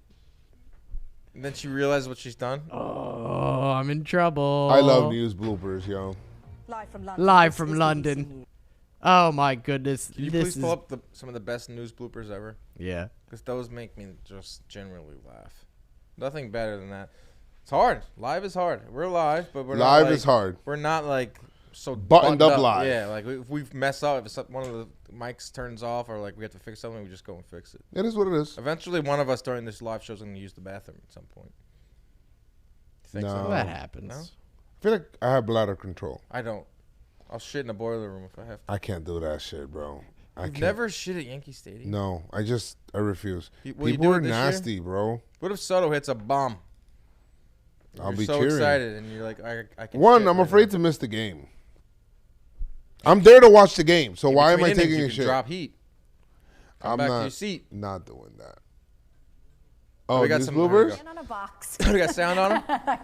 And then she realized what she's done. Oh, I'm in trouble. I love news bloopers, yo. Live from London. Oh my goodness. Can you please pull up some of the best news bloopers ever? Yeah. Because those make me just generally laugh. Nothing better than that. It's hard. Live is hard. We're live, but we're Live not is hard. We're not like so Buttoned up live. Yeah, like if we mess up, if one of the mics turns off or like we have to fix something, we just go and fix it. It is what it is. Eventually, one of us during this live show is going to use the bathroom at some point. You think so? That happens. No? I feel like I have bladder control. I don't. I'll shit in the boiler room if I have to. I can't do that shit, bro. I You've can't. never shit at Yankee Stadium? No, I refuse. Will you People do are it this year? nasty, bro. What if Soto hits a bomb? I'll You're be so cheering. excited and you're like, I can One, shit I'm right afraid now. to miss the game. I'm there to watch the game, so In why am between I innings, taking you a can shit? drop heat. Come back to your seat. Not doing that. Oh, Oh, we got news some bloopers? On a box. We got sound on him? I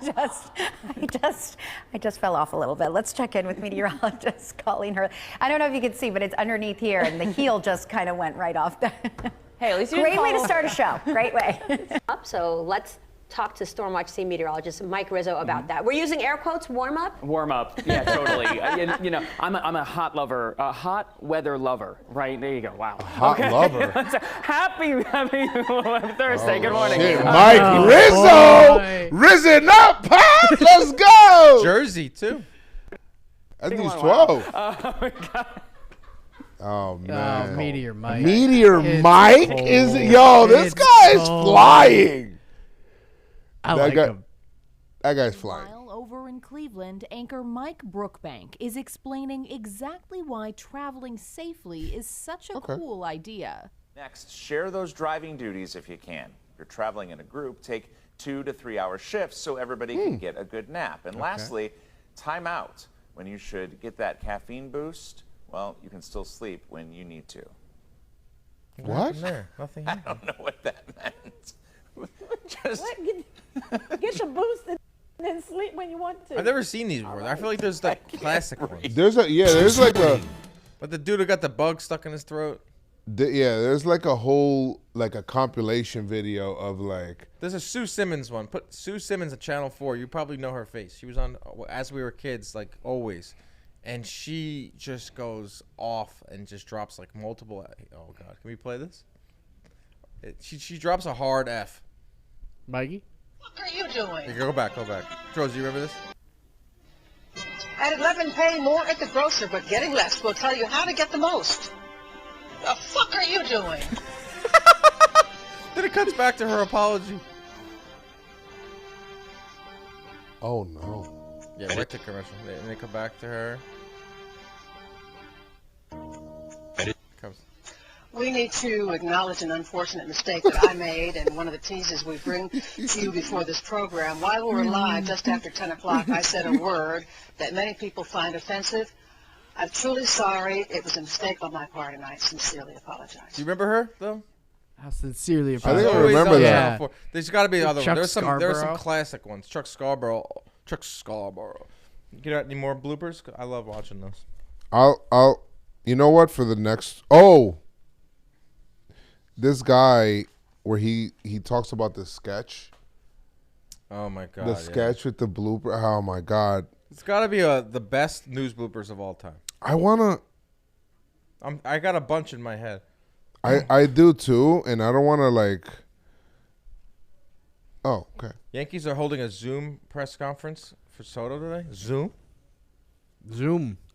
just fell off a little bit. Let's check in with meteorologist Colleen her. I don't know if you can see, but it's underneath here, and the heel just kind of went right off. Hey, at least you Great didn't way to fall. start a show. Great way. So let's talk to Stormwatch Sea meteorologist Mike Rizzo about that. We're using air quotes, warm up. Warm up, yeah, totally. You know, I'm a hot lover, a hot weather lover, right? There you go. Wow. Hot lover. happy Thursday. Good morning. Shit, Mike Rizzo, risen up, Pop. Let's go. Jersey, too. I think he's 12. Oh, my God. Oh, man. Meteor Mike. Meteor It's Mike cold. is, yo, this It's guy is cold. flying. I like him. That guy's flying. Meanwhile, over in Cleveland, anchor Mike Brookbank is explaining exactly why traveling safely is such a cool idea. Next, share those driving duties if you can. If you're traveling in a group, take 2 to 3 hour shifts so everybody can get a good nap. And lastly, time out. When you should get that caffeine boost, well, you can still sleep when you need to. What? Nothing. I don't know what that meant. Just Get your boost and then sleep when you want to. I've never seen these before. I feel like there's like classic ones. There's like a, But the dude who got the bug stuck in his throat. there's like a whole, like a compilation video of like. There's a Sue Simmons one. Put Sue Simmons at Channel 4. You probably know her face. She was on As We Were Kids, like always. And she just goes off and just drops like multiple. Oh, God. Can we play this? She drops a hard F. Mikey? What are you doing? Hey, go back. Joez, you remember this? At 11, paying more at the grocer, but getting less will tell you how to get the most. The fuck are you doing? Then it cuts back to her apology. Oh no. Yeah, right to commercial. And they come back to her. We need to acknowledge an unfortunate mistake that I made, and one of the teases we bring to you before this program. While we were live, just after 10 o'clock, I said a word that many people find offensive. I'm truly sorry. It was a mistake on my part, and I sincerely apologize. Do you remember her, though? I sincerely I apologize. think I remember that. Before. There's got to be other Chuck ones. There's some Scarborough. classic ones. Chuck Scarborough. Get out any more bloopers? I love watching those. I'll. You know what? For the next. This guy where he talks about the sketch. Oh my god. The sketch with the blooper. Oh my god. It's got to be the best news bloopers of all time. I wanna. I got a bunch in my head. I do too, and I don't want to like. Oh, okay. Yankees are holding a Zoom press conference for Soto today. Zoom.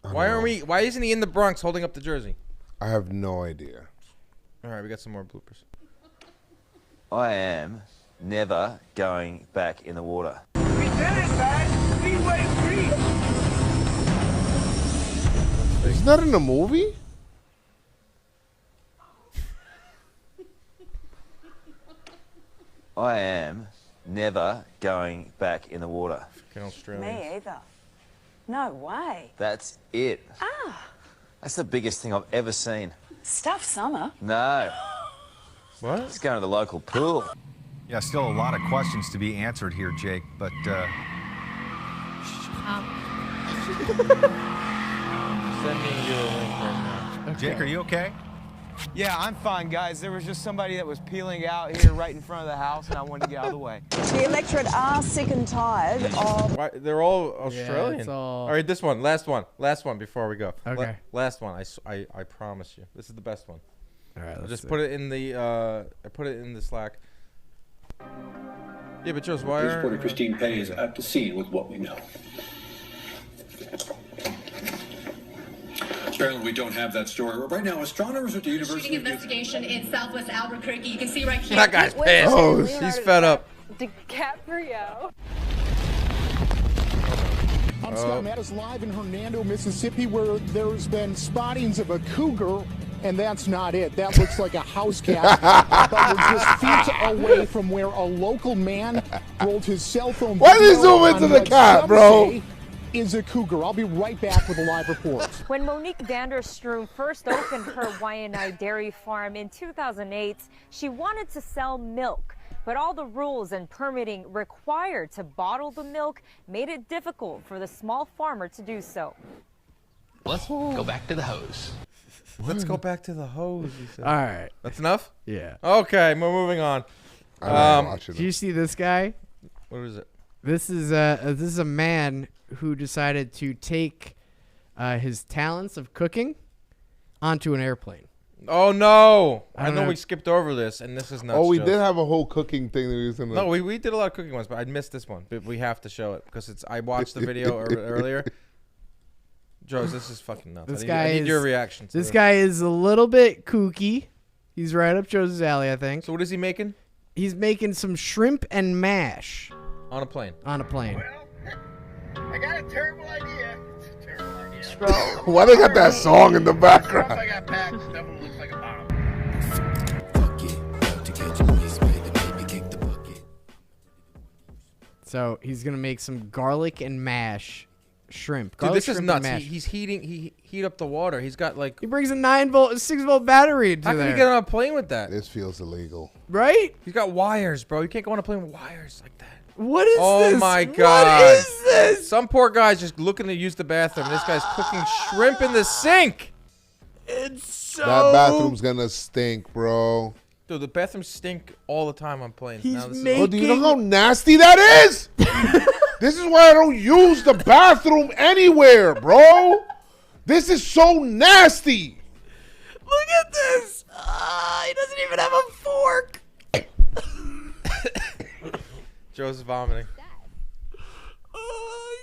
Why isn't he in the Bronx holding up the jersey? I have no idea. All right, we got some more bloopers. I am never going back in the water. We did it, man. We went free. Isn't that in the movie? I am never going back in the water. Australia. Me either. No way. That's it. Ah, That's the biggest thing I've ever seen. stuff summer. No. What? Let's go to the local pool. Yeah, still a lot of questions to be answered here, Jake, but Sending you a link right now. Jake, are you okay? Yeah, I'm fine, guys. There was just somebody that was peeling out here right in front of the house, and I wanted to get out of the way. The electorate are sick and tired of... Why, they're all Australian. it's all- All right, this one, last one before we go. Okay. Last one. I promise you, this is the best one. All right, let's Just see. put it in the I put it in the Slack. Yeah, but Joez, why Police are reporter Christine Petty is at the scene with what we know. Apparently, we don't have that story. Right now, astronomers at the University Shooting of investigation in Southwest Albuquerque. You can see right here. that guy's pissed? Oh, he's fed up. DiCaprio. I'm Scott Mattis live in Hernando, Mississippi, where there's been spottings of a cougar, and that's not it. That looks like a house cat. But we're just feet away from where a local man rolled his cell phone. Why did he video zoom into on the what cat, some bro? say is a cougar. I'll be right back with a live report. When Monique Vanderstrom first opened her Waianae dairy farm in 2008, she wanted to sell milk. But all the rules and permitting required to bottle the milk made it difficult for the small farmer to do so. Let's go back to the hose. Let's go back to the hose. He said. All right. That's enough? Yeah. Okay, we're moving on. Do you see this guy? What is it? This is a man who decided to take his talents of cooking onto an airplane. Oh no! I know know. we skipped over this, and this is nuts. Oh, we Joez. did have a whole cooking thing that we was in the. No, we did a lot of cooking ones, but I missed this one. But we have to show it because it's. I watched the video earlier. Joez, this is fucking nuts. This I guy need is your reaction. To This guy is a little bit kooky. He's right up Joez's alley, I think. So what is he making? He's making some shrimp and mash On a plane. on a plane. I got a terrible idea. It's a terrible idea. Why they got that song in the background? I got packed. Stuff that looks like a bottle. So he's gonna make some garlic and mash shrimp. Dude, Garlic, this is shrimp, and nuts. mash. He's heating. He heat up the water. He's got like. He brings a 6-volt battery into How can there. you get on a plane with that? This feels illegal. Right? He's got wires, bro. You can't go on a plane with wires like that. What is Oh this? my god. What is this? Some poor guy's just looking to use the bathroom. This guy's cooking shrimp in the sink. It's so. That bathroom's gonna stink, bro. Dude, the bathrooms stink all the time on planes. He's Now this making- Oh, do you know how nasty that is? This is why I don't use the bathroom anywhere, bro. This is so nasty. Look at this. He doesn't even have a fork. Joe's vomiting.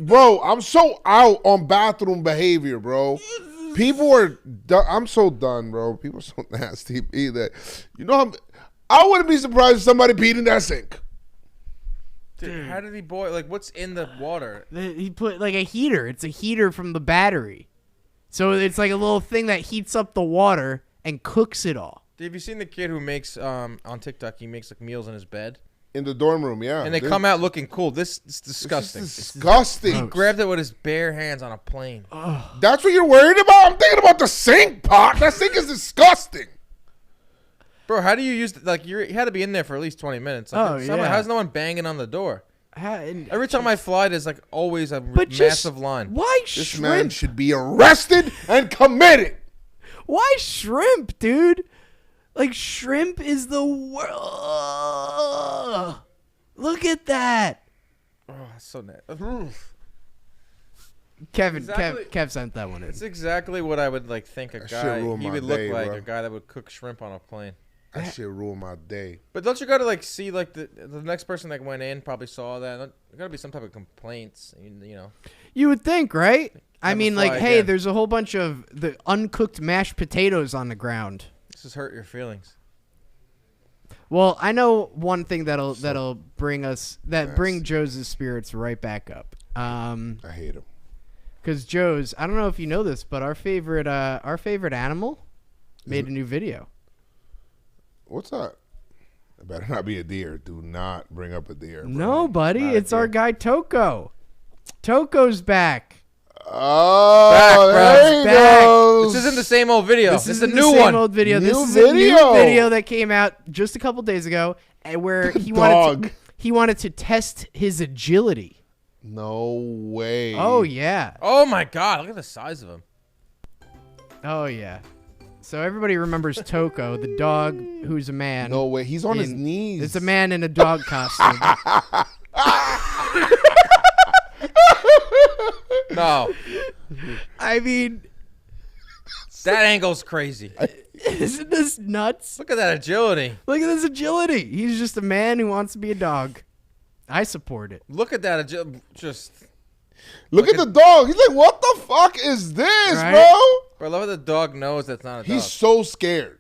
Bro, I'm so out on bathroom behavior, bro. People are done. I'm so done, bro. People are so nasty. Either, you know, I wouldn't be surprised if somebody peed in that sink. Dude, how did he boil? Like, what's in the water? He put like a heater. It's a heater from the battery. So it's like a little thing that heats up the water and cooks it all. Have you seen the kid who makes, on TikTok, he makes like meals in his bed? In the dorm room, yeah. And they come out looking cool. This is disgusting. This is disgusting. He grabbed it with his bare hands on a plane. That's what you're worried about? I'm thinking about the sink pot. That sink is disgusting. Bro, how do you use like you had to be in there for at least 20 minutes? Like, how's no one banging on the door? Every time I fly, there's like always a massive line. Why this shrimp? Man should be arrested and committed. Why shrimp, dude? Like shrimp is the world. Look at that. Oh, that's so nasty. Kev sent that one in. It's exactly what I would like think a guy he would look like, a guy that would cook shrimp on a plane. That shit ruined my day. But don't you gotta like see like the next person that went in probably saw that? There gotta be some type of complaints, you know. You would think, right? I mean, like, hey, again. there's a whole bunch of the uncooked mashed potatoes on the ground. This has hurt your feelings. Well, I know one thing that'll bring Joez's spirits right back up. I hate him. Because Joez, I don't know if you know this, but our favorite animal made a new video. What's that? It better not be a deer. Do not bring up a deer. No, buddy. It's our guy Toco. Toco's back. Oh, there he goes. This isn't the same old video. This is a new one. Same old video. This is a new video that came out just a couple days ago, where he wanted to test his agility. No way. Oh yeah. Oh my God! Look at the size of him. Oh yeah. So everybody remembers Toco, the dog who's a man. No way. He's on his knees. It's a man in a dog costume. No. I mean, that angle's crazy. Isn't this nuts? Look at that agility. Look at this agility. He's just a man who wants to be a dog. I support it. Look at that agility. Look at the dog. He's like, what the fuck is this, Right? bro? I love how the dog knows that's not a dog. He's so scared.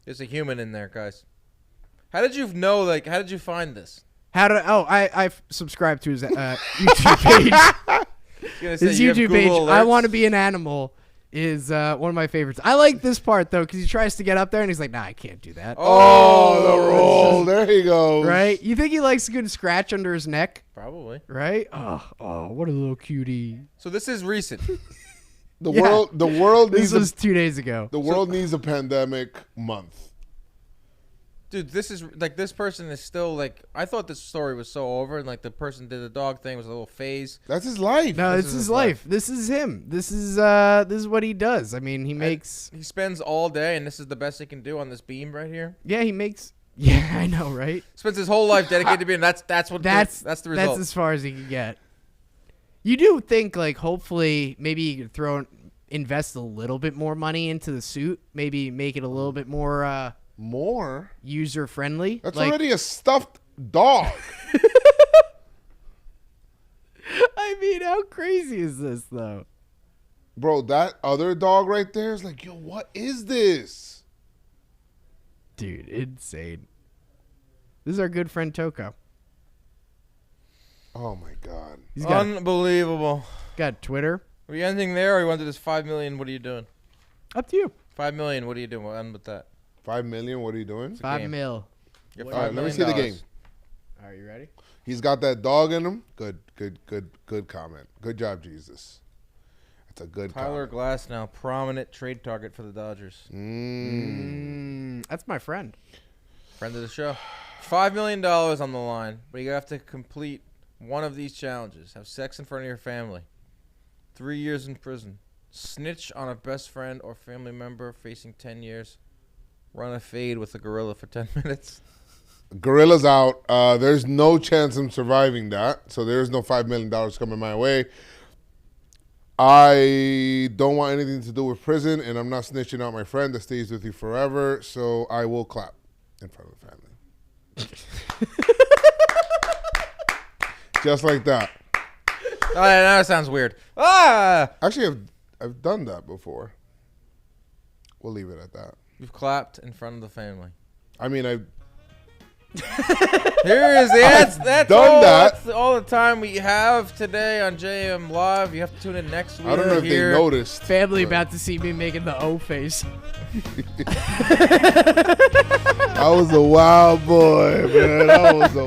There's a human in there, guys. How did you know? Like, how did you find this? I subscribed to his YouTube page. His YouTube page. I want to be an animal is one of my favorites. I like this part though because he tries to get up there and he's like, "Nah, I can't do that." Oh, the roll. There he goes. Right? You think he likes a good scratch under his neck? Probably. Right? Oh, what a little cutie. So this is recent. The world This needs was 2 days ago. The world needs a pandemic month. Dude, this is like this person is still like I thought this story was so over and like the person did the dog thing was a little phase. That's his life. No, this is his life. This is him. This is what he does. I mean, he spends all day and this is the best he can do on this beam right here. Yeah, he makes Yeah, I know, right? Spends his whole life dedicated to being that's the result. That's as far as he can get. You do think like hopefully maybe you could invest a little bit more money into the suit, maybe make it a little bit more user friendly. That's already a stuffed dog. I mean, how crazy is this though? Bro, that other dog right there is like, yo, what is this? Dude, insane. This is our good friend Toco. Oh my God. He's got unbelievable. Got Twitter. Are we ending there or you want to do this 5 million? What are you doing? Up to you. 5 million, what are you doing? We'll end with that. 5 million, what are you doing? 5 mil. All right, let me see the game. All right, you ready? He's got that dog in him. Good comment. Good job, Jesus. That's a good Tyler Glass now, prominent trade target for the Dodgers. That's my friend. Friend of the show. $5 million on the line, but you have to complete one of these challenges. Have sex in front of your family. 3 years in prison. Snitch on a best friend or family member facing 10 years. Run a fade with a gorilla for 10 minutes. Gorilla's out. There's no chance I'm surviving that. So there's no $5 million coming my way. I don't want anything to do with prison, and I'm not snitching out my friend that stays with you forever. So I will clap in front of the family. Just like that. Now it sounds weird. Ah! Actually, I've done that before. We'll leave it at that. You've clapped in front of the family. I mean, Here is the answer. That's all the time we have today on JM Live. You have to tune in next week. I don't know if they noticed. Family about to see me making the O face. I was a wild boy, man. I was a